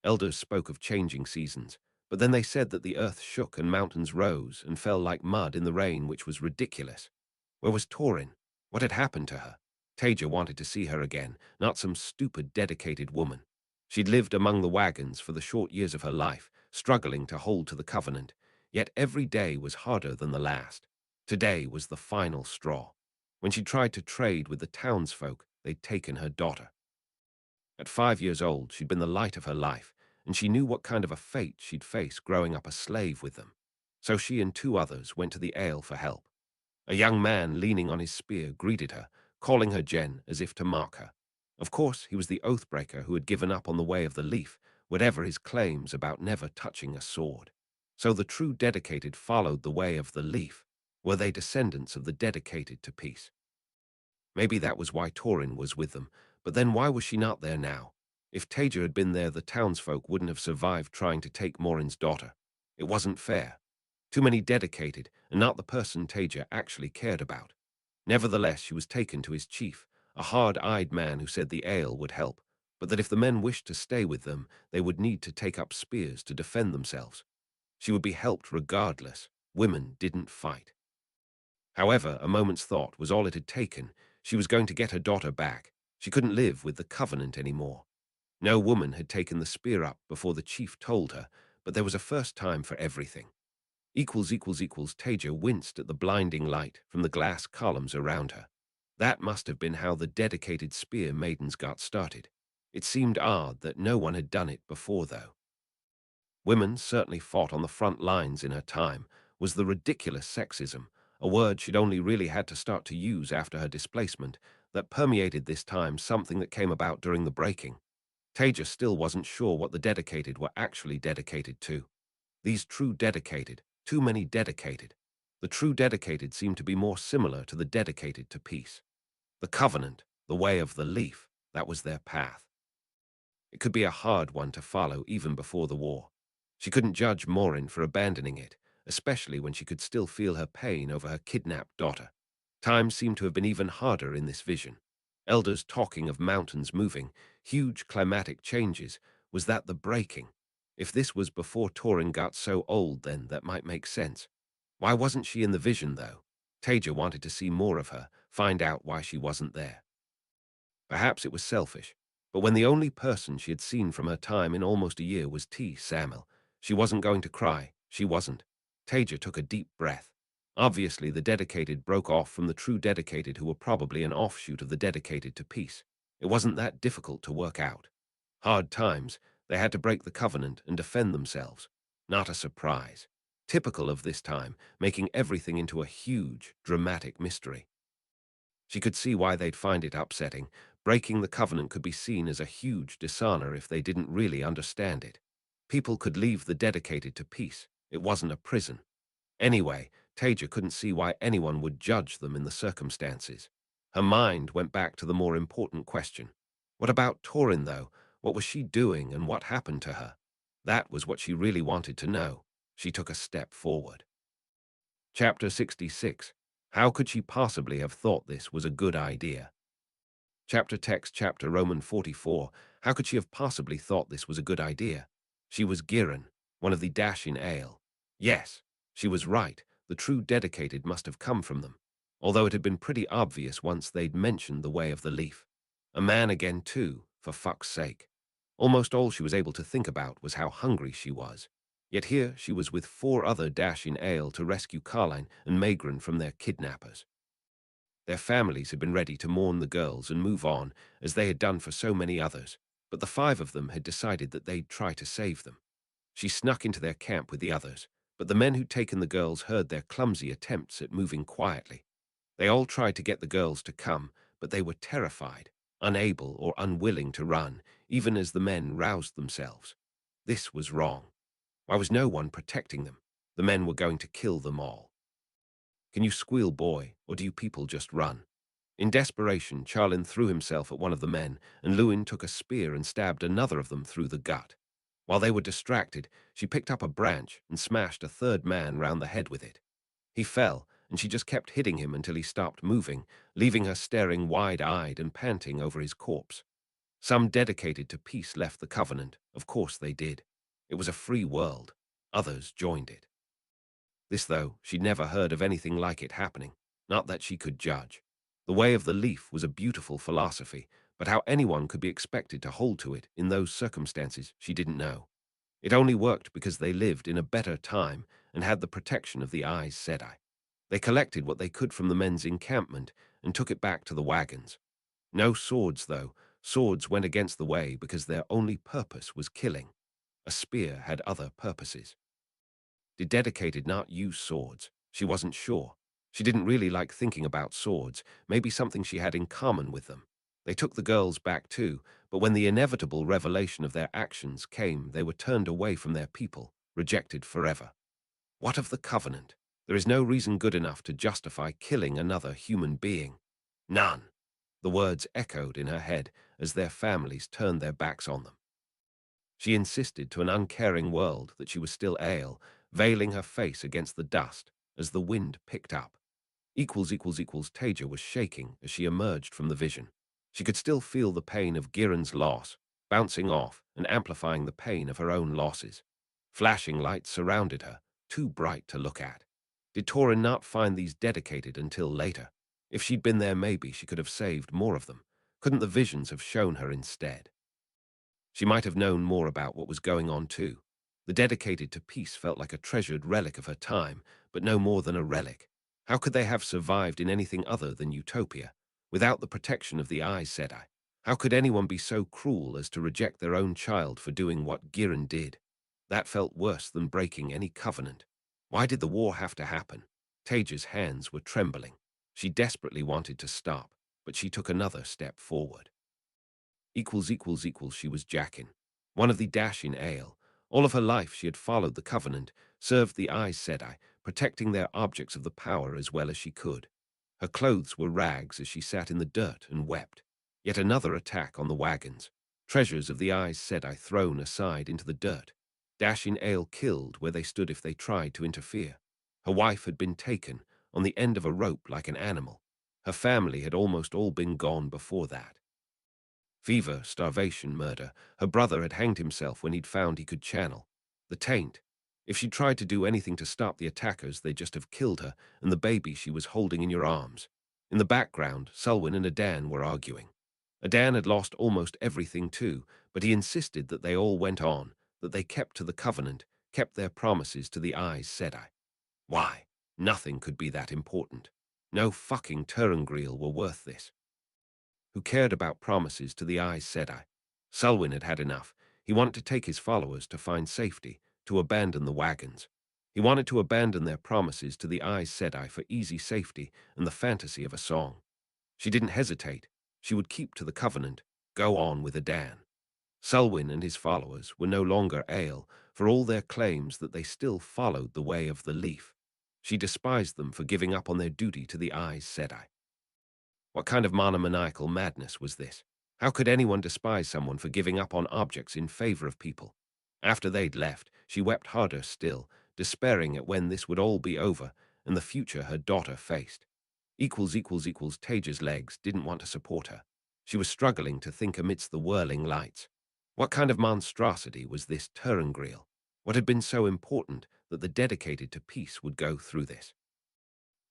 Elders spoke of changing seasons, but then they said that the earth shook and mountains rose and fell like mud in the rain, which was ridiculous. Where was Torin? What had happened to her? Taija wanted to see her again, not some stupid, dedicated woman. She'd lived among the wagons for the short years of her life, struggling to hold to the covenant, yet every day was harder than the last. Today was the final straw. When she tried to trade with the townsfolk, they'd taken her daughter. At 5 years old, she'd been the light of her life, and she knew what kind of a fate she'd face growing up a slave with them. So she and 2 others went to the ale for help. A young man leaning on his spear greeted her, calling her Jen as if to mock her. Of course, he was the oathbreaker who had given up on the way of the leaf, whatever his claims about never touching a sword. So the true dedicated followed the way of the leaf. Were they descendants of the dedicated to peace? Maybe that was why Torin was with them, but then why was she not there now? If Taija had been there, the townsfolk wouldn't have survived trying to take Morin's daughter. It wasn't fair. Too many dedicated, and not the person Taija actually cared about. Nevertheless, she was taken to his chief, a hard-eyed man who said the ale would help, but that if the men wished to stay with them, they would need to take up spears to defend themselves. She would be helped regardless. Women didn't fight. However, a moment's thought was all it had taken. She was going to get her daughter back. She couldn't live with the covenant anymore. No woman had taken the spear up before the chief told her, but there was a first time for everything. Taija winced at the blinding light from the glass columns around her. That must have been how the dedicated spear maidens got started. It seemed odd that no one had done it before, though. Women certainly fought on the front lines in her time. Was the ridiculous sexism, a word she'd only really had to start to use after her displacement, that permeated this time, something that came about during the breaking. Taija still wasn't sure what the dedicated were actually dedicated to. These true dedicated, too many dedicated. The true dedicated seemed to be more similar to the dedicated to peace. The covenant, the way of the leaf, that was their path. It could be a hard one to follow even before the war. She couldn't judge Morin for abandoning it, especially when she could still feel her pain over her kidnapped daughter. Time seemed to have been even harder in this vision. Elders talking of mountains moving, huge climatic changes. Was that the breaking? If this was before Torin got so old, then that might make sense. Why wasn't she in the vision, though? Taija wanted to see more of her, find out why she wasn't there. Perhaps it was selfish, but when the only person she had seen from her time in almost a year was T. Samuel, she wasn't going to cry. She wasn't. Taija took a deep breath. Obviously, the dedicated broke off from the true dedicated, who were probably an offshoot of the dedicated to peace. It wasn't that difficult to work out. Hard times, they had to break the covenant and defend themselves. Not a surprise. Typical of this time, making everything into a huge, dramatic mystery. She could see why they'd find it upsetting. Breaking the covenant could be seen as a huge dishonor if they didn't really understand it. People could leave the dedicated to peace. It wasn't a prison. Anyway, Taija couldn't see why anyone would judge them in the circumstances. Her mind went back to the more important question. What about Torin, though? What was she doing and what happened to her? That was what she really wanted to know. She took a step forward. Chapter 66. How could she possibly have thought this was a good idea? Chapter Roman 44. How could she have possibly thought this was a good idea? She was Giran, one of the Dashin Ale. Yes, she was right. The true dedicated must have come from them, although it had been pretty obvious once they'd mentioned the way of the leaf. A man again, too, for fuck's sake. Almost all she was able to think about was how hungry she was. Yet here she was with 4 other Dashin Ale to rescue Carline and Magran from their kidnappers. Their families had been ready to mourn the girls and move on, as they had done for so many others, but the 5 of them had decided that they'd try to save them. She snuck into their camp with the others, but the men who'd taken the girls heard their clumsy attempts at moving quietly. They all tried to get the girls to come, but they were terrified, unable or unwilling to run, even as the men roused themselves. This was wrong. Why was no one protecting them? The men were going to kill them all. Can you squeal, boy, or do you people just run? In desperation, Charlin threw himself at one of the men, and Lewin took a spear and stabbed another of them through the gut. While they were distracted, she picked up a branch and smashed a 3rd man round the head with it. He fell, and she just kept hitting him until he stopped moving, leaving her staring wide-eyed and panting over his corpse. Some dedicated to peace left the Covenant. Of course they did. It was a free world. Others joined it. This, though, she'd never heard of anything like it happening, not that she could judge. The way of the leaf was a beautiful philosophy, but how anyone could be expected to hold to it in those circumstances she didn't know. It only worked because they lived in a better time and had the protection of the Aes Sedai. They collected what they could from the men's encampment and took it back to the wagons. No swords, though. Swords went against the way because their only purpose was killing. A spear had other purposes. Did dedicated not use swords? She wasn't sure. She didn't really like thinking about swords, maybe something she had in common with them. They took the girls back too, but when the inevitable revelation of their actions came, they were turned away from their people, rejected forever. What of the Covenant? There is no reason good enough to justify killing another human being. None. The words echoed in her head as their families turned their backs on them. She insisted to an uncaring world that she was still Ale, veiling her face against the dust as the wind picked up. Taija was shaking as she emerged from the vision. She could still feel the pain of Giran's loss, bouncing off and amplifying the pain of her own losses. Flashing lights surrounded her, too bright to look at. Did Torin not find these dedicated until later? If she'd been there, maybe she could have saved more of them. Couldn't the visions have shown her instead? She might have known more about what was going on too. The dedicated to peace felt like a treasured relic of her time, but no more than a relic. How could they have survived in anything other than utopia, without the protection of the Aes Sedai? How could anyone be so cruel as to reject their own child for doing what Giran did? That felt worse than breaking any covenant. Why did the war have to happen? Taija's hands were trembling. She desperately wanted to stop, but she took another step forward. She was Jackin, one of the Dashin Ale. All of her life she had followed the Covenant, served the Aes Sedai, protecting their objects of the power as well as she could. Her clothes were rags as she sat in the dirt and wept. Yet another attack on the wagons. Treasures of the Aes Sedai thrown aside into the dirt. Dashin Ale killed where they stood if they tried to interfere. Her wife had been taken, on the end of a rope like an animal. Her family had almost all been gone before that. Fever, starvation, murder. Her brother had hanged himself when he'd found he could channel. The taint. If she'd tried to do anything to stop the attackers, they'd just have killed her and the baby she was holding in your arms. In the background, Selwyn and Adan were arguing. Adan had lost almost everything too, but he insisted that they all went on, that they kept to the Covenant, kept their promises to the Aes Sedai. Why? Nothing could be that important. No fucking Turangreel were worth this. Who cared about promises to the Aes Sedai? Selwyn had had enough. He wanted to take his followers to find safety, to abandon the wagons. He wanted to abandon their promises to the Aes Sedai for easy safety and the fantasy of a song. She didn't hesitate. She would keep to the Covenant, go on with Adan. Selwyn and his followers were no longer Ale, for all their claims that they still followed the way of the leaf. She despised them for giving up on their duty to the Aes Sedai. What kind of monomaniacal madness was this? How could anyone despise someone for giving up on objects in favor of people? After they'd left, she wept harder still, despairing at when this would all be over and the future her daughter faced. Taija's legs didn't want to support her. She was struggling to think amidst the whirling lights. What kind of monstrosity was this Turangreal? What had been so important that the dedicated to peace would go through this?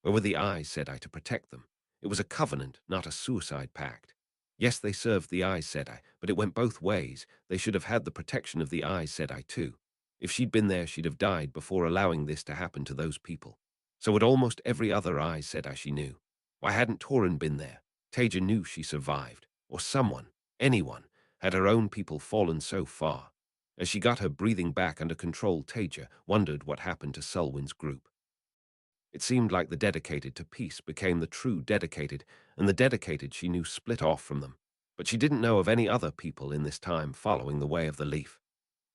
Where were the Aes Sedai to protect them? It was a covenant, not a suicide pact. Yes, they served the Aes Sedai, but it went both ways. They should have had the protection of the Aes Sedai too. If she'd been there, she'd have died before allowing this to happen to those people. So would almost every other Aes Sedai she knew. Why hadn't Tauren been there? Taija knew she survived. Or someone, anyone, had her own people fallen so far. As she got her breathing back under control, Taija wondered what happened to Selwyn's group. It seemed like the dedicated to peace became the true dedicated, and the dedicated she knew split off from them. But she didn't know of any other people in this time following the way of the leaf.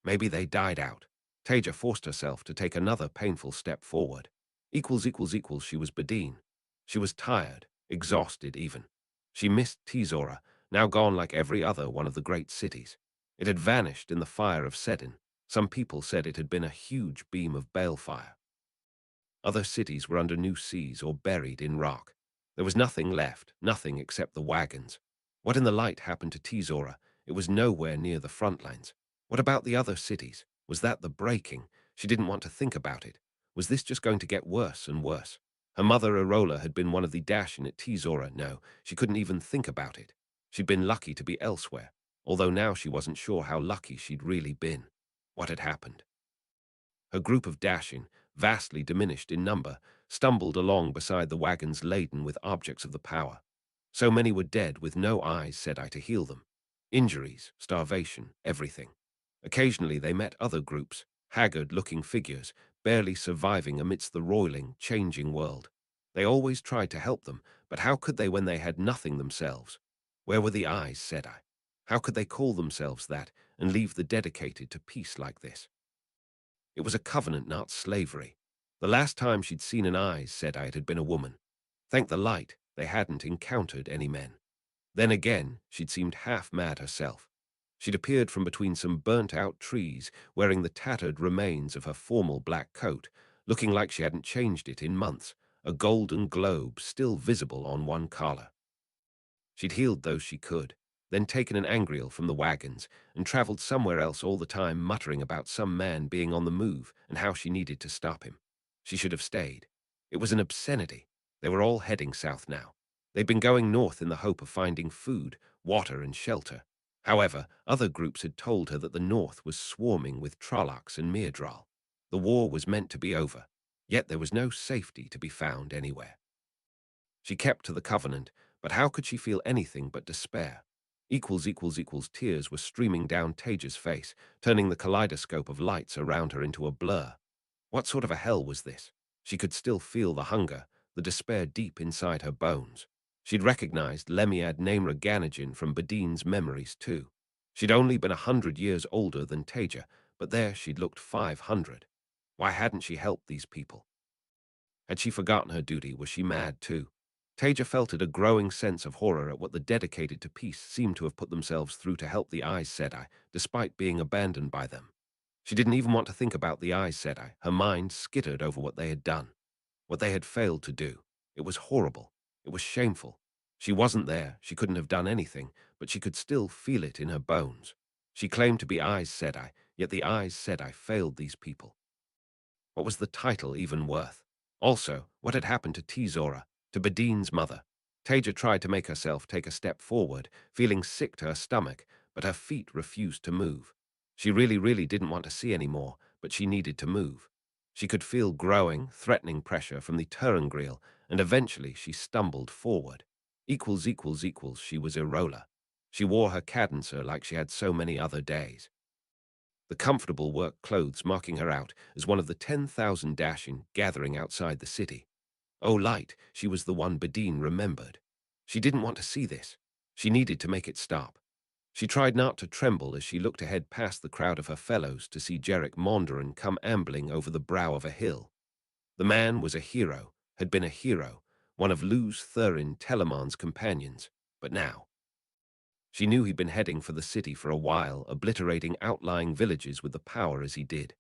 Maybe they died out. Taija forced herself to take another painful step forward. She was Badine. She was tired, exhausted even. She missed Tizora, now gone like every other one of the great cities. It had vanished in the fire of Sedin. Some people said it had been a huge beam of balefire. Other cities were under new seas or buried in rock. There was nothing left, nothing except the wagons. What in the light happened to Tizora? It was nowhere near the front lines. What about the other cities? Was that the breaking? She didn't want to think about it. Was this just going to get worse and worse? Her mother, Arola, had been one of the Dashin at Tizora. No, she couldn't even think about it. She'd been lucky to be elsewhere, although now she wasn't sure how lucky she'd really been. What had happened? Her group of Dashin, vastly diminished in number, stumbled along beside the wagons laden with objects of the power. So many were dead with no Aes Sedai to heal them. Injuries, starvation, everything. Occasionally they met other groups, haggard-looking figures, barely surviving amidst the roiling, changing world. They always tried to help them, but how could they when they had nothing themselves? Where were the Aes Sedai? How could they call themselves that and leave the dedicated to peace like this? It was a covenant, not slavery. The last time she'd seen an Aes Sedai it had been a woman. Thank the light, they hadn't encountered any men. Then again, she'd seemed half-mad herself. She'd appeared from between some burnt-out trees, wearing the tattered remains of her formal black coat, looking like she hadn't changed it in months, a golden globe still visible on one collar. She'd healed those she could, then taken an angriel from the wagons and traveled somewhere else all the time, muttering about some man being on the move and how she needed to stop him. She should have stayed. It was an obscenity. They were all heading south now. They'd been going north in the hope of finding food, water, and shelter. However, other groups had told her that the north was swarming with Trollocs and Myrddraal. The war was meant to be over, yet there was no safety to be found anywhere. She kept to the covenant, but how could she feel anything but despair? Tears were streaming down Taija's face, turning the kaleidoscope of lights around her into a blur. What sort of a hell was this? She could still feel the hunger, the despair deep inside her bones. She'd recognized Lemiad Namra Ganajin from Badine's memories too. She'd only been 100 years older than Taija, but there she'd looked 500. Why hadn't she helped these people? Had she forgotten her duty? Was she mad too? Taija felt a growing sense of horror at what the dedicated to peace seemed to have put themselves through to help the Aes Sedai, despite being abandoned by them. She didn't even want to think about the Aes Sedai. Her mind skittered over what they had done, what they had failed to do. It was horrible. It was shameful. She wasn't there. She couldn't have done anything, but she could still feel it in her bones. She claimed to be Aes Sedai, yet the Aes Sedai failed these people. What was the title even worth? Also, what had happened to Tizora, to Badine's mother? Taija tried to make herself take a step forward, feeling sick to her stomach, but her feet refused to move. She really didn't want to see any more, but she needed to move. She could feel growing, threatening pressure from the Turangreal, and eventually she stumbled forward. She was Arola. She wore her cadencer like she had so many other days. The comfortable work clothes marking her out as one of the 10,000 Dashin gathering outside the city. Oh, light, she was the one Badine remembered. She didn't want to see this. She needed to make it stop. She tried not to tremble as she looked ahead past the crowd of her fellows to see Jarek Mondran come ambling over the brow of a hill. The man was a hero, had been a hero, one of Luz Thurin Telemon's companions, but now she knew he'd been heading for the city for a while, obliterating outlying villages with the power as he did.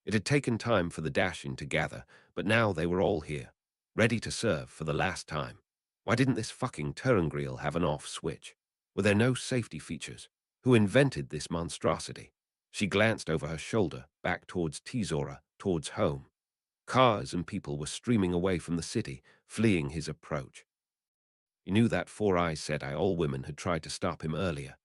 It had taken time for the Dashin to gather, but now they were all here, ready to serve for the last time. Why didn't this fucking Turangriel have an off switch? Were there no safety features? Who invented this monstrosity? She glanced over her shoulder, back towards Tizora, towards home. Cars and people were streaming away from the city, fleeing his approach. He knew that Four Eyes Sedai all women had tried to stop him earlier.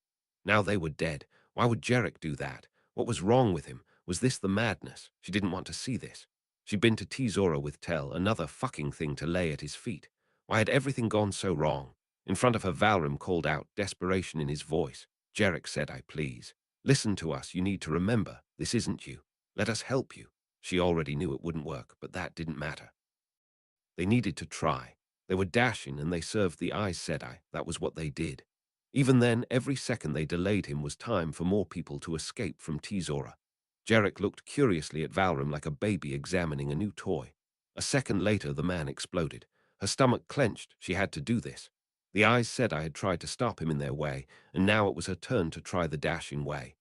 Now they were dead. Why would Jarek do that? What was wrong with him? Was this the madness? She didn't want to see this. She'd been to Tizora with Tel, another fucking thing to lay at his feet. Why had everything gone so wrong? In front of her, Valrim called out, desperation in his voice. Jarek said, please. Listen to us. You need to remember. This isn't you. Let us help you. She already knew it wouldn't work, but that didn't matter. They needed to try. They were dashing and they served the Aes Sedai. That was what they did. Even then, every second they delayed him was time for more people to escape from Tizora. Jarek looked curiously at Valrim like a baby examining a new toy. A second later, the man exploded. Her stomach clenched. She had to do this. The Aes Sedai had tried to stop him in their way, and now it was her turn to try the dashing way.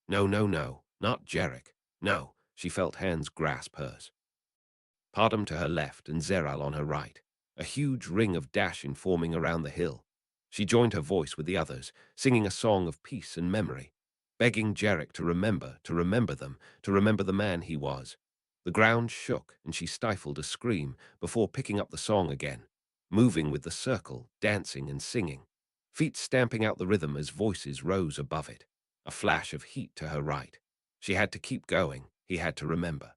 No, no, no, not Jarek. No, she felt hands grasp hers. Pardum to her left and Zeral on her right, a huge ring of Dashin forming around the hill. She joined her voice with the others, singing a song of peace and memory, begging Jarek to remember them, to remember the man he was. The ground shook and she stifled a scream before picking up the song again, moving with the circle, dancing and singing, feet stamping out the rhythm as voices rose above it. A flash of heat to her right. She had to keep going. He had to remember.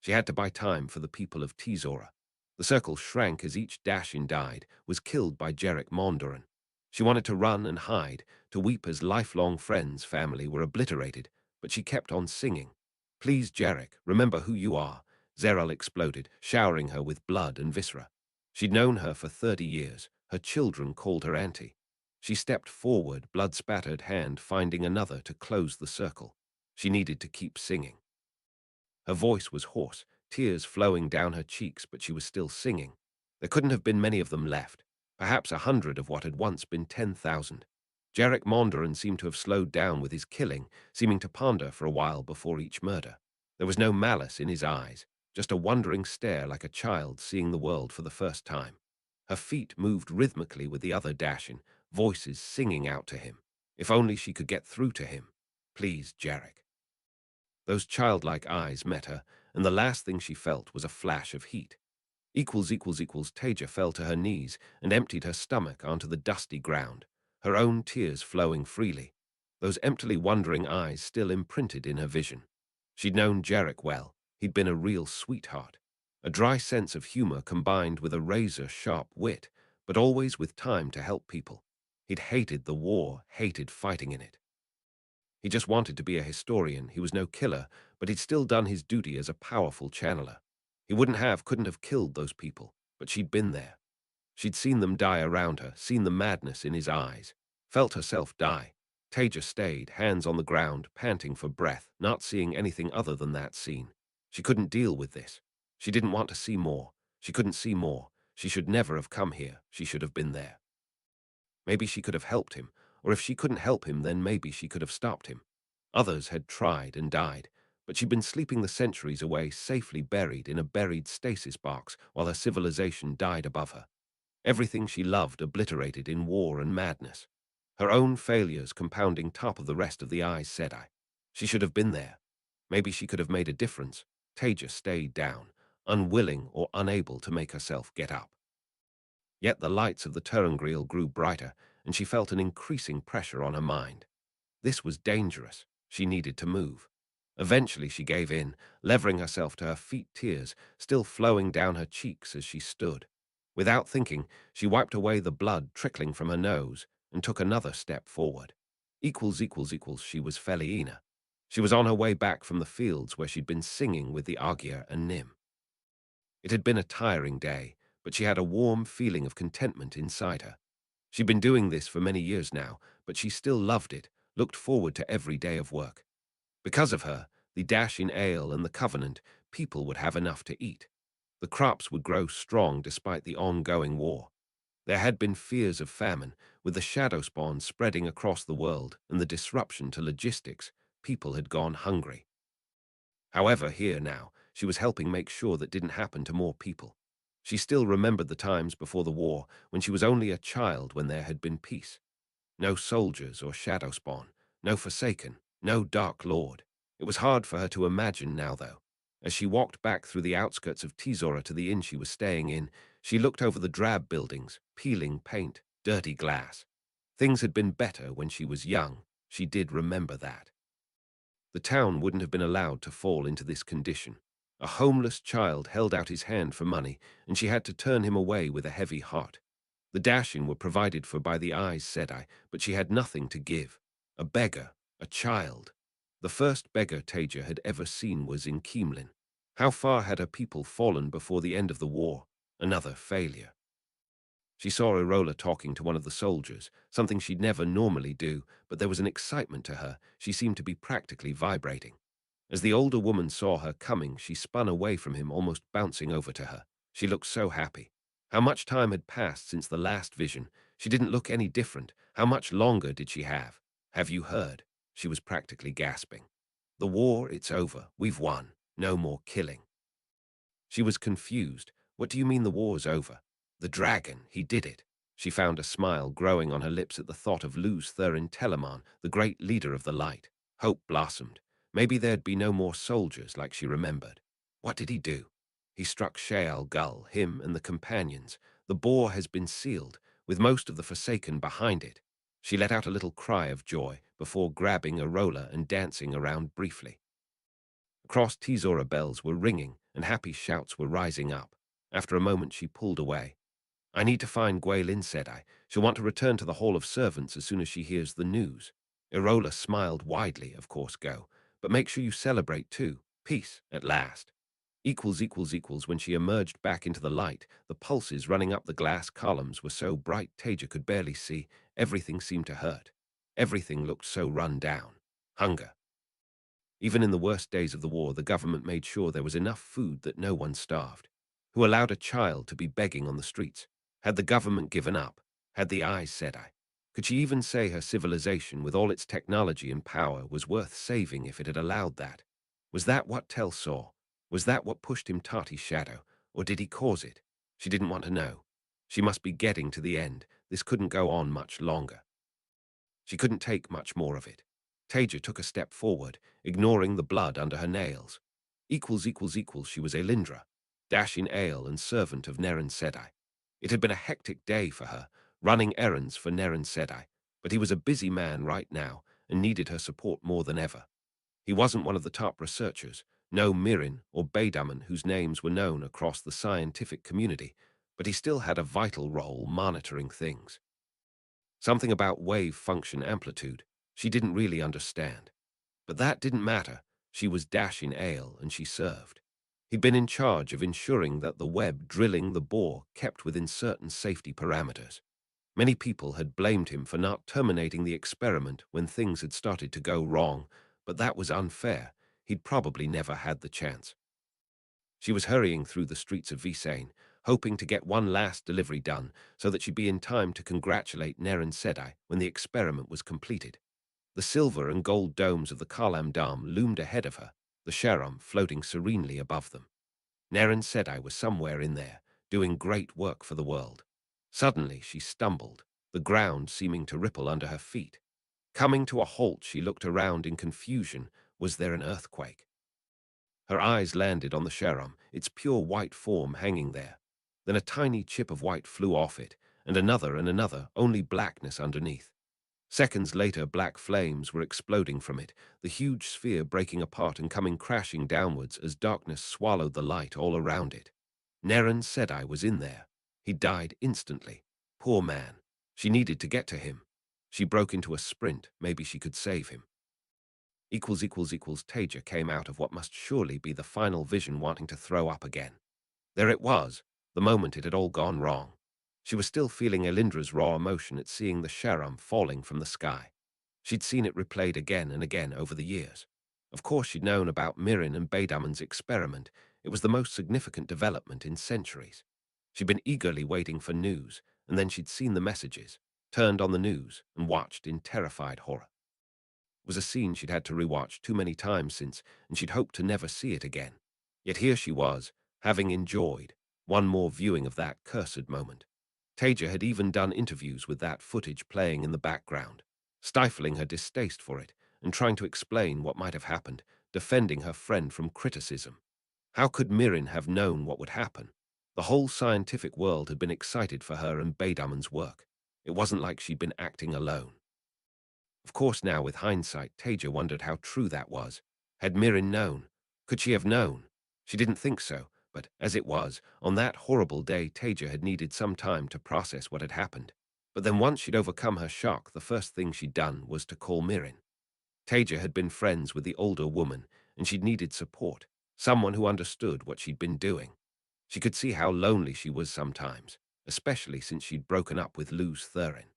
She had to buy time for the people of Tizora. The circle shrank as each Dashin died, was killed by Jarek Mondoran. She wanted to run and hide, to weep as lifelong friends, family were obliterated, but she kept on singing. Please, Jarek, remember who you are. Zeral exploded, showering her with blood and viscera. She'd known her for 30 years. Her children called her auntie. She stepped forward, blood-spattered hand finding another to close the circle. She needed to keep singing. Her voice was hoarse, tears flowing down her cheeks, but she was still singing. There couldn't have been many of them left, perhaps 100 of what had once been 10,000. Jarek Mondoran seemed to have slowed down with his killing, seeming to ponder for a while before each murder. There was no malice in his eyes, just a wondering stare like a child seeing the world for the first time. Her feet moved rhythmically with the other Dashin, voices singing out to him. If only she could get through to him. Please, Jarek. Those childlike eyes met her, and the last thing she felt was a flash of heat. Taija fell to her knees and emptied her stomach onto the dusty ground, her own tears flowing freely, those emptily wondering eyes still imprinted in her vision. She'd known Jarek well. He'd been a real sweetheart. A dry sense of humor combined with a razor-sharp wit, but always with time to help people. He'd hated the war, hated fighting in it. He just wanted to be a historian. He was no killer, but he'd still done his duty as a powerful channeler. He couldn't have killed those people, but she'd been there. She'd seen them die around her, seen the madness in his eyes, felt herself die. Taija stayed, hands on the ground, panting for breath, not seeing anything other than that scene. She couldn't deal with this. She didn't want to see more. She couldn't see more. She should never have come here. She should have been there. Maybe she could have helped him, or if she couldn't help him, then maybe she could have stopped him. Others had tried and died, but she'd been sleeping the centuries away, safely buried in a buried stasis box while her civilization died above her. Everything she loved obliterated in war and madness. Her own failures compounding top of the rest of the Aes Sedai. She should have been there. Maybe she could have made a difference. Taija stayed down, unwilling or unable to make herself get up. Yet the lights of the Turangriel grew brighter, and she felt an increasing pressure on her mind. This was dangerous. She needed to move. Eventually she gave in, levering herself to her feet, tears still flowing down her cheeks as she stood. Without thinking, she wiped away the blood trickling from her nose and took another step forward. She was Feliina. She was on her way back from the fields where she'd been singing with the Agyr and Nim. It had been a tiring day, but she had a warm feeling of contentment inside her. She'd been doing this for many years now, but she still loved it, looked forward to every day of work. Because of her, the Dashin Ale and the Covenant, people would have enough to eat. The crops would grow strong despite the ongoing war. There had been fears of famine, with the shadow spawn spreading across the world and the disruption to logistics. People had gone hungry. However, here now, she was helping make sure that didn't happen to more people. She still remembered the times before the war when she was only a child when there had been peace. No soldiers or shadow spawn, no Forsaken, no Dark Lord. It was hard for her to imagine now, though. As she walked back through the outskirts of Tizora to the inn she was staying in, she looked over the drab buildings, peeling paint, dirty glass. Things had been better when she was young. She did remember that. The town wouldn't have been allowed to fall into this condition. A homeless child held out his hand for money, and she had to turn him away with a heavy heart. The dashing were provided for by the Aes Sedai, but she had nothing to give. A beggar, a child. The first beggar Taija had ever seen was in Keemlin. How far had her people fallen before the end of the war? Another failure. She saw Irola talking to one of the soldiers, something she'd never normally do, but there was an excitement to her. She seemed to be practically vibrating. As the older woman saw her coming, she spun away from him, almost bouncing over to her. She looked so happy. How much time had passed since the last vision? She didn't look any different. How much longer did she have? Have you heard? She was practically gasping. The war, it's over. We've won. No more killing. She was confused. What do you mean the war's over? The dragon, he did it. She found a smile growing on her lips at the thought of Luz Thurin Telemann, the great leader of the light. Hope blossomed. Maybe there'd be no more soldiers like she remembered. What did he do? He struck Sheol Gull, him and the companions. The bore has been sealed, with most of the Forsaken behind it. She let out a little cry of joy before grabbing Irola and dancing around briefly. Across Tizora bells were ringing and happy shouts were rising up. After a moment she pulled away. I need to find Gwaelin, said I. She'll want to return to the Hall of Servants as soon as she hears the news. Irola smiled widely. Of course, go. But make sure you celebrate too. Peace, at last. Equals. When she emerged back into the light, the pulses running up the glass columns were so bright Taija could barely see. Everything seemed to hurt. Everything looked so run down. Hunger. Even in the worst days of the war, the government made sure there was enough food that no one starved. Who allowed a child to be begging on the streets? Had the government given up? Had the Aes Sedai? Could she even say her civilization, with all its technology and power, was worth saving if it had allowed that? Was that what Tel saw? Was that what pushed him Tati's shadow? Or did he cause it? She didn't want to know. She must be getting to the end. This couldn't go on much longer. She couldn't take much more of it. Taija took a step forward, ignoring the blood under her nails. She was Elindra, dashing ale and servant of Neren Sedai. It had been a hectic day for her, running errands for Neren Sedai, but he was a busy man right now and needed her support more than ever. He wasn't one of the top researchers, no Mirin or Beidaman whose names were known across the scientific community, but he still had a vital role monitoring things. Something about wave function amplitude she didn't really understand. But that didn't matter. She was dashing ale and she served. He'd been in charge of ensuring that the web drilling the bore kept within certain safety parameters. Many people had blamed him for not terminating the experiment when things had started to go wrong, but that was unfair. He'd probably never had the chance. She was hurrying through the streets of Visane, hoping to get one last delivery done so that she'd be in time to congratulate Neren Sedai when the experiment was completed. The silver and gold domes of the Kalam Dam loomed ahead of her, the Sharam floating serenely above them. Neren Sedai was somewhere in there, doing great work for the world. Suddenly she stumbled, the ground seeming to ripple under her feet. Coming to a halt, she looked around in confusion. Was there an earthquake? Her eyes landed on the Sharam, its pure white form hanging there. Then a tiny chip of white flew off it, and another, only blackness underneath. Seconds later, black flames were exploding from it, the huge sphere breaking apart and coming crashing downwards as darkness swallowed the light all around it. Neren Sedai was in there. He died instantly. Poor man. She needed to get to him. She broke into a sprint. Maybe she could save him. Taija came out of what must surely be the final vision, wanting to throw up again. There it was, the moment it had all gone wrong. She was still feeling Elindra's raw emotion at seeing the Sharam falling from the sky. She'd seen it replayed again and again over the years. Of course she'd known about Mirin and Beidaman's experiment. It was the most significant development in centuries. She'd been eagerly waiting for news, and then she'd seen the messages, turned on the news, and watched in terrified horror. It was a scene she'd had to rewatch too many times since, and she'd hoped to never see it again. Yet here she was, having enjoyed one more viewing of that cursed moment. Taija had even done interviews with that footage playing in the background, stifling her distaste for it and trying to explain what might have happened, defending her friend from criticism. How could Mirren have known what would happen? The whole scientific world had been excited for her and Badamon's work. It wasn't like she'd been acting alone. Of course now, with hindsight, Taija wondered how true that was. Had Mirren known? Could she have known? She didn't think so, but as it was, on that horrible day Taija had needed some time to process what had happened. But then once she'd overcome her shock, the first thing she'd done was to call Mirren. Taija had been friends with the older woman, and she'd needed support, someone who understood what she'd been doing. She could see how lonely she was sometimes, especially since she'd broken up with Luz Thurin.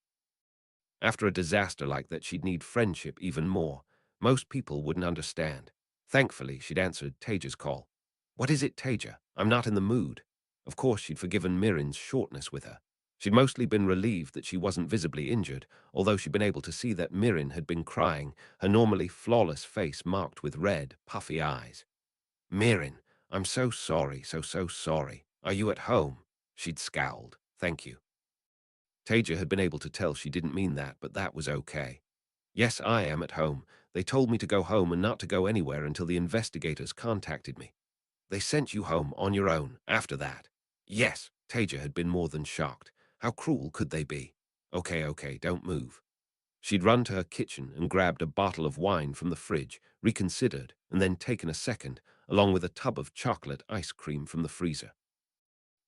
After a disaster like that, she'd need friendship even more. Most people wouldn't understand. Thankfully, she'd answered Taija's call. "What is it, Taija? I'm not in the mood." Of course, she'd forgiven Mirren's shortness with her. She'd mostly been relieved that she wasn't visibly injured, although she'd been able to see that Mirren had been crying, her normally flawless face marked with red, puffy eyes. "Mirren, I'm so sorry, so sorry. Are you at home?" She'd scowled. "Thank you." Taija had been able to tell she didn't mean that, but that was okay. "Yes, I am at home. They told me to go home and not to go anywhere until the investigators contacted me." "They sent you home on your own after that?" "Yes." Taija had been more than shocked. How cruel could they be? Okay, don't move." She'd run to her kitchen and grabbed a bottle of wine from the fridge, reconsidered, and then taken a second, along with a tub of chocolate ice cream from the freezer.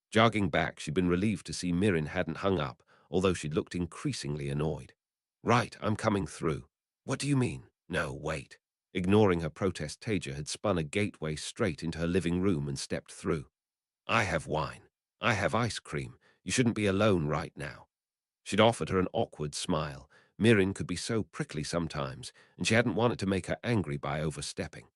Jogging back, she'd been relieved to see Mirren hadn't hung up, although she'd looked increasingly annoyed. "Right, I'm coming through." "What do you mean?" "No, wait." Ignoring her protest, Taija had spun a gateway straight into her living room and stepped through. "I have wine. I have ice cream. You shouldn't be alone right now." She'd offered her an awkward smile. Mirren could be so prickly sometimes, and she hadn't wanted to make her angry by overstepping.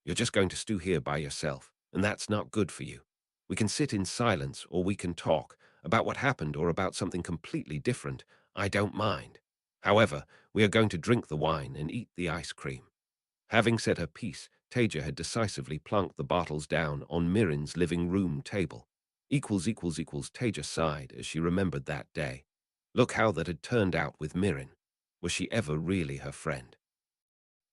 "You're just going to stew here by yourself, and that's not good for you. We can sit in silence, or we can talk about what happened or about something completely different. I don't mind. However, we are going to drink the wine and eat the ice cream." Having said her piece, Taija had decisively plunked the bottles down on Mirren's living room table. Taija sighed as she remembered that day. Look how that had turned out with Mirren. Was she ever really her friend?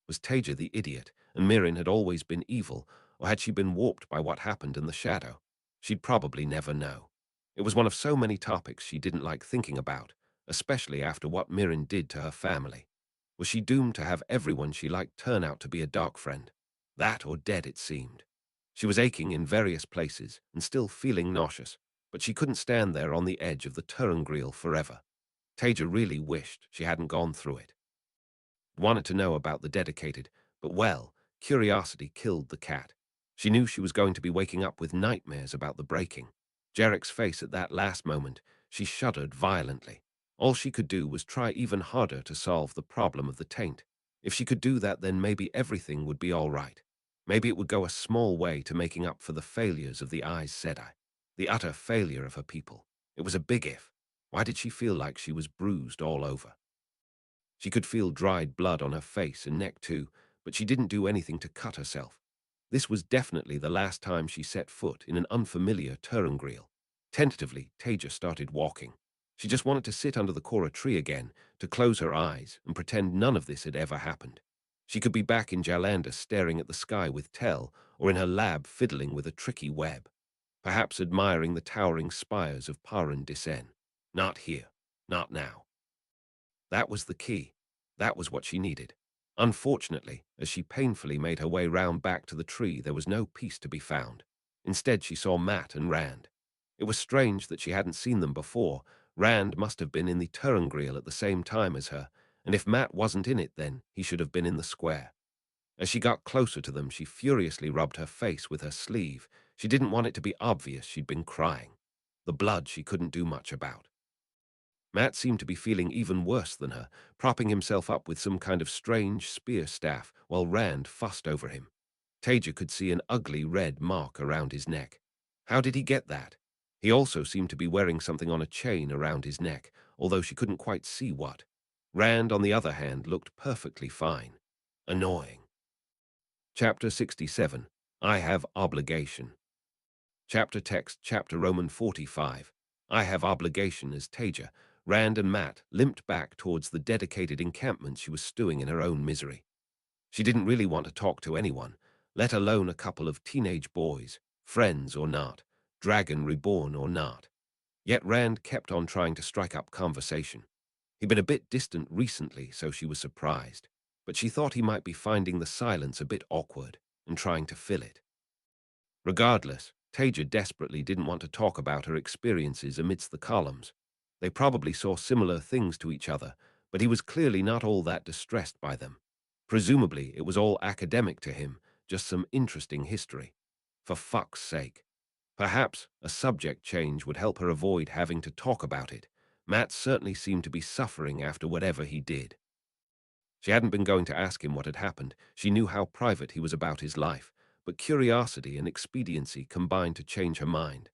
Was Taija the idiot, and Mirren had always been evil, or had she been warped by what happened in the shadow? She'd probably never know. It was one of so many topics she didn't like thinking about, especially after what Mirren did to her family. Was she doomed to have everyone she liked turn out to be a dark friend? That or dead, it seemed. She was aching in various places and still feeling nauseous, but she couldn't stand there on the edge of the Turrengreel forever. Taija really wished she hadn't gone through it. Wanted to know about the dedicated, but well, curiosity killed the cat. She knew she was going to be waking up with nightmares about the breaking. Jarek's face at that last moment, she shuddered violently. All she could do was try even harder to solve the problem of the taint. If she could do that, then maybe everything would be all right. Maybe it would go a small way to making up for the failures of the Aes Sedai, the utter failure of her people. It was a big if. Why did she feel like she was bruised all over? She could feel dried blood on her face and neck too, but she didn't do anything to cut herself. This was definitely the last time she set foot in an unfamiliar Turrengreel. Tentatively, Taija started walking. She just wanted to sit under the Kora tree again, to close her eyes and pretend none of this had ever happened. She could be back in Jalanda staring at the sky with Tel, or in her lab fiddling with a tricky web. Perhaps admiring the towering spires of Paran Disen. Not here. Not now. That was the key. That was what she needed. Unfortunately, as she painfully made her way round back to the tree, there was no peace to be found. Instead, she saw Matt and Rand. It was strange that she hadn't seen them before. Rand must have been in the Turrengreel at the same time as her, and if Matt wasn't in it then, he should have been in the square. As she got closer to them, she furiously rubbed her face with her sleeve. She didn't want it to be obvious she'd been crying. The blood she couldn't do much about. Matt seemed to be feeling even worse than her, propping himself up with some kind of strange spear staff while Rand fussed over him. Taija could see an ugly red mark around his neck. How did he get that? He also seemed to be wearing something on a chain around his neck, although she couldn't quite see what. Rand, on the other hand, looked perfectly fine. Annoying. Chapter 67. I Have Obligation. Chapter text, Chapter Roman 45. I Have Obligation. As Taija, Rand and Matt limped back towards the dedicated encampment, she was stewing in her own misery. She didn't really want to talk to anyone, let alone a couple of teenage boys, friends or not, dragon reborn or not. Yet Rand kept on trying to strike up conversation. He'd been a bit distant recently, so she was surprised, but she thought he might be finding the silence a bit awkward and trying to fill it. Regardless, Taija desperately didn't want to talk about her experiences amidst the columns. They probably saw similar things to each other, but he was clearly not all that distressed by them. Presumably, it was all academic to him, just some interesting history. For fuck's sake. Perhaps a subject change would help her avoid having to talk about it. Matt certainly seemed to be suffering after whatever he did. She hadn't been going to ask him what had happened. She knew how private he was about his life, but curiosity and expediency combined to change her mind.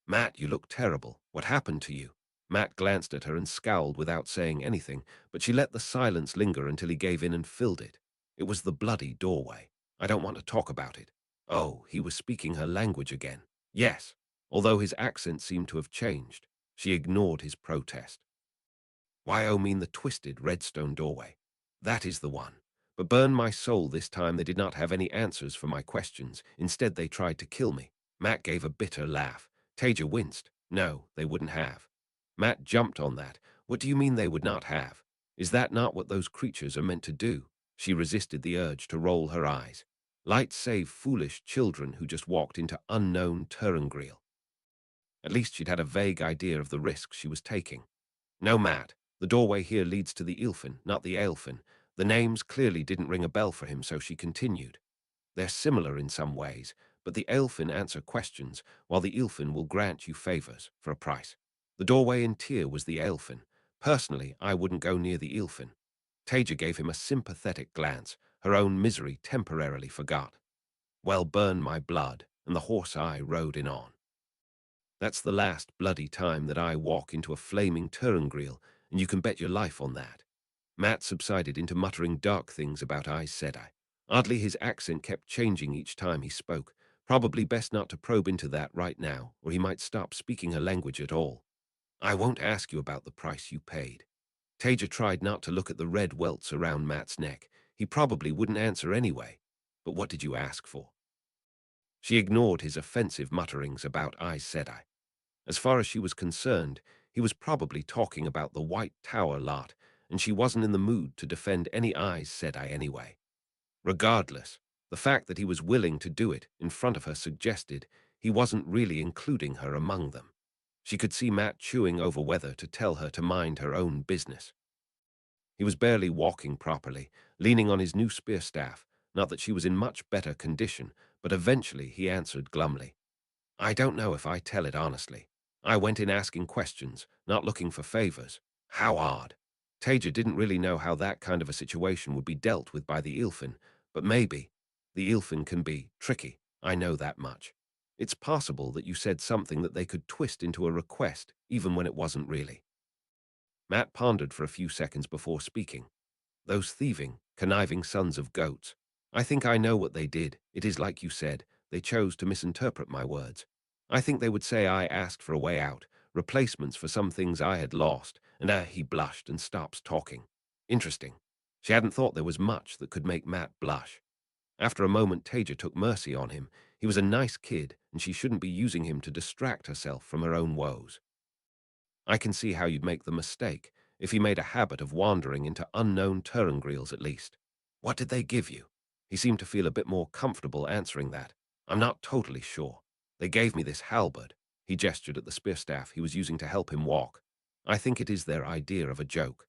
Matt, you look terrible. What happened to you? Matt glanced at her and scowled without saying anything, but she let the silence linger until he gave in and filled it. It was the bloody doorway. I don't want to talk about it. Oh, he was speaking her language again. Yes, although his accent seemed to have changed. She ignored his protest. Why, oh, mean the twisted redstone doorway. That is the one. But burn my soul, this time they did not have any answers for my questions. Instead, they tried to kill me. Matt gave a bitter laugh. Taija winced. No, they wouldn't have. Matt jumped on that. What do you mean they would not have? Is that not what those creatures are meant to do? She resisted the urge to roll her eyes. Light save foolish children who just walked into unknown Terrangreel. At least she'd had a vague idea of the risks she was taking. No, Matt. The doorway here leads to the Ilfin, not the Aelfin. The names clearly didn't ring a bell for him, so she continued. They're similar in some ways, but the Aelfin answer questions, while the Ilfin will grant you favors for a price. The doorway in Tyr was the Aelfin. Personally, I wouldn't go near the Ilfin. Taija gave him a sympathetic glance. Her own misery temporarily forgot. Well, burn my blood, and the horse I rode in on. That's the last bloody time that I walk into a flaming Terrangreel, and you can bet your life on that. Matt subsided into muttering dark things about Aes Sedai. Oddly, his accent kept changing each time he spoke. Probably best not to probe into that right now, or he might stop speaking her language at all. I won't ask you about the price you paid. Taija tried not to look at the red welts around Matt's neck. He probably wouldn't answer anyway. But what did you ask for? She ignored his offensive mutterings about Aes Sedai. As far as she was concerned, he was probably talking about the White Tower lot, and she wasn't in the mood to defend any Aes Sedai anyway. Regardless, the fact that he was willing to do it in front of her suggested he wasn't really including her among them. She could see Matt chewing over whether to tell her to mind her own business. He was barely walking properly, leaning on his new spear staff, not that she was in much better condition, but eventually he answered glumly. I don't know if I tell it honestly. I went in asking questions, not looking for favors. How odd. Taija didn't really know how that kind of a situation would be dealt with by the Ilfin, but maybe. The Ilfin can be tricky, I know that much. It's possible that you said something that they could twist into a request, even when it wasn't really. Matt pondered for a few seconds before speaking. Those thieving, conniving sons of goats. I think I know what they did. It is like you said, they chose to misinterpret my words. I think they would say I asked for a way out, replacements for some things I had lost, and he blushed and stopped talking. Interesting. She hadn't thought there was much that could make Matt blush. After a moment, Taija took mercy on him. He was a nice kid, and she shouldn't be using him to distract herself from her own woes. I can see how you'd make the mistake, if he made a habit of wandering into unknown Terrangreels at least. What did they give you? He seemed to feel a bit more comfortable answering that. I'm not totally sure. They gave me this halberd. He gestured at the spearstaff he was using to help him walk. I think it is their idea of a joke.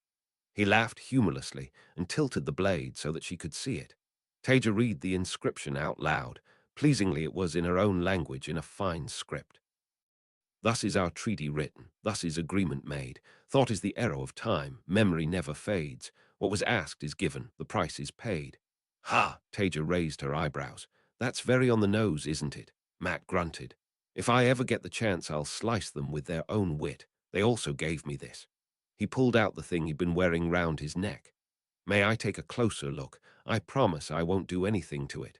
He laughed humorlessly and tilted the blade so that she could see it. Taija read the inscription out loud. Pleasingly, it was in her own language in a fine script. Thus is our treaty written, thus is agreement made. Thought is the arrow of time, memory never fades. What was asked is given, the price is paid. Ha! Taija raised her eyebrows. That's very on the nose, isn't it? Matt grunted. If I ever get the chance, I'll slice them with their own wit. They also gave me this. He pulled out the thing he'd been wearing round his neck. May I take a closer look? I promise I won't do anything to it.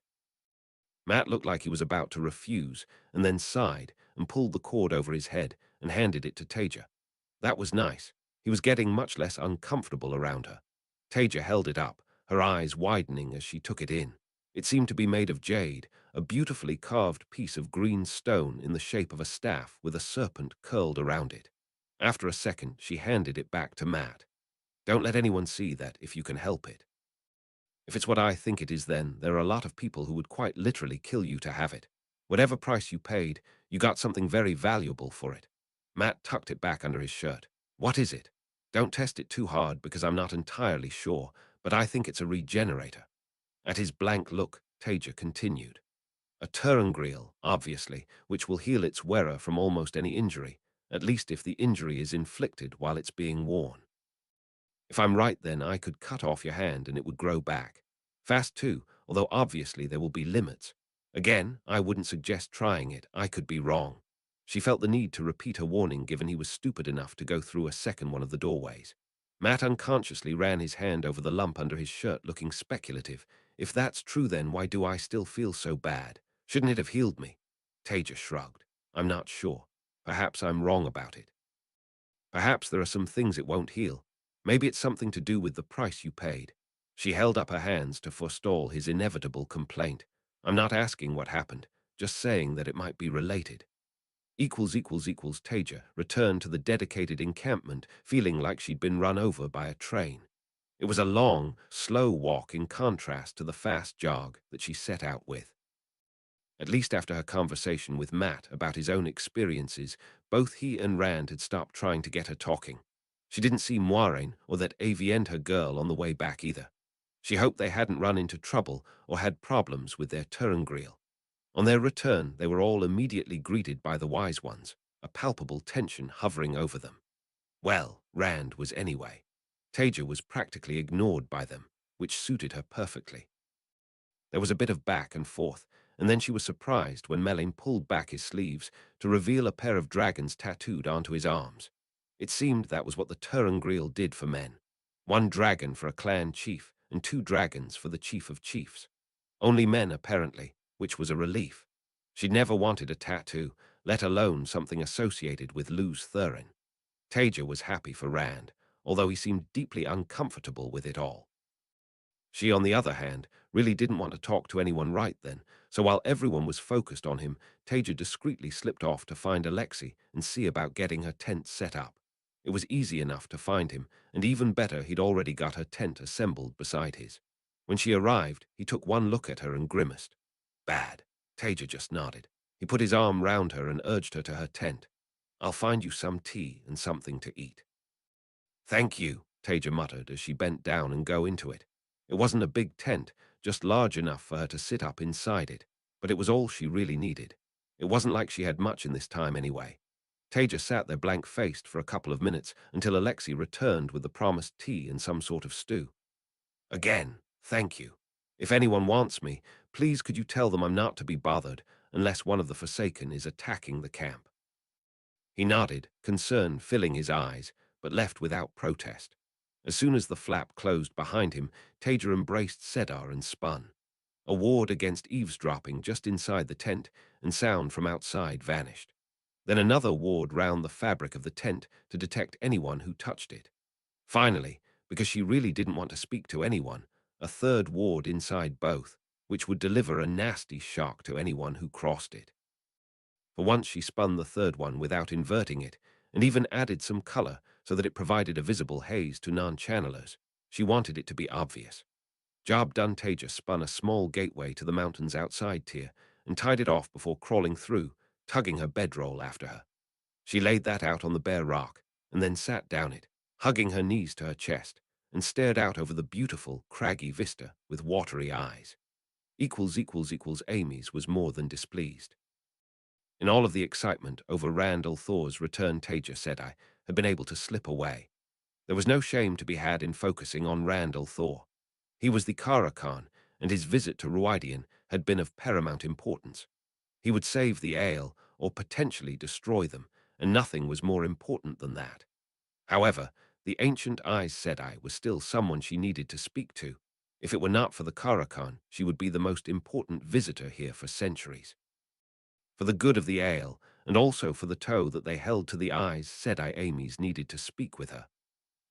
Matt looked like he was about to refuse, and then sighed and pulled the cord over his head and handed it to Taija. That was nice. He was getting much less uncomfortable around her. Taija held it up, her eyes widening as she took it in. It seemed to be made of jade, a beautifully carved piece of green stone in the shape of a staff with a serpent curled around it. After a second, she handed it back to Matt. Don't let anyone see that if you can help it. If it's what I think it is, then there are a lot of people who would quite literally kill you to have it. Whatever price you paid, you got something very valuable for it. Matt tucked it back under his shirt. What is it? Don't test it too hard because I'm not entirely sure, but I think it's a regenerator. At his blank look, Taija continued. A Turangriel, obviously, which will heal its wearer from almost any injury, at least if the injury is inflicted while it's being worn. If I'm right, then I could cut off your hand and it would grow back. Fast too, although obviously there will be limits. Again, I wouldn't suggest trying it. I could be wrong. She felt the need to repeat her warning given he was stupid enough to go through a second one of the doorways. Matt unconsciously ran his hand over the lump under his shirt, looking speculative. If that's true, then why do I still feel so bad? Shouldn't it have healed me? Taija shrugged. I'm not sure. Perhaps I'm wrong about it. Perhaps there are some things it won't heal. Maybe it's something to do with the price you paid. She held up her hands to forestall his inevitable complaint. I'm not asking what happened, just saying that it might be related. Taija returned to the dedicated encampment, feeling like she'd been run over by a train. It was a long, slow walk in contrast to the fast jog that she set out with. At least after her conversation with Matt about his own experiences, both he and Rand had stopped trying to get her talking. She didn't see Moiraine or that Avi and her girl on the way back either. She hoped they hadn't run into trouble or had problems with their Turangriel. On their return, they were all immediately greeted by the Wise Ones, a palpable tension hovering over them. Well, Rand was anyway. Taija was practically ignored by them, which suited her perfectly. There was a bit of back and forth, and then she was surprised when Melin pulled back his sleeves to reveal a pair of dragons tattooed onto his arms. It seemed that was what the Turangriel did for men. One dragon for a clan chief, and 2 dragons for the chief of chiefs. Only men, apparently, which was a relief. She'd never wanted a tattoo, let alone something associated with Luz Thurin. Taija was happy for Rand, although he seemed deeply uncomfortable with it all. She, on the other hand, really didn't want to talk to anyone right then, so while everyone was focused on him, Taija discreetly slipped off to find Alexei and see about getting her tent set up. It was easy enough to find him, and even better, he'd already got her tent assembled beside his. When she arrived, he took one look at her and grimaced. Bad. Taija just nodded. He put his arm round her and urged her to her tent. I'll find you some tea and something to eat. Thank you, Taija muttered as she bent down and go into it. It wasn't a big tent, just large enough for her to sit up inside it, but it was all she really needed. It wasn't like she had much in this time anyway. Taija sat there blank-faced for a couple of minutes until Alexei returned with the promised tea and some sort of stew. Again, thank you. If anyone wants me, please could you tell them I'm not to be bothered unless one of the Forsaken is attacking the camp. He nodded, concern filling his eyes, but left without protest. As soon as the flap closed behind him, Taija embraced Sedar and spun. A ward against eavesdropping just inside the tent, and sound from outside vanished. Then another ward round the fabric of the tent to detect anyone who touched it. Finally, because she really didn't want to speak to anyone, a third ward inside both, which would deliver a nasty shock to anyone who crossed it. For once she spun the third one without inverting it, and even added some color so that it provided a visible haze to non-channelers. She wanted it to be obvious. Job done. Taija spun a small gateway to the mountain's outside tier and tied it off before crawling through, tugging her bedroll after her. She laid that out on the bare rock and then sat down it, hugging her knees to her chest, and stared out over the beautiful, craggy vista with watery eyes. Amy's was more than displeased. In all of the excitement over Randall Thor's return, Taija Sedai had been able to slip away. There was no shame to be had in focusing on Randall Thor. He was the Kara Khan, and his visit to Ruidian had been of paramount importance. He would save the Ael or potentially destroy them, and nothing was more important than that. However, the ancient Aes Sedai was still someone she needed to speak to. If it were not for the Karakan, she would be the most important visitor here for centuries. For the good of the Ael, and also for the tow that they held to the Aes Sedai, Ames needed to speak with her.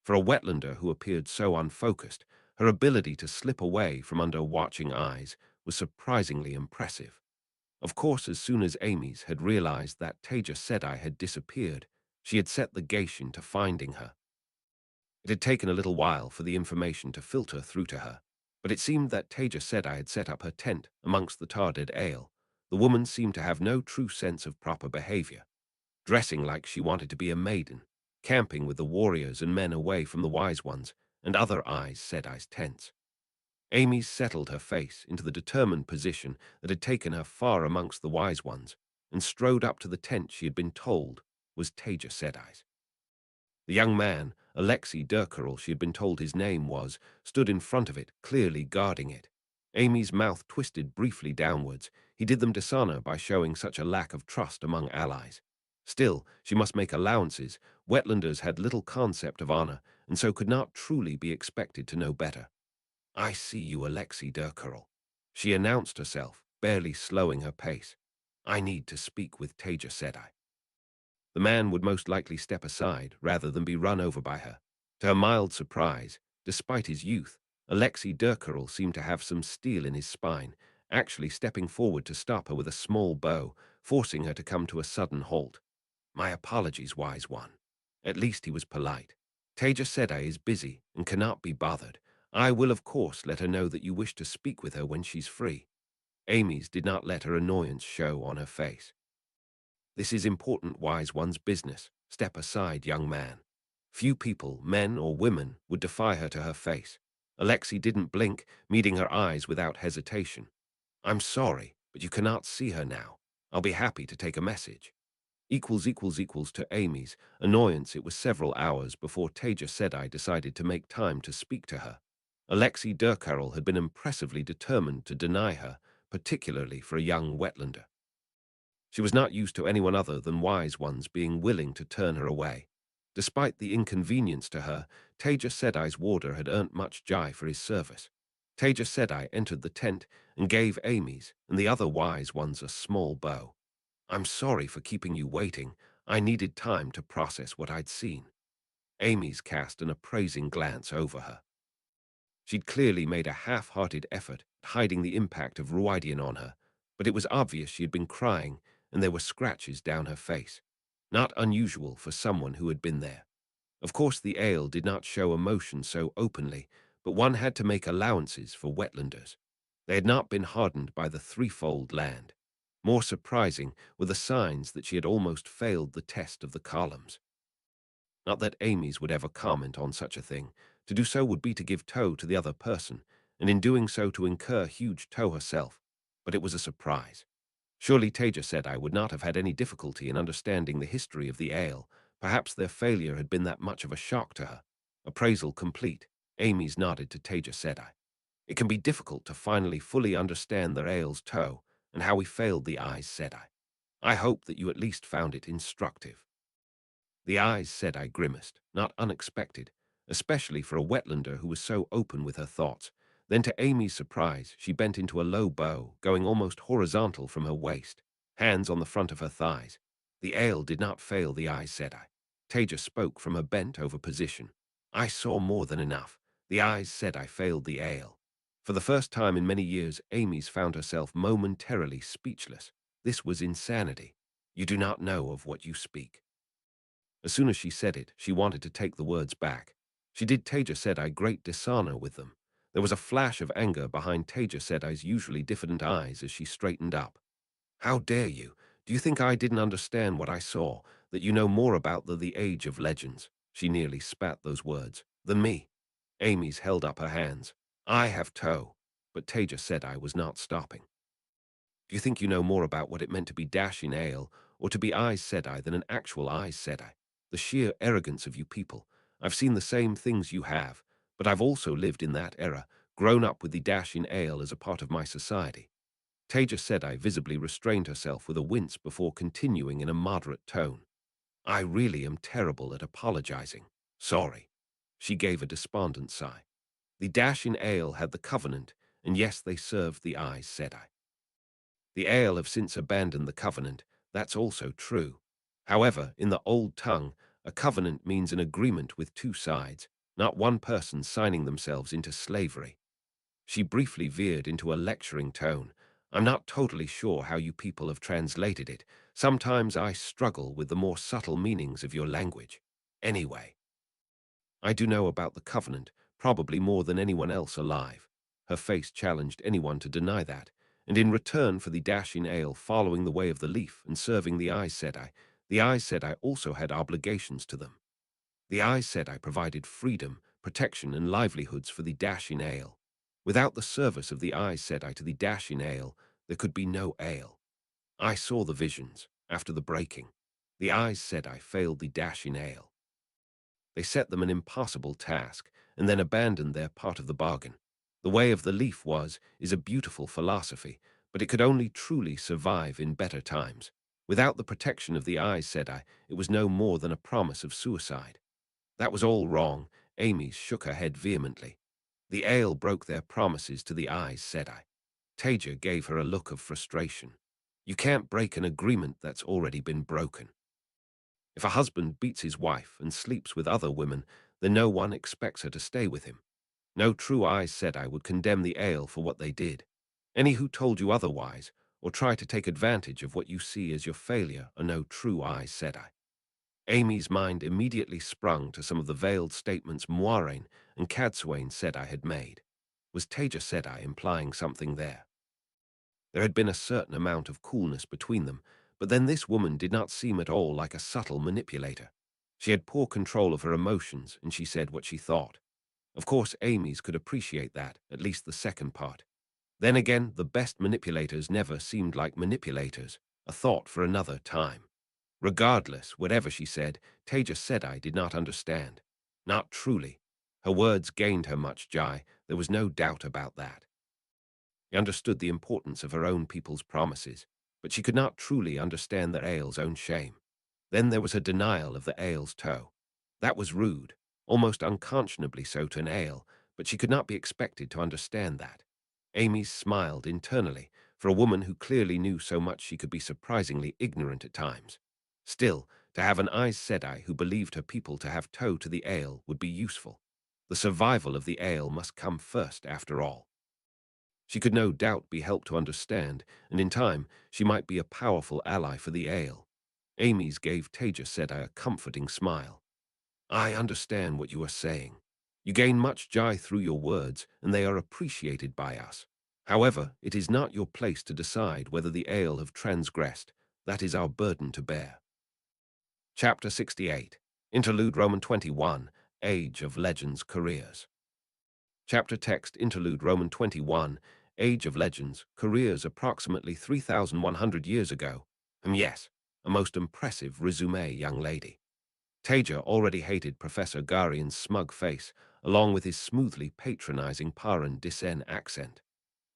For a wetlander who appeared so unfocused, her ability to slip away from under watching eyes was surprisingly impressive. Of course, as soon as Ames had realized that Taija Sedai had disappeared, she had set the Geishin to finding her. It had taken a little while for the information to filter through to her, but it seemed that Taija Sedai had set up her tent amongst the tarded ale. The woman seemed to have no true sense of proper behavior, dressing like she wanted to be a maiden, camping with the warriors and men away from the wise ones and other Aes Sedai's tents. Amy settled her face into the determined position that had taken her far amongst the wise ones and strode up to the tent she had been told was Taija Sedai's. The young man, Alexei Durkarel, she had been told his name was, stood in front of it, clearly guarding it. Amy's mouth twisted briefly downwards. He did them dishonor by showing such a lack of trust among allies. Still, she must make allowances. Wetlanders had little concept of honor, and so could not truly be expected to know better. "I see you, Alexei Durkarel," she announced herself, barely slowing her pace. "I need to speak with Taija Sedai." The man would most likely step aside rather than be run over by her. To her mild surprise, despite his youth, Alexei Durkarel seemed to have some steel in his spine, actually stepping forward to stop her with a small bow, forcing her to come to a sudden halt. "My apologies, wise one." At least he was polite. "Taija Sedai is busy and cannot be bothered. I will, of course, let her know that you wish to speak with her when she's free." Amy's did not let her annoyance show on her face. "This is important wise one's business. Step aside, young man." Few people, men or women, would defy her to her face. Alexei didn't blink, meeting her eyes without hesitation. "I'm sorry, but you cannot see her now. I'll be happy to take a message." To Amy's annoyance, it was several hours before Taija Sedai decided to make time to speak to her. Alexei Durkarel had been impressively determined to deny her, particularly for a young wetlander. She was not used to anyone other than wise ones being willing to turn her away. Despite the inconvenience to her, Taija Sedai's warder had earned much jai for his service. Taija Sedai entered the tent and gave Amy's and the other wise ones a small bow. "I'm sorry for keeping you waiting. I needed time to process what I'd seen." Amy's cast an appraising glance over her. She'd clearly made a half-hearted effort at hiding the impact of Ruidian on her, but it was obvious she had been crying, and there were scratches down her face. Not unusual for someone who had been there. Of course, the ale did not show emotion so openly, but one had to make allowances for wetlanders. They had not been hardened by the threefold land. More surprising were the signs that she had almost failed the test of the columns. Not that Amy's would ever comment on such a thing. To do so would be to give tow to the other person, and in doing so to incur huge tow herself. But it was a surprise. Surely Taija Sedai would not have had any difficulty in understanding the history of the ale. Perhaps their failure had been that much of a shock to her. Appraisal complete, Amy's nodded to Taija Sedai. "It can be difficult to finally fully understand their ale's tow and how we failed the Aes Sedai. I hope that you at least found it instructive." The Aes Sedai grimaced, not unexpected, especially for a wetlander who was so open with her thoughts. Then to Amy's surprise, she bent into a low bow, going almost horizontal from her waist, hands on the front of her thighs. The ale did not fail the Aes Sedai. Taija spoke from her bent-over position. "I saw more than enough. The Aes Sedai failed the ale." For the first time in many years, Amy's found herself momentarily speechless. This was insanity. "You do not know of what you speak." As soon as she said it, she wanted to take the words back. She did Taija Sedai great dishonor with them. There was a flash of anger behind Taija Sedai's usually diffident eyes as she straightened up. "How dare you? Do you think I didn't understand what I saw, that you know more about the Age of Legends?" She nearly spat those words. "Than me." Amy's held up her hands. "I have tow." But Taija Sedai was not stopping. "Do you think you know more about what it meant to be Dashin Ale or to be Aes Sedai than an actual Aes Sedai? The sheer arrogance of you people. I've seen the same things you have, but I've also lived in that era, grown up with the Dashin Ale as a part of my society." Taija Sedai visibly restrained herself with a wince before continuing in a moderate tone. I really am terrible at apologizing. Sorry. She gave a despondent sigh. The dash in ale had the covenant, and yes, they served the Aes Sedai. The ale have since abandoned the covenant, that's also true. However, in the old tongue, a covenant means an agreement with two sides, not one person signing themselves into slavery. She briefly veered into a lecturing tone. I'm not totally sure how you people have translated it. Sometimes I struggle with the more subtle meanings of your language. Anyway, I do know about the covenant, probably more than anyone else alive. Her face challenged anyone to deny that, and in return for the dashing ale following the way of the leaf and serving the the Aes Sedai also had obligations to them. The Aes Sedai provided freedom, protection, and livelihoods for the dashing ale. Without the service of the Aes Sedai to the dashing ale, there could be no ale. I saw the visions, after the breaking. The Aes Sedai failed the dashing ale. They set them an impossible task, and then abandoned their part of the bargain. The way of the leaf is a beautiful philosophy, but it could only truly survive in better times. Without the protection of the Aes Sedai, it was no more than a promise of suicide. That was all wrong. Amy shook her head vehemently. The ale broke their promises to the Aes Sedai. Taija gave her a look of frustration. You can't break an agreement that's already been broken. If a husband beats his wife and sleeps with other women, then no one expects her to stay with him. No true Aes Sedai would condemn the ale for what they did. Any who told you otherwise, or try to take advantage of what you see as your failure, are no true Aes Sedai. Amy's mind immediately sprung to some of the veiled statements Moiraine and Cadsuane Sedai had made. Was Taija Sedai implying something there? There had been a certain amount of coolness between them, but then this woman did not seem at all like a subtle manipulator. She had poor control of her emotions, and she said what she thought. Of course, Amy's could appreciate that, at least the second part. Then again, the best manipulators never seemed like manipulators, a thought for another time. Regardless, whatever she said, Taija Sedai did not understand. Not truly. Her words gained her much joy, there was no doubt about that. She understood the importance of her own people's promises, but she could not truly understand the ale's own shame. Then there was her denial of the ale's toe. That was rude, almost unconscionably so to an ale, but she could not be expected to understand that. Amy smiled internally, for a woman who clearly knew so much she could be surprisingly ignorant at times. Still, to have an Aes Sedai who believed her people to have toe to the ale would be useful. The survival of the ale must come first, after all. She could no doubt be helped to understand, and in time she might be a powerful ally for the ale. Amy's gave Taija Sedai a comforting smile. I understand what you are saying. You gain much joy through your words, and they are appreciated by us. However, it is not your place to decide whether the ale have transgressed. That is our burden to bear. Chapter 68. Interlude Roman 21. Age of Legends Careers. Chapter text Interlude Roman 21. Age of Legends Careers approximately 3,100 years ago. Yes, a most impressive resume, young lady. Taija already hated Professor Garian's smug face, along with his smoothly patronizing Paran Disen accent.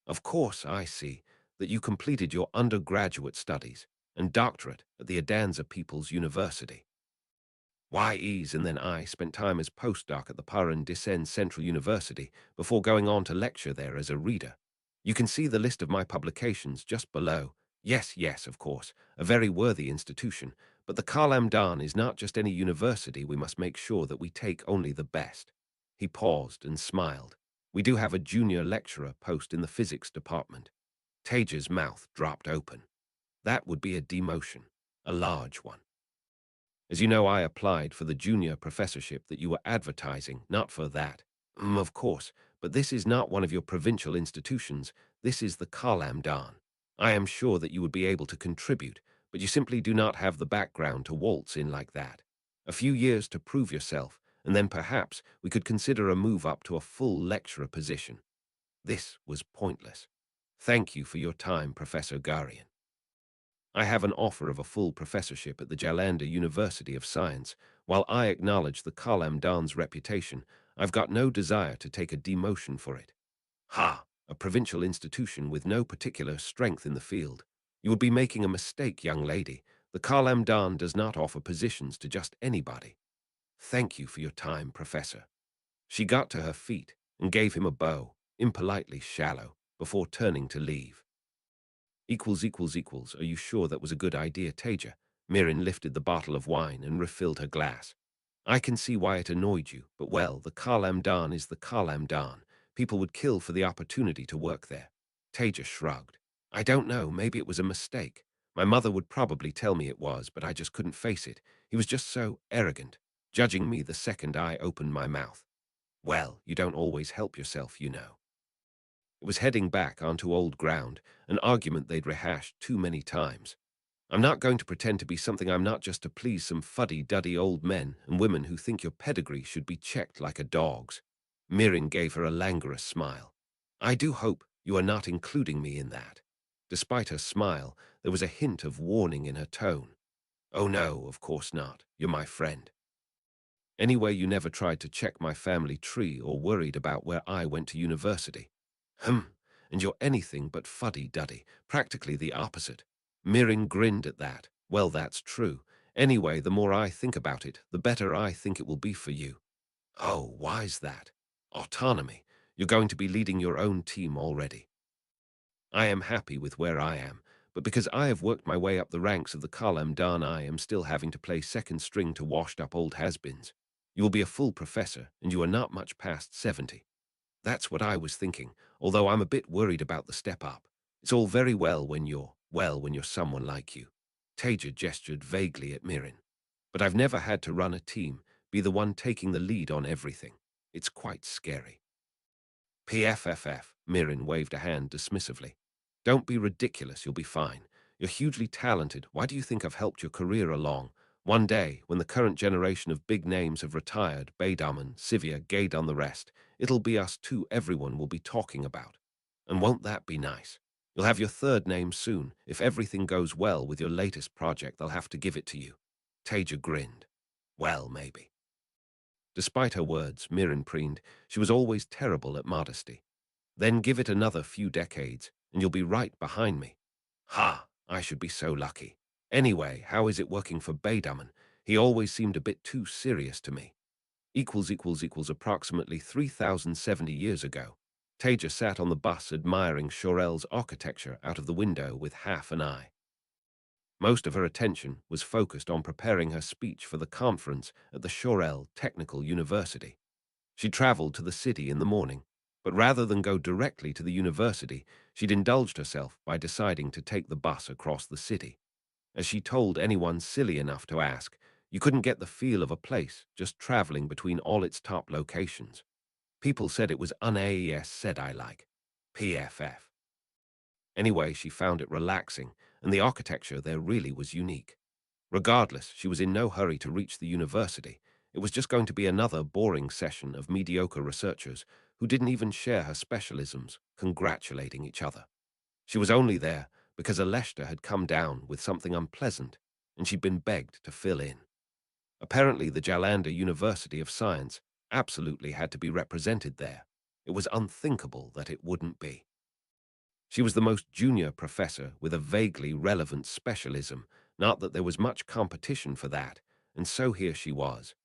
Of course, I see that you completed your undergraduate studies and doctorate at the Adanza People's University. YEs and then I spent time as postdoc at the Paran Disen Central University before going on to lecture there as a reader. You can see the list of my publications just below. Yes, of course, a very worthy institution, but the Kalamdan is not just any university. We must make sure that we take only the best. He paused and smiled. We do have a junior lecturer post in the physics department. Taija's mouth dropped open. That would be a demotion, a large one. As you know, I applied for the junior professorship that you were advertising, not for that. Of course, but this is not one of your provincial institutions. This is the Kalamdan. I am sure that you would be able to contribute, but you simply do not have the background to waltz in like that. A few years to prove yourself, and then perhaps we could consider a move up to a full lecturer position. This was pointless. Thank you for your time, Professor Garian. I have an offer of a full professorship at the Jalandhar University of Science. While I acknowledge the Kalamdan's reputation, I've got no desire to take a demotion for it. Ha! a provincial institution with no particular strength in the field. You would be making a mistake, young lady. The Kalam Dan does not offer positions to just anybody. Thank you for your time, Professor. She got to her feet and gave him a bow, impolitely shallow, before turning to leave. Are you sure that was a good idea, Taija? Mirin lifted the bottle of wine and refilled her glass. I can see why it annoyed you, but well, the Kalam Dan is the Kalam Dan. People would kill for the opportunity to work there. Taija shrugged. I don't know, maybe it was a mistake. My mother would probably tell me it was, but I just couldn't face it. He was just so arrogant, judging me the second I opened my mouth. Well, you don't always help yourself, you know. It was heading back onto old ground, an argument they'd rehashed too many times. I'm not going to pretend to be something I'm not just to please some fuddy-duddy old men and women who think your pedigree should be checked like a dog's. Mirin gave her a languorous smile. I do hope you are not including me in that. Despite her smile, there was a hint of warning in her tone. Oh no, of course not. You're my friend. Anyway, you never tried to check my family tree or worried about where I went to university. And you're anything but fuddy-duddy, practically the opposite. Mirin grinned at that. Well, that's true. Anyway, the more I think about it, the better I think it will be for you. Oh, why's that? Autonomy. You're going to be leading your own team already. I am happy with where I am, but because I have worked my way up the ranks of the Kalam Dan, I am still having to play second string to washed-up old has-beens. You will be a full professor, and you are not much past 70. That's what I was thinking, although I'm a bit worried about the step up. It's all very well when you're someone like you. Taija gestured vaguely at Mirin. But I've never had to run a team, be the one taking the lead on everything. It's quite scary. PFFF, Mirin waved a hand dismissively. Don't be ridiculous, you'll be fine. You're hugely talented. Why do you think I've helped your career along? One day, when the current generation of big names have retired, Baidaman, Sivia, Gaydon, the rest, it'll be us two everyone will be talking about. And won't that be nice? You'll have your third name soon. If everything goes well with your latest project, they'll have to give it to you. Taija grinned. Well, maybe. Despite her words, Mirin preened, she was always terrible at modesty. Then give it another few decades, and you'll be right behind me. Ha, I should be so lucky. Anyway, how is it working for Baidaman? He always seemed a bit too serious to me. Approximately 3,070 years ago. Taija sat on the bus admiring Shorel's architecture out of the window with half an eye. Most of her attention was focused on preparing her speech for the conference at the Shorel Technical University. She traveled to the city in the morning, but rather than go directly to the university, she'd indulged herself by deciding to take the bus across the city. As she told anyone silly enough to ask, you couldn't get the feel of a place just traveling between all its top locations. People said it was Aes Sedai-like. PFF. Anyway, she found it relaxing, and the architecture there really was unique. Regardless, she was in no hurry to reach the university. It was just going to be another boring session of mediocre researchers who didn't even share her specialisms, congratulating each other. She was only there because Aleshta had come down with something unpleasant, and she'd been begged to fill in. Apparently, the Jalandhar University of Science absolutely had to be represented there. It was unthinkable that it wouldn't be. She was the most junior professor with a vaguely relevant specialism, not that there was much competition for that, and so here she was.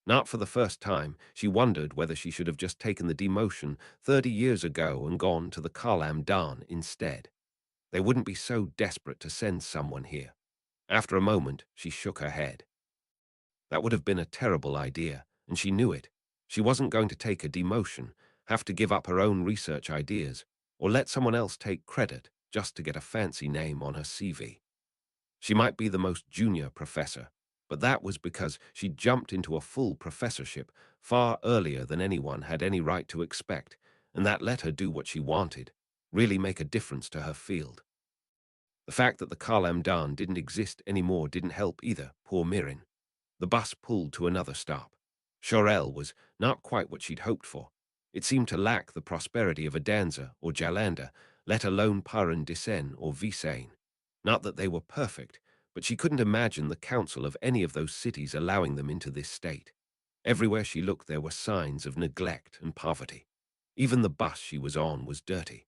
Not for the first time, she wondered whether she should have just taken the demotion 30 years ago and gone to the Kalam Dan instead. They wouldn't be so desperate to send someone here. After a moment, she shook her head. That would have been a terrible idea, and she knew it. She wasn't going to take a demotion, have to give up her own research ideas, or let someone else take credit just to get a fancy name on her CV. She might be the most junior professor, but that was because she jumped into a full professorship far earlier than anyone had any right to expect, and that let her do what she wanted, really make a difference to her field. The fact that the Kalam Dan didn't exist anymore didn't help either, poor Mirin. The bus pulled to another stop. Shorel was not quite what she'd hoped for. It seemed to lack the prosperity of Adanza or Jalandhar, let alone Paran Disen or Visain. Not that they were perfect, but she couldn't imagine the council of any of those cities allowing them into this state. Everywhere she looked there were signs of neglect and poverty. Even the bus she was on was dirty.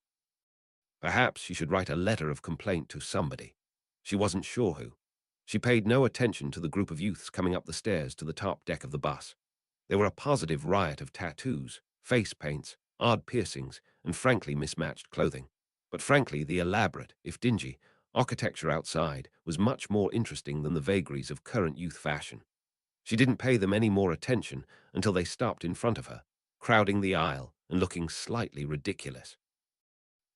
Perhaps she should write a letter of complaint to somebody. She wasn't sure who. She paid no attention to the group of youths coming up the stairs to the top deck of the bus. They were a positive riot of tattoos, face paints, odd piercings, and frankly mismatched clothing. But frankly, the elaborate, if dingy, architecture outside was much more interesting than the vagaries of current youth fashion. She didn't pay them any more attention until they stopped in front of her, crowding the aisle and looking slightly ridiculous.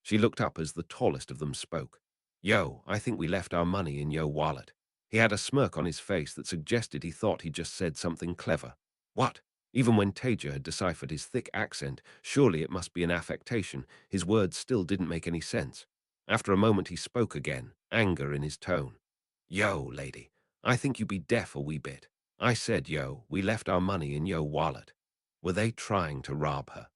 She looked up as the tallest of them spoke. "Yo, I think we left our money in yo wallet." He had a smirk on his face that suggested he thought he'd just said something clever. What? Even when Taija had deciphered his thick accent, surely it must be an affectation, his words still didn't make any sense. After a moment he spoke again, anger in his tone. "Yo, lady, I think you be deaf a wee bit. I said, yo, we left our money in yo wallet." Were they trying to rob her?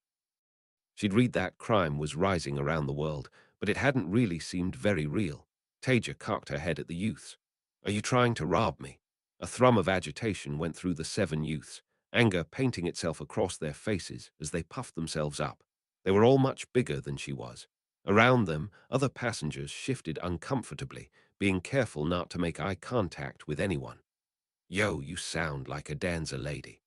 She'd read that crime was rising around the world, but it hadn't really seemed very real. Taija cocked her head at the youths. "Are you trying to rob me?" A thrum of agitation went through the 7 youths, anger painting itself across their faces as they puffed themselves up. They were all much bigger than she was. Around them, other passengers shifted uncomfortably, being careful not to make eye contact with anyone. "Yo, you sound like a dancer lady.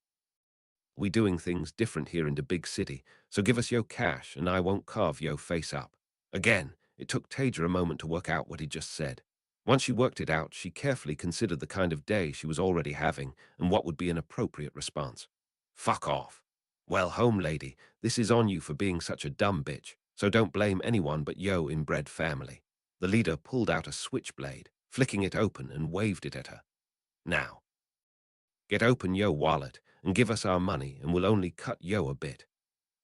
We doing things different here in the big city, so give us yo cash and I won't carve yo face up." Again, it took Taija a moment to work out what he'd just said. Once she worked it out, she carefully considered the kind of day she was already having and what would be an appropriate response. "Fuck off." "Well, home lady, this is on you for being such a dumb bitch, so don't blame anyone but yo inbred family." The leader pulled out a switchblade, flicking it open and waved it at her. "Now, get open yo wallet and give us our money and we'll only cut yo a bit."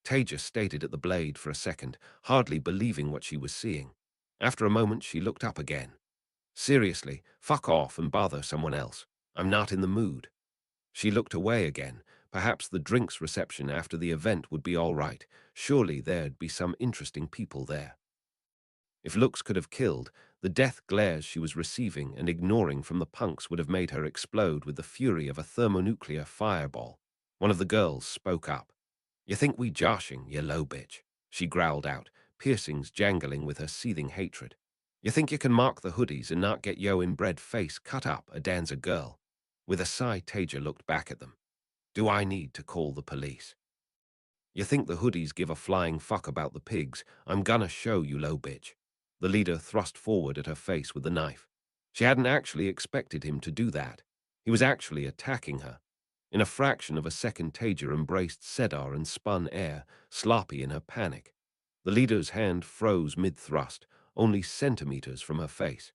Taija stared at the blade for a second, hardly believing what she was seeing. After a moment, she looked up again. "Seriously, fuck off and bother someone else. I'm not in the mood." She looked away again. Perhaps the drinks reception after the event would be all right. Surely there'd be some interesting people there. If looks could have killed, the death glares she was receiving and ignoring from the punks would have made her explode with the fury of a thermonuclear fireball. One of the girls spoke up. "You think we joshing, you low bitch," she growled out, piercings jangling with her seething hatred. "You think you can mark the hoodies and not get yo inbred face cut up a dancer girl?" With a sigh, Taija looked back at them. "Do I need to call the police? You think the hoodies give a flying fuck about the pigs? I'm gonna show you, low bitch." The leader thrust forward at her face with the knife. She hadn't actually expected him to do that. He was actually attacking her. In a fraction of a second, Taija embraced Sedar and spun air, sloppy in her panic. The leader's hand froze mid-thrust, only centimeters from her face.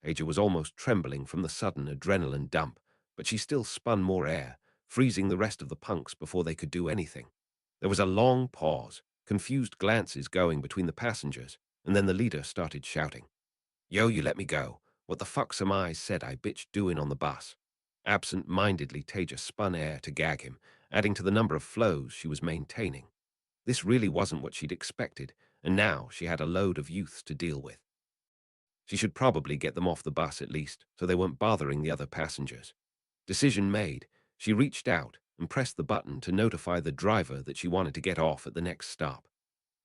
Taija was almost trembling from the sudden adrenaline dump, but she still spun more air, freezing the rest of the punks before they could do anything. There was a long pause, confused glances going between the passengers, and then the leader started shouting. "Yo, you let me go. What the fuck's some Aes Sedai bitch doing on the bus?" Absent-mindedly, Taija spun air to gag him, adding to the number of flows she was maintaining. This really wasn't what she'd expected, and now she had a load of youths to deal with. She should probably get them off the bus at least, so they weren't bothering the other passengers. Decision made, she reached out and pressed the button to notify the driver that she wanted to get off at the next stop.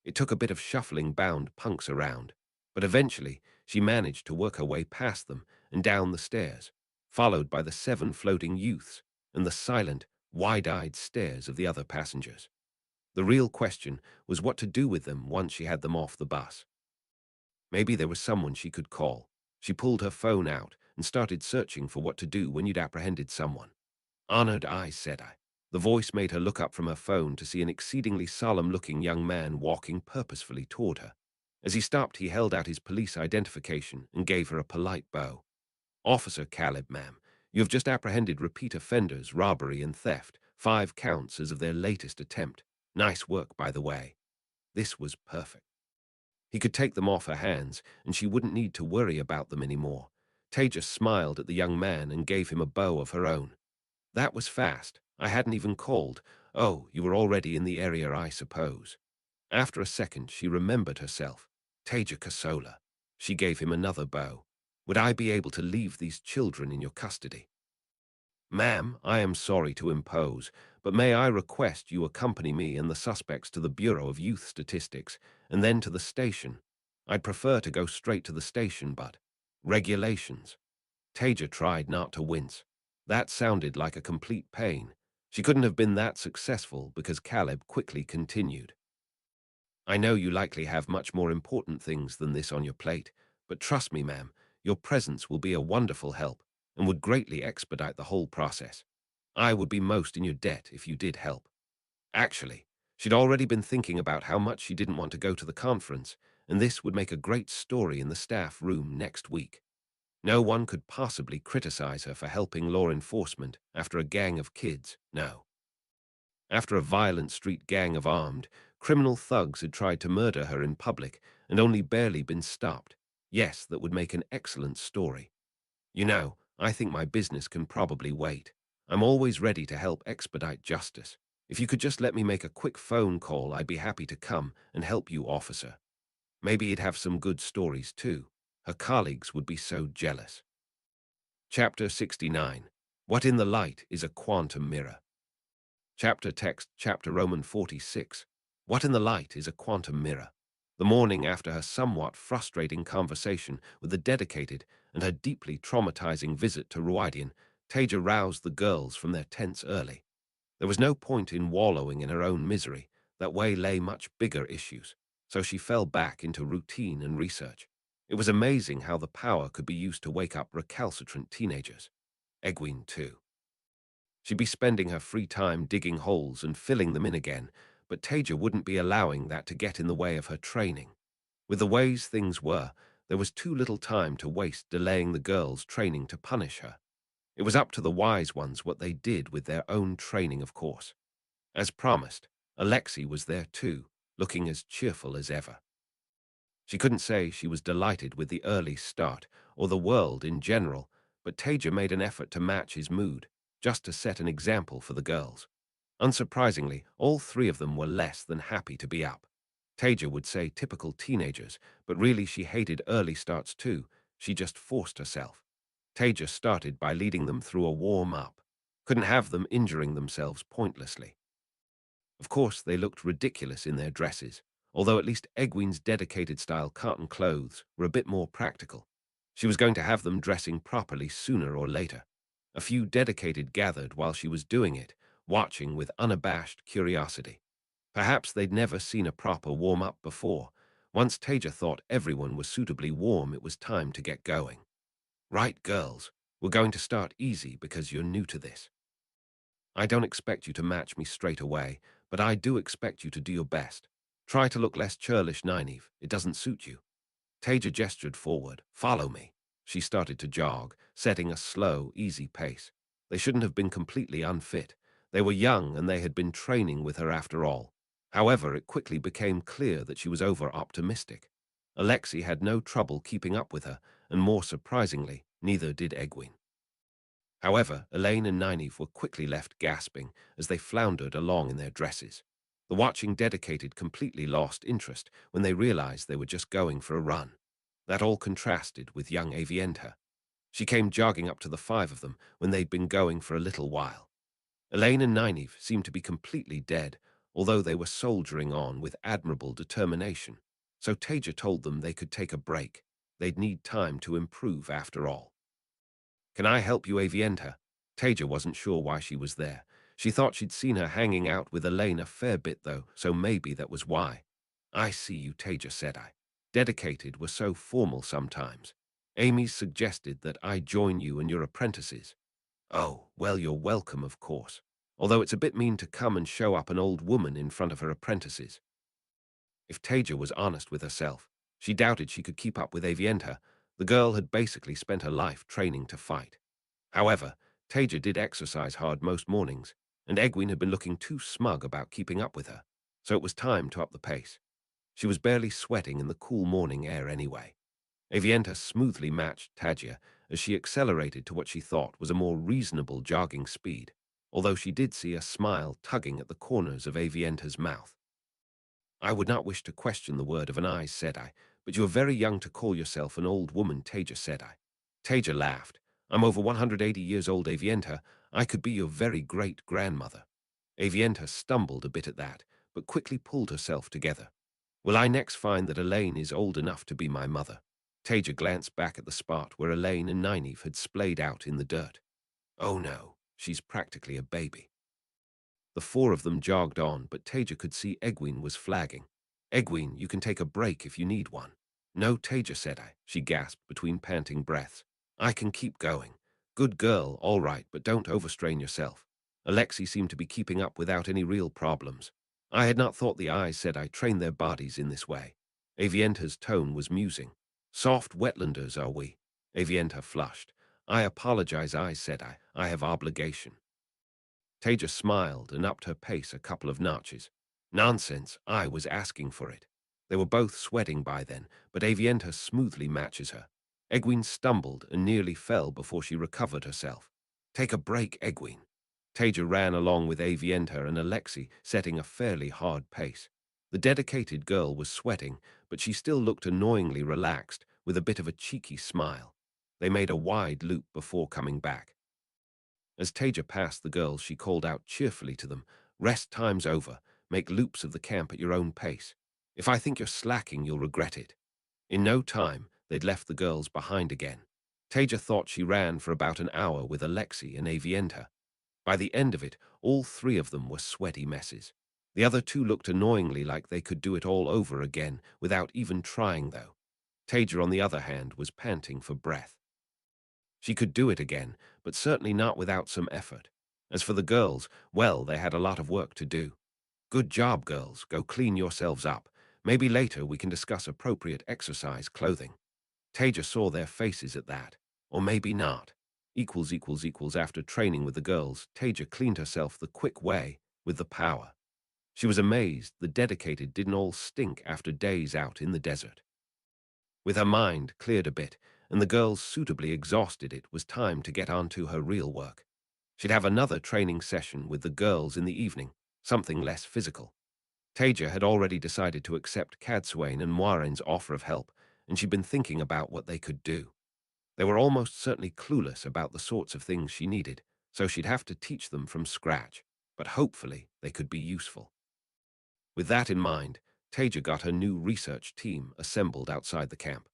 It took a bit of shuffling bound punks around, but eventually she managed to work her way past them and down the stairs, followed by the 7 floating youths and the silent, wide-eyed stares of the other passengers. The real question was what to do with them once she had them off the bus. Maybe there was someone she could call. She pulled her phone out and started searching for what to do when you'd apprehended someone. "Honored Aes Sedai." The voice made her look up from her phone to see an exceedingly solemn-looking young man walking purposefully toward her. As he stopped, he held out his police identification and gave her a polite bow. "Officer Caleb, ma'am, you have just apprehended repeat offenders, robbery and theft, 5 counts as of their latest attempt. Nice work, by the way." This was perfect. He could take them off her hands, and she wouldn't need to worry about them anymore. Taija smiled at the young man and gave him a bow of her own. "That was fast. I hadn't even called. Oh, you were already in the area, I suppose." After a second, she remembered herself. "Taija Kosola." She gave him another bow. "Would I be able to leave these children in your custody?" "Ma'am, I am sorry to impose, but may I request you accompany me and the suspects to the Bureau of Youth Statistics, and then to the station?" I'd prefer to go straight to the station, but regulations. Taija tried not to wince. That sounded like a complete pain. She couldn't have been that successful because Caleb quickly continued. I know you likely have much more important things than this on your plate, but trust me, ma'am, your presence will be a wonderful help and would greatly expedite the whole process. I would be most in your debt if you did help. Actually, she'd already been thinking about how much she didn't want to go to the conference, and this would make a great story in the staff room next week. No one could possibly criticize her for helping law enforcement after a gang of kids, no. After a violent street gang of armed, criminal thugs had tried to murder her in public and only barely been stopped. Yes, that would make an excellent story. You know, I think my business can probably wait. I'm always ready to help expedite justice. If you could just let me make a quick phone call, I'd be happy to come and help you, officer. Maybe you'd have some good stories too. Her colleagues would be so jealous. Chapter 69. What in the Light is a Quantum Mirror? Chapter Roman 46. What in the Light is a Quantum Mirror? The morning after her somewhat frustrating conversation with the dedicated and her deeply traumatizing visit to Ruidian, Taija roused the girls from their tents early. There was no point in wallowing in her own misery. That way lay much bigger issues, so she fell back into routine and research. It was amazing how the power could be used to wake up recalcitrant teenagers. Egwene, too. She'd be spending her free time digging holes and filling them in again, but Taija wouldn't be allowing that to get in the way of her training. With the ways things were, there was too little time to waste delaying the girls' training to punish her. It was up to the wise ones what they did with their own training, of course. As promised, Alexei was there too, looking as cheerful as ever. She couldn't say she was delighted with the early start, or the world in general, but Taija made an effort to match his mood, just to set an example for the girls. Unsurprisingly, all three of them were less than happy to be up. Taija would say typical teenagers, but really she hated early starts too. She just forced herself. Taija started by leading them through a warm-up. Couldn't have them injuring themselves pointlessly. Of course, they looked ridiculous in their dresses, although at least Egwene's dedicated style cotton clothes were a bit more practical. She was going to have them dressing properly sooner or later. A few dedicated gathered while she was doing it, watching with unabashed curiosity. Perhaps they'd never seen a proper warm-up before. Once Taija thought everyone was suitably warm, it was time to get going. Right, girls, we're going to start easy because you're new to this. I don't expect you to match me straight away, but I do expect you to do your best. Try to look less churlish, Nynaeve. It doesn't suit you. Taija gestured forward. Follow me. She started to jog, setting a slow, easy pace. They shouldn't have been completely unfit. They were young and they had been training with her after all. However, it quickly became clear that she was over-optimistic. Alexei had no trouble keeping up with her, and more surprisingly, neither did Egwene. However, Elaine and Nynaeve were quickly left gasping as they floundered along in their dresses. The watching dedicated completely lost interest when they realized they were just going for a run. That all contrasted with young Avienta. She came jogging up to the five of them when they'd been going for a little while. Elaine and Nynaeve seemed to be completely dead, although they were soldiering on with admirable determination. So Taija told them they could take a break. They'd need time to improve after all. Can I help you, Avienta? Taija wasn't sure why she was there. She thought she'd seen her hanging out with Elaine a fair bit, though, so maybe that was why. I see you, Taija said. I. Dedicated were so formal sometimes. Amy suggested that I join you and your apprentices. Oh, well, you're welcome, of course. Although it's a bit mean to come and show up an old woman in front of her apprentices. If Taija was honest with herself, she doubted she could keep up with Avienta. The girl had basically spent her life training to fight. However, Taija did exercise hard most mornings, and Egwene had been looking too smug about keeping up with her, so it was time to up the pace. She was barely sweating in the cool morning air anyway. Avienta smoothly matched Taija as she accelerated to what she thought was a more reasonable jogging speed, although she did see a smile tugging at the corners of Avienta's mouth. I would not wish to question the word of an Aes Sedai, but you are very young to call yourself an old woman, Taija said. Taija laughed. I'm over 180 years old, Avienta. I could be your very great-grandmother. Avienta stumbled a bit at that, but quickly pulled herself together. Will I next find that Elaine is old enough to be my mother? Taija glanced back at the spot where Elaine and Nynaeve had splayed out in the dirt. Oh no, she's practically a baby. The four of them jogged on, but Taija could see Egwene was flagging. Egwene, you can take a break if you need one. No, Taija, said I, she gasped between panting breaths. I can keep going. Good girl, all right, but don't overstrain yourself. Alexei seemed to be keeping up without any real problems. I had not thought the Aes Sedai trained their bodies in this way. Avienta's tone was musing. Soft wetlanders are we? Avienta flushed. I apologize, Aes Sedai. I have obligation. Taija smiled and upped her pace a couple of notches. Nonsense, I was asking for it. They were both sweating by then, but Avienta smoothly matches her. Egwene stumbled and nearly fell before she recovered herself. Take a break, Egwene. Taija ran along with Avienta and Alexei, setting a fairly hard pace. The dedicated girl was sweating, but she still looked annoyingly relaxed, with a bit of a cheeky smile. They made a wide loop before coming back. As Taija passed the girls, she called out cheerfully to them, "Rest time's over. Make loops of the camp at your own pace. If I think you're slacking, you'll regret it." In no time, they'd left the girls behind again. Taija thought she ran for about an hour with Alexei and Avienta. By the end of it, all three of them were sweaty messes. The other two looked annoyingly like they could do it all over again without even trying, though. Taija, on the other hand, was panting for breath. She could do it again, but certainly not without some effort. As for the girls, well, they had a lot of work to do. Good job, girls. Go clean yourselves up. Maybe later we can discuss appropriate exercise clothing. Taija saw their faces at that. Or maybe not. After training with the girls, Taija cleaned herself the quick way, with the power. She was amazed the dedicated didn't all stink after days out in the desert. With her mind cleared a bit, and the girls suitably exhausted, it was time to get on to her real work. She'd have another training session with the girls in the evening, something less physical. Taija had already decided to accept Cadsuane and Moirain's offer of help, and she'd been thinking about what they could do. They were almost certainly clueless about the sorts of things she needed, so she'd have to teach them from scratch, but hopefully they could be useful. With that in mind, Taija got her new research team assembled outside the camp.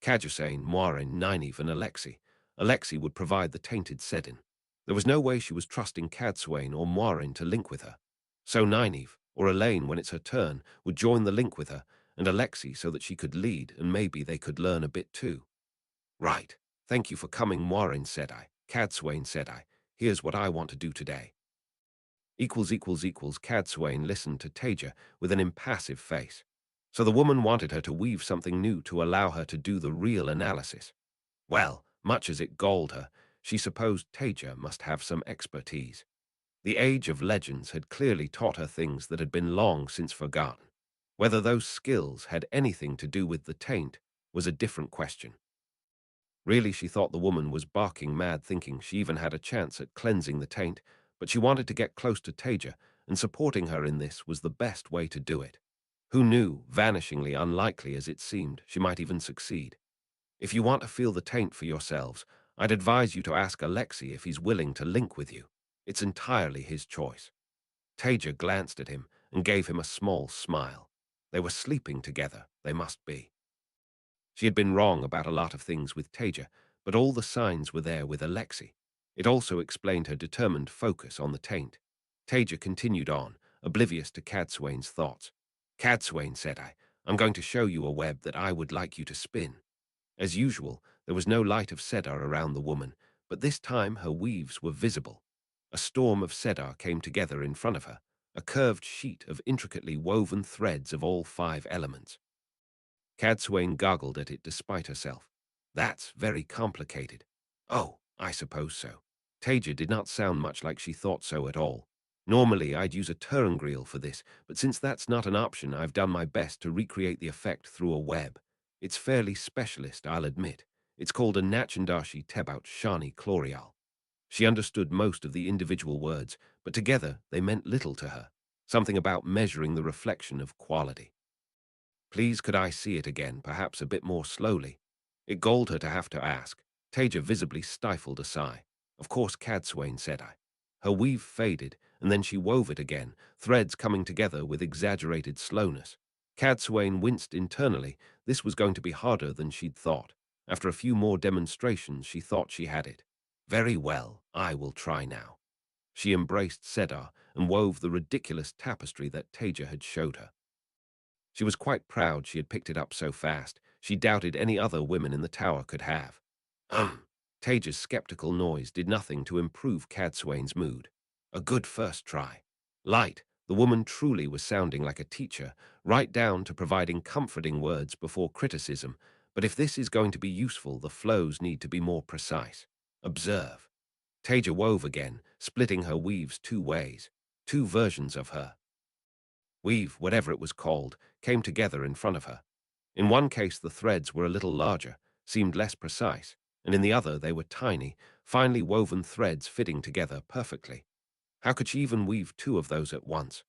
Cadusane, Moirain, Nynaeve, and Alexei. Alexei would provide the tainted Sedin. There was no way she was trusting Cadsuane or Moirain to link with her. So Nynaeve, or Elaine when it's her turn, would join the link with her, and Alexei so that she could lead and maybe they could learn a bit too. Right. Thank you for coming, Moirain, said I. Cadsuane, said I. Here's what I want to do today. Cadsuane listened to Taija with an impassive face. So the woman wanted her to weave something new to allow her to do the real analysis. Well, much as it galled her, she supposed Taija must have some expertise. The Age of Legends had clearly taught her things that had been long since forgotten. Whether those skills had anything to do with the taint was a different question. Really, she thought the woman was barking mad, thinking she even had a chance at cleansing the taint, but she wanted to get close to Taija, and supporting her in this was the best way to do it. Who knew, vanishingly unlikely as it seemed, she might even succeed. If you want to feel the taint for yourselves, I'd advise you to ask Alexei if he's willing to link with you. It's entirely his choice. Taija glanced at him and gave him a small smile. They were sleeping together, they must be. She had been wrong about a lot of things with Taija, but all the signs were there with Alexei. It also explained her determined focus on the taint. Taija continued on, oblivious to Cadsuane's thoughts. Cadsuane, said I, I'm going to show you a web that I would like you to spin. As usual, there was no light of Sedar around the woman, but this time her weaves were visible. A storm of Sedar came together in front of her, a curved sheet of intricately woven threads of all 5 elements. Cadsuane goggled at it despite herself. That's very complicated. Oh, I suppose so. Taija did not sound much like she thought so at all. Normally, I'd use a Turingriel for this, but since that's not an option, I've done my best to recreate the effect through a web. It's fairly specialist, I'll admit. It's called a Nachandashi Tebaut Shani Chlorial. She understood most of the individual words, but together they meant little to her. Something about measuring the reflection of quality. Please, could I see it again, perhaps a bit more slowly? It galled her to have to ask. Taija visibly stifled a sigh. Of course, Cadsuane, said I. Her weave faded, and then she wove it again, threads coming together with exaggerated slowness. Cadsuane winced internally. This was going to be harder than she'd thought. After a few more demonstrations, she thought she had it. Very well, I will try now. She embraced Sedar and wove the ridiculous tapestry that Taija had showed her. She was quite proud she had picked it up so fast. She doubted any other women in the tower could have. Taija's skeptical noise did nothing to improve Cadsuane's mood. A good first try. Light, the woman truly was sounding like a teacher, right down to providing comforting words before criticism. But if this is going to be useful, the flows need to be more precise. Observe. Taija wove again, splitting her weaves two ways. Two versions of her weave, whatever it was called, came together in front of her. In one case, the threads were a little larger, seemed less precise, and in the other they were tiny, finely woven threads fitting together perfectly. How could she even weave two of those at once?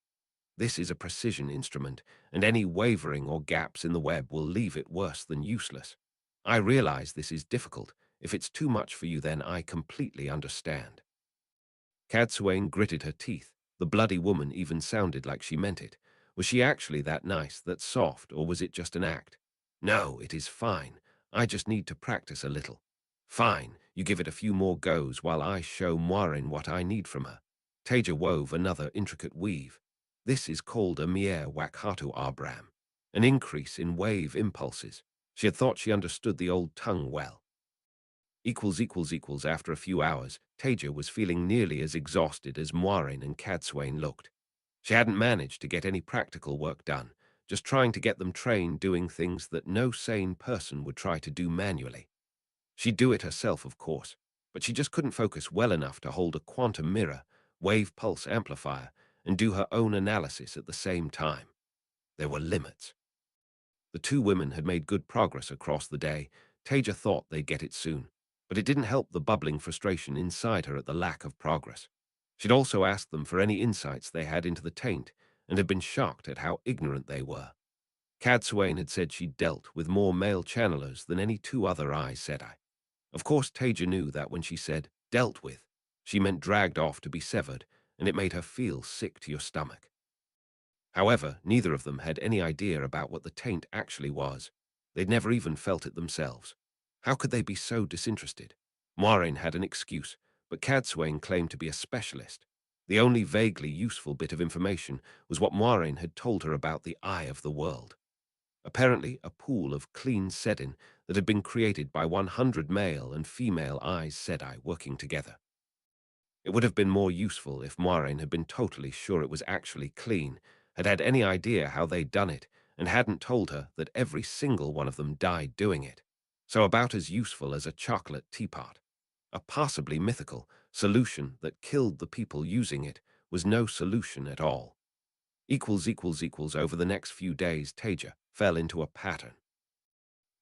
This is a precision instrument, and any wavering or gaps in the web will leave it worse than useless. I realize this is difficult. If it's too much for you, then I completely understand. Cadsuane gritted her teeth. The bloody woman even sounded like she meant it. Was she actually that nice, that soft, or was it just an act? No, it is fine. I just need to practice a little. Fine, you give it a few more goes while I show Moiraine what I need from her. Taija wove another intricate weave. This is called a Mier Wakhatu Arbram, an increase in wave impulses. She had thought she understood the old tongue well. After a few hours, Taija was feeling nearly as exhausted as Moiraine and Cadsuane looked. She hadn't managed to get any practical work done, just trying to get them trained doing things that no sane person would try to do manually. She'd do it herself, of course, but she just couldn't focus well enough to hold a quantum mirror, wave pulse amplifier, and do her own analysis at the same time. There were limits. The two women had made good progress across the day. Taija thought they'd get it soon, but it didn't help the bubbling frustration inside her at the lack of progress. She'd also asked them for any insights they had into the taint, and had been shocked at how ignorant they were. Cadsuane had said she'd dealt with more male channelers than any two other Aes Sedai. Of course, Taija knew that when she said dealt with, she meant dragged off to be severed, and it made her feel sick to your stomach. However, neither of them had any idea about what the taint actually was. They'd never even felt it themselves. How could they be so disinterested? Moiraine had an excuse, but Cadsuane claimed to be a specialist. The only vaguely useful bit of information was what Moiraine had told her about the Eye of the World. Apparently a pool of clean sedin that had been created by 100 male and female Aes Sedai working together. It would have been more useful if Moiraine had been totally sure it was actually clean, had had any idea how they'd done it, and hadn't told her that every single one of them died doing it. So about as useful as a chocolate teapot. A possibly mythical solution that killed the people using it was no solution at all. Over the next few days, Taija fell into a pattern.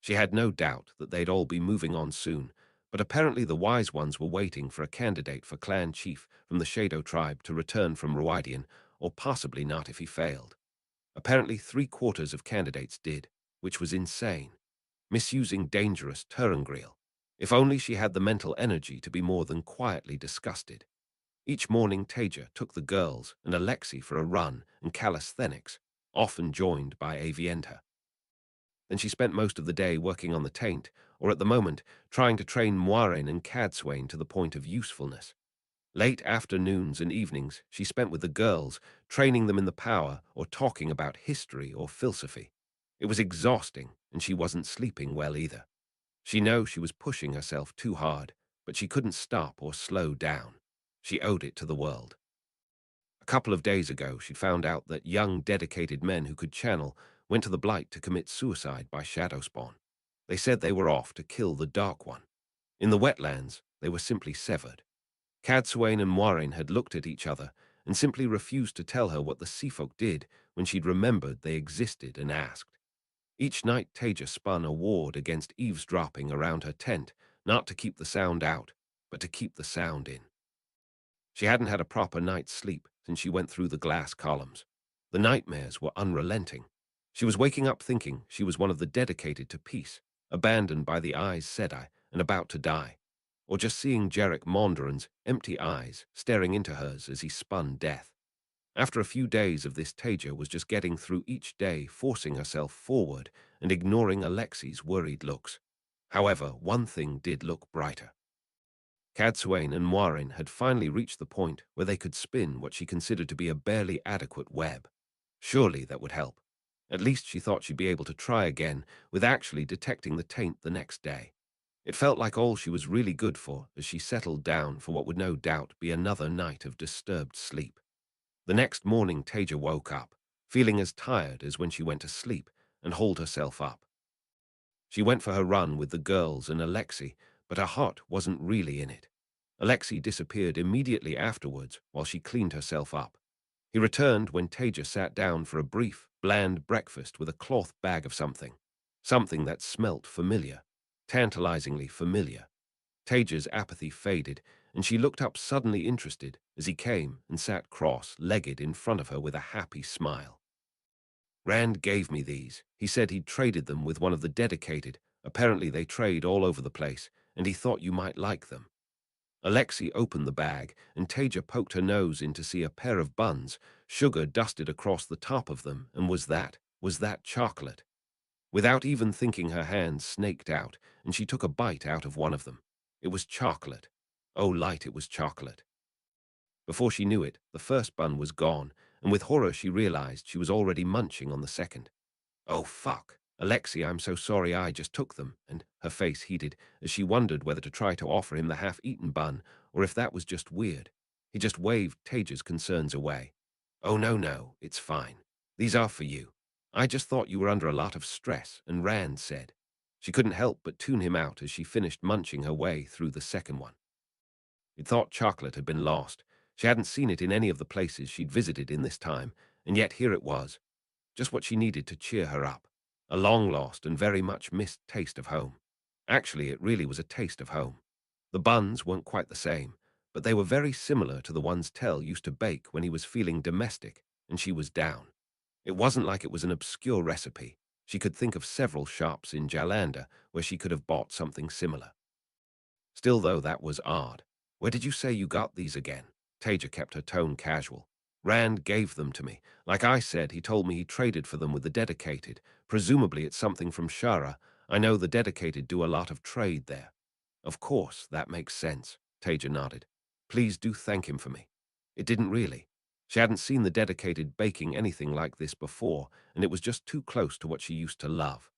She had no doubt that they'd all be moving on soon, but apparently the wise ones were waiting for a candidate for clan chief from the Shadow tribe to return from Ruidian, or possibly not if he failed. Apparently 3/4 of candidates did, which was insane. Misusing dangerous Turangriel. If only she had the mental energy to be more than quietly disgusted. Each morning Taija took the girls and Alexei for a run and calisthenics, often joined by Avienta. Then she spent most of the day working on the taint, or at the moment, trying to train Moiraine and Cadsuane to the point of usefulness. Late afternoons and evenings she spent with the girls, training them in the power or talking about history or philosophy. It was exhausting, and she wasn't sleeping well either. She knew she was pushing herself too hard, but she couldn't stop or slow down. She owed it to the world. A couple of days ago, she'd found out that young, dedicated men who could channel went to the Blight to commit suicide by shadow spawn. They said they were off to kill the Dark One. In the wetlands, they were simply severed. Cadsuane and Moiraine had looked at each other and simply refused to tell her what the seafolk did when she'd remembered they existed and asked. Each night Taija spun a ward against eavesdropping around her tent, not to keep the sound out, but to keep the sound in. She hadn't had a proper night's sleep since she went through the glass columns. The nightmares were unrelenting. She was waking up thinking she was one of the dedicated to peace, abandoned by the Aes Sedai and about to die, or just seeing Jarek Mondorann's empty eyes staring into hers as he spun death. After a few days of this, Taija was just getting through each day, forcing herself forward and ignoring Alexi's worried looks. However, one thing did look brighter. Cadsuane and Moirin had finally reached the point where they could spin what she considered to be a barely adequate web. Surely that would help. At least she thought she'd be able to try again with actually detecting the taint the next day. It felt like all she was really good for as she settled down for what would no doubt be another night of disturbed sleep. The next morning, Taija woke up, feeling as tired as when she went to sleep, and hauled herself up. She went for her run with the girls and Alexei, but her heart wasn't really in it. Alexei disappeared immediately afterwards while she cleaned herself up. He returned when Taija sat down for a brief, bland breakfast with a cloth bag of something. Something that smelt familiar, tantalizingly familiar. Taija's apathy faded, and she looked up suddenly interested as he came and sat cross-legged in front of her with a happy smile. Rand gave me these. He said he'd traded them with one of the dedicated. Apparently they trade all over the place, and he thought you might like them. Alexei opened the bag, and Taija poked her nose in to see a pair of buns, sugar dusted across the top of them, and was that chocolate? Without even thinking, her hand snaked out, and she took a bite out of one of them. It was chocolate. Oh, light, it was chocolate. Before she knew it, the first bun was gone, and with horror she realized she was already munching on the second. Oh, fuck. Alexei, I'm so sorry, I just took them, and her face heated as she wondered whether to try to offer him the half-eaten bun or if that was just weird. He just waved Taija's concerns away. Oh, no, it's fine. These are for you. I just thought you were under a lot of stress, and Rand said. She couldn't help but tune him out as she finished munching her way through the second one. She'd thought chocolate had been lost. She hadn't seen it in any of the places she'd visited in this time, and yet here it was. Just what she needed to cheer her up. A long-lost and very much missed taste of home. Actually, it really was a taste of home. The buns weren't quite the same, but they were very similar to the ones Tell used to bake when he was feeling domestic and she was down. It wasn't like it was an obscure recipe. She could think of several shops in Jalanda where she could have bought something similar. Still, though, that was odd. Where did you say you got these again? Taija kept her tone casual. Rand gave them to me. Like I said, he told me he traded for them with the dedicated. Presumably it's something from Shara. I know the dedicated do a lot of trade there. Of course, that makes sense, Taija nodded. Please do thank him for me. It didn't really. She hadn't seen the dedicated baking anything like this before, and it was just too close to what she used to love.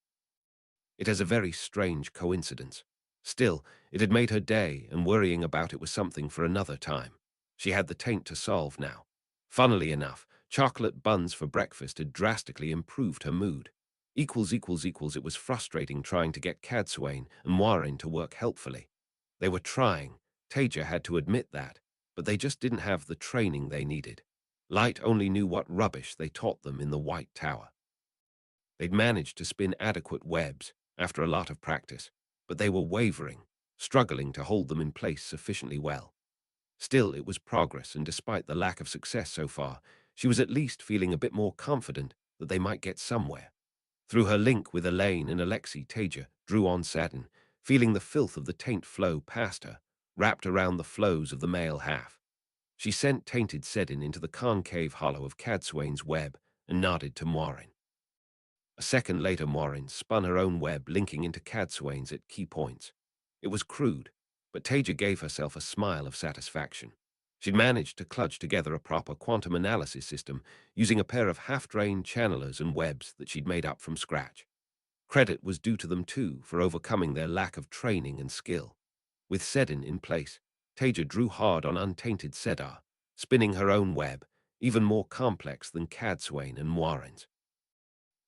It is a very strange coincidence. Still, it had made her day, and worrying about it was something for another time. She had the taint to solve now. Funnily enough, chocolate buns for breakfast had drastically improved her mood. It was frustrating trying to get Cadsuane and Moirin to work helpfully. They were trying, Taija had to admit that, but they just didn't have the training they needed. Light only knew what rubbish they taught them in the White Tower. They'd managed to spin adequate webs after a lot of practice, but they were wavering, struggling to hold them in place sufficiently well. Still, it was progress, and despite the lack of success so far, she was at least feeling a bit more confident that they might get somewhere. Through her link with Elaine and Alexei, Taija drew on Satin, feeling the filth of the taint flow past her, wrapped around the flows of the male half. She sent tainted Sedin into the concave hollow of Cadsuane's web and nodded to Moirin. A second later, Moirin spun her own web, linking into Cadsuane's at key points. It was crude, but Taija gave herself a smile of satisfaction. She'd managed to clutch together a proper quantum analysis system using a pair of half-drained channelers and webs that she'd made up from scratch. Credit was due to them, too, for overcoming their lack of training and skill. With Sedin in place, Taija drew hard on untainted Sedar, spinning her own web, even more complex than Cadsuane and Moirin's.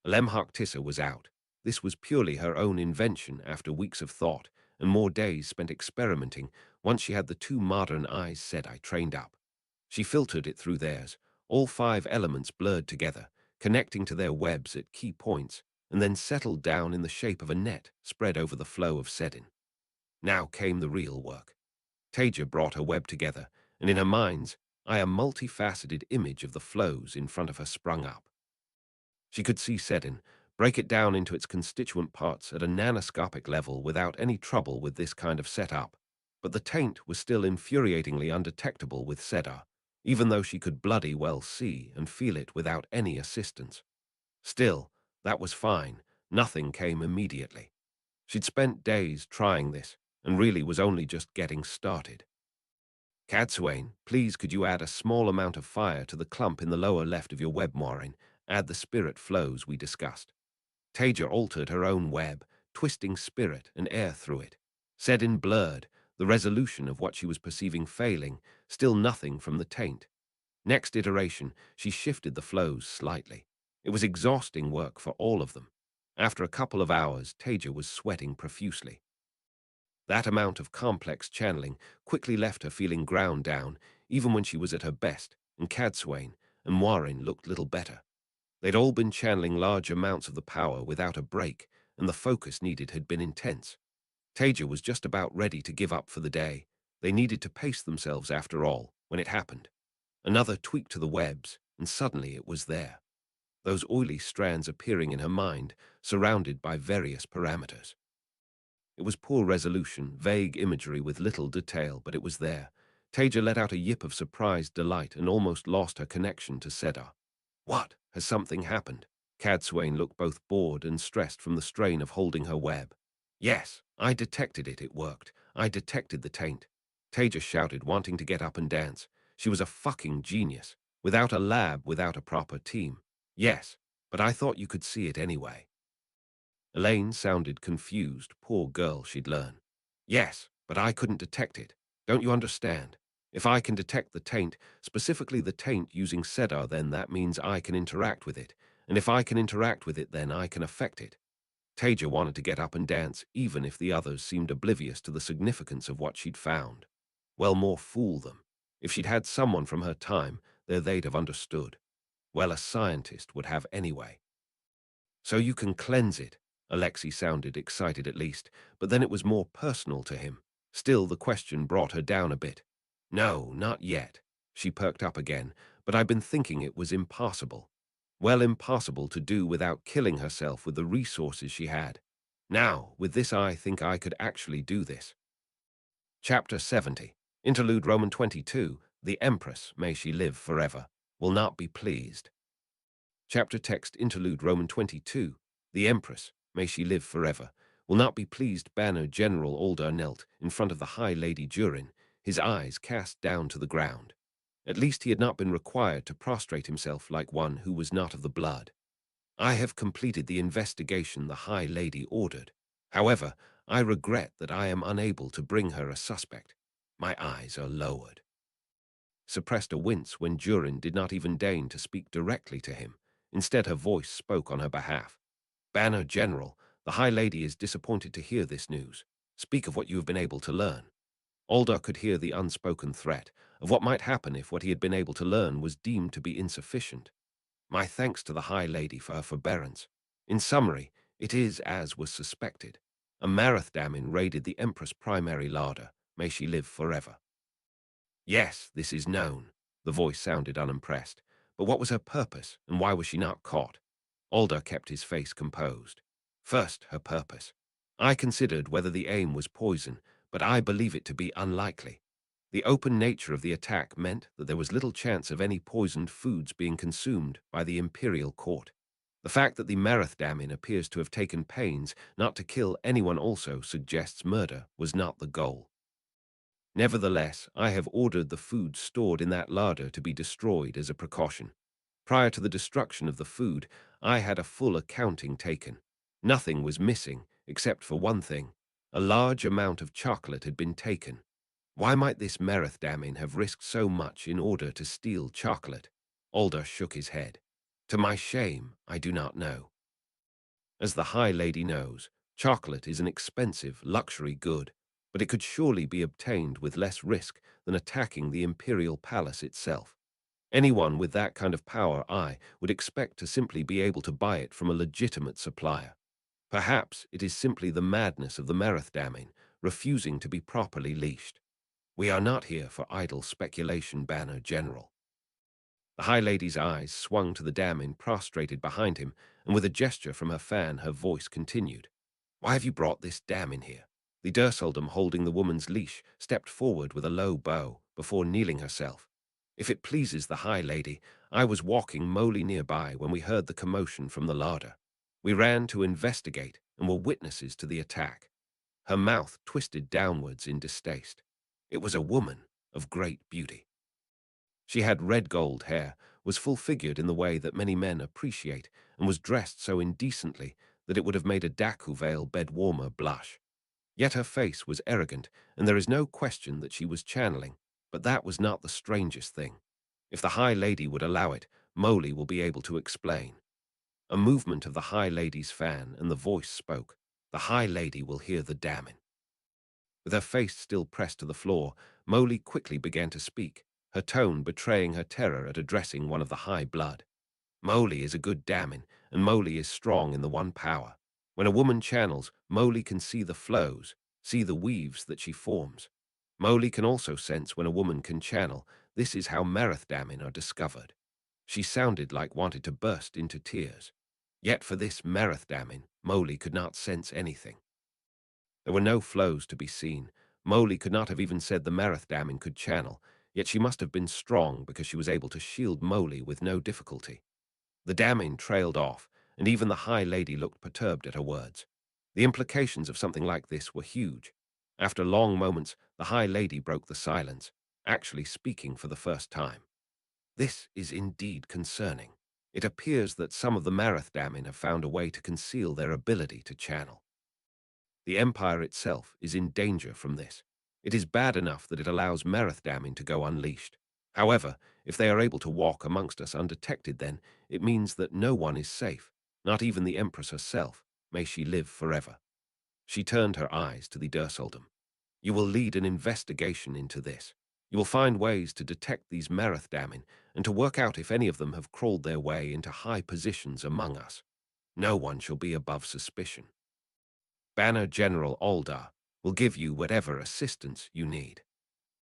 Lemhak Tissa was out. This was purely her own invention after weeks of thought and more days spent experimenting once she had the two modern Aes Sedai trained up. She filtered it through theirs, all 5 elements blurred together, connecting to their webs at key points, and then settled down in the shape of a net spread over the flow of Sedin. Now came the real work. Taija brought her web together, and in her mind's eye a multifaceted image of the flows in front of her sprung up. She could see Sedin, break it down into its constituent parts at a nanoscopic level without any trouble with this kind of setup, but the taint was still infuriatingly undetectable with Sedar, even though she could bloody well see and feel it without any assistance. Still, that was fine. Nothing came immediately. She'd spent days trying this, and really was only just getting started. Cadswain, please could you add a small amount of fire to the clump in the lower left of your web, Morin? Add the spirit flows we discussed. Taija altered her own web, twisting spirit and air through it. Said in blurred, the resolution of what she was perceiving failing, still nothing from the taint. Next iteration, she shifted the flows slightly. It was exhausting work for all of them. After a couple of hours, Taija was sweating profusely. That amount of complex channeling quickly left her feeling ground down, even when she was at her best, and Cadswain and Morin looked little better. They'd all been channeling large amounts of the power without a break, and the focus needed had been intense. Taija was just about ready to give up for the day. They needed to pace themselves after all, when it happened. Another tweak to the webs, and suddenly it was there. Those oily strands appearing in her mind, surrounded by various parameters. It was poor resolution, vague imagery with little detail, but it was there. Taija let out a yip of surprised delight and almost lost her connection to Sedar. What? Has something happened? Cadswain looked both bored and stressed from the strain of holding her web. Yes, I detected it. It worked. I detected the taint. Taija shouted, wanting to get up and dance. She was a fucking genius. Without a lab, without a proper team. Yes, but I thought you could see it anyway. Elaine sounded confused. Poor girl, she'd learn. Yes, but I couldn't detect it. Don't you understand? If I can detect the taint, specifically the taint using Sedar, then that means I can interact with it. And if I can interact with it, then I can affect it. Taija wanted to get up and dance, even if the others seemed oblivious to the significance of what she'd found. Well, more fool them. If she'd had someone from her time, there they'd have understood. Well, a scientist would have anyway. So you can cleanse it. Alexei sounded excited at least, but then it was more personal to him. Still, the question brought her down a bit. No, not yet. She perked up again, but I've been thinking it was impossible. Well, impossible to do without killing herself with the resources she had. Now, with this I think I could actually do this. Chapter 70. Interlude Roman 22. The Empress, may she live forever, will not be pleased. Chapter text Interlude Roman 22. The Empress, may she live forever, will not be pleased. Banner General Alder knelt in front of the High Lady Durin, his eyes cast down to the ground. At least he had not been required to prostrate himself like one who was not of the blood. I have completed the investigation the High Lady ordered. However, I regret that I am unable to bring her a suspect. My eyes are lowered. Suppressed a wince when Durin did not even deign to speak directly to him. Instead, her voice spoke on her behalf. Banner General, the High Lady is disappointed to hear this news. Speak of what you have been able to learn. Alder could hear the unspoken threat of what might happen if what he had been able to learn was deemed to be insufficient. My thanks to the High Lady for her forbearance. In summary, it is as was suspected. A Marathdammin raided the Empress' primary larder. May she live forever. Yes, this is known. The voice sounded unimpressed. But what was her purpose, and why was she not caught? Alder kept his face composed. First, her purpose. I considered whether the aim was poison, but I believe it to be unlikely. The open nature of the attack meant that there was little chance of any poisoned foods being consumed by the Imperial Court. The fact that the Marathdammin appears to have taken pains not to kill anyone also suggests murder was not the goal. Nevertheless, I have ordered the food stored in that larder to be destroyed as a precaution. Prior to the destruction of the food, I had a full accounting taken. Nothing was missing, except for one thing. A large amount of chocolate had been taken. Why might this Marathdammin have risked so much in order to steal chocolate? Alder shook his head. To my shame, I do not know. As the High Lady knows, chocolate is an expensive luxury good, but it could surely be obtained with less risk than attacking the Imperial Palace itself. Anyone with that kind of power, I would expect to simply be able to buy it from a legitimate supplier. Perhaps it is simply the madness of the Marathdammin, refusing to be properly leashed. We are not here for idle speculation, Banner General. The High Lady's eyes swung to the Dammin prostrated behind him, and with a gesture from her fan, her voice continued. Why have you brought this Dammin here? The Durseldom holding the woman's leash stepped forward with a low bow before kneeling herself. If it pleases the High Lady, I was walking Moley nearby when we heard the commotion from the larder. We ran to investigate and were witnesses to the attack. Her mouth twisted downwards in distaste. It was a woman of great beauty. She had red gold hair, was full-figured in the way that many men appreciate, and was dressed so indecently that it would have made a Daku Vale bed-warmer blush. Yet her face was arrogant, and there is no question that she was channeling, but that was not the strangest thing. If the High Lady would allow it, Moley will be able to explain. A movement of the High Lady's fan, and the voice spoke. The High Lady will hear the damning. With her face still pressed to the floor, Moley quickly began to speak, her tone betraying her terror at addressing one of the high blood. Moley is a good damning, and Moley is strong in the one power. When a woman channels, Moley can see the flows, see the weaves that she forms. Moley can also sense when a woman can channel. This is how Mareth damning are discovered. She sounded like wanted to burst into tears. Yet for this Mareth damning, Moley could not sense anything. There were no flows to be seen. Moley could not have even said the Mareth damning could channel, yet she must have been strong because she was able to shield Moley with no difficulty. The damning trailed off, and even the High Lady looked perturbed at her words. The implications of something like this were huge. After long moments, the High Lady broke the silence, actually speaking for the first time. This is indeed concerning. It appears that some of the Mareth damning have found a way to conceal their ability to channel. The Empire itself is in danger from this. It is bad enough that it allows Mareth damning to go unleashed. However, if they are able to walk amongst us undetected, then it means that no one is safe, not even the Empress herself. May she live forever. She turned her eyes to the Dursoldum. You will lead an investigation into this. You will find ways to detect these Mareth damning and to work out if any of them have crawled their way into high positions among us. No one shall be above suspicion. Banner General Aldar will give you whatever assistance you need.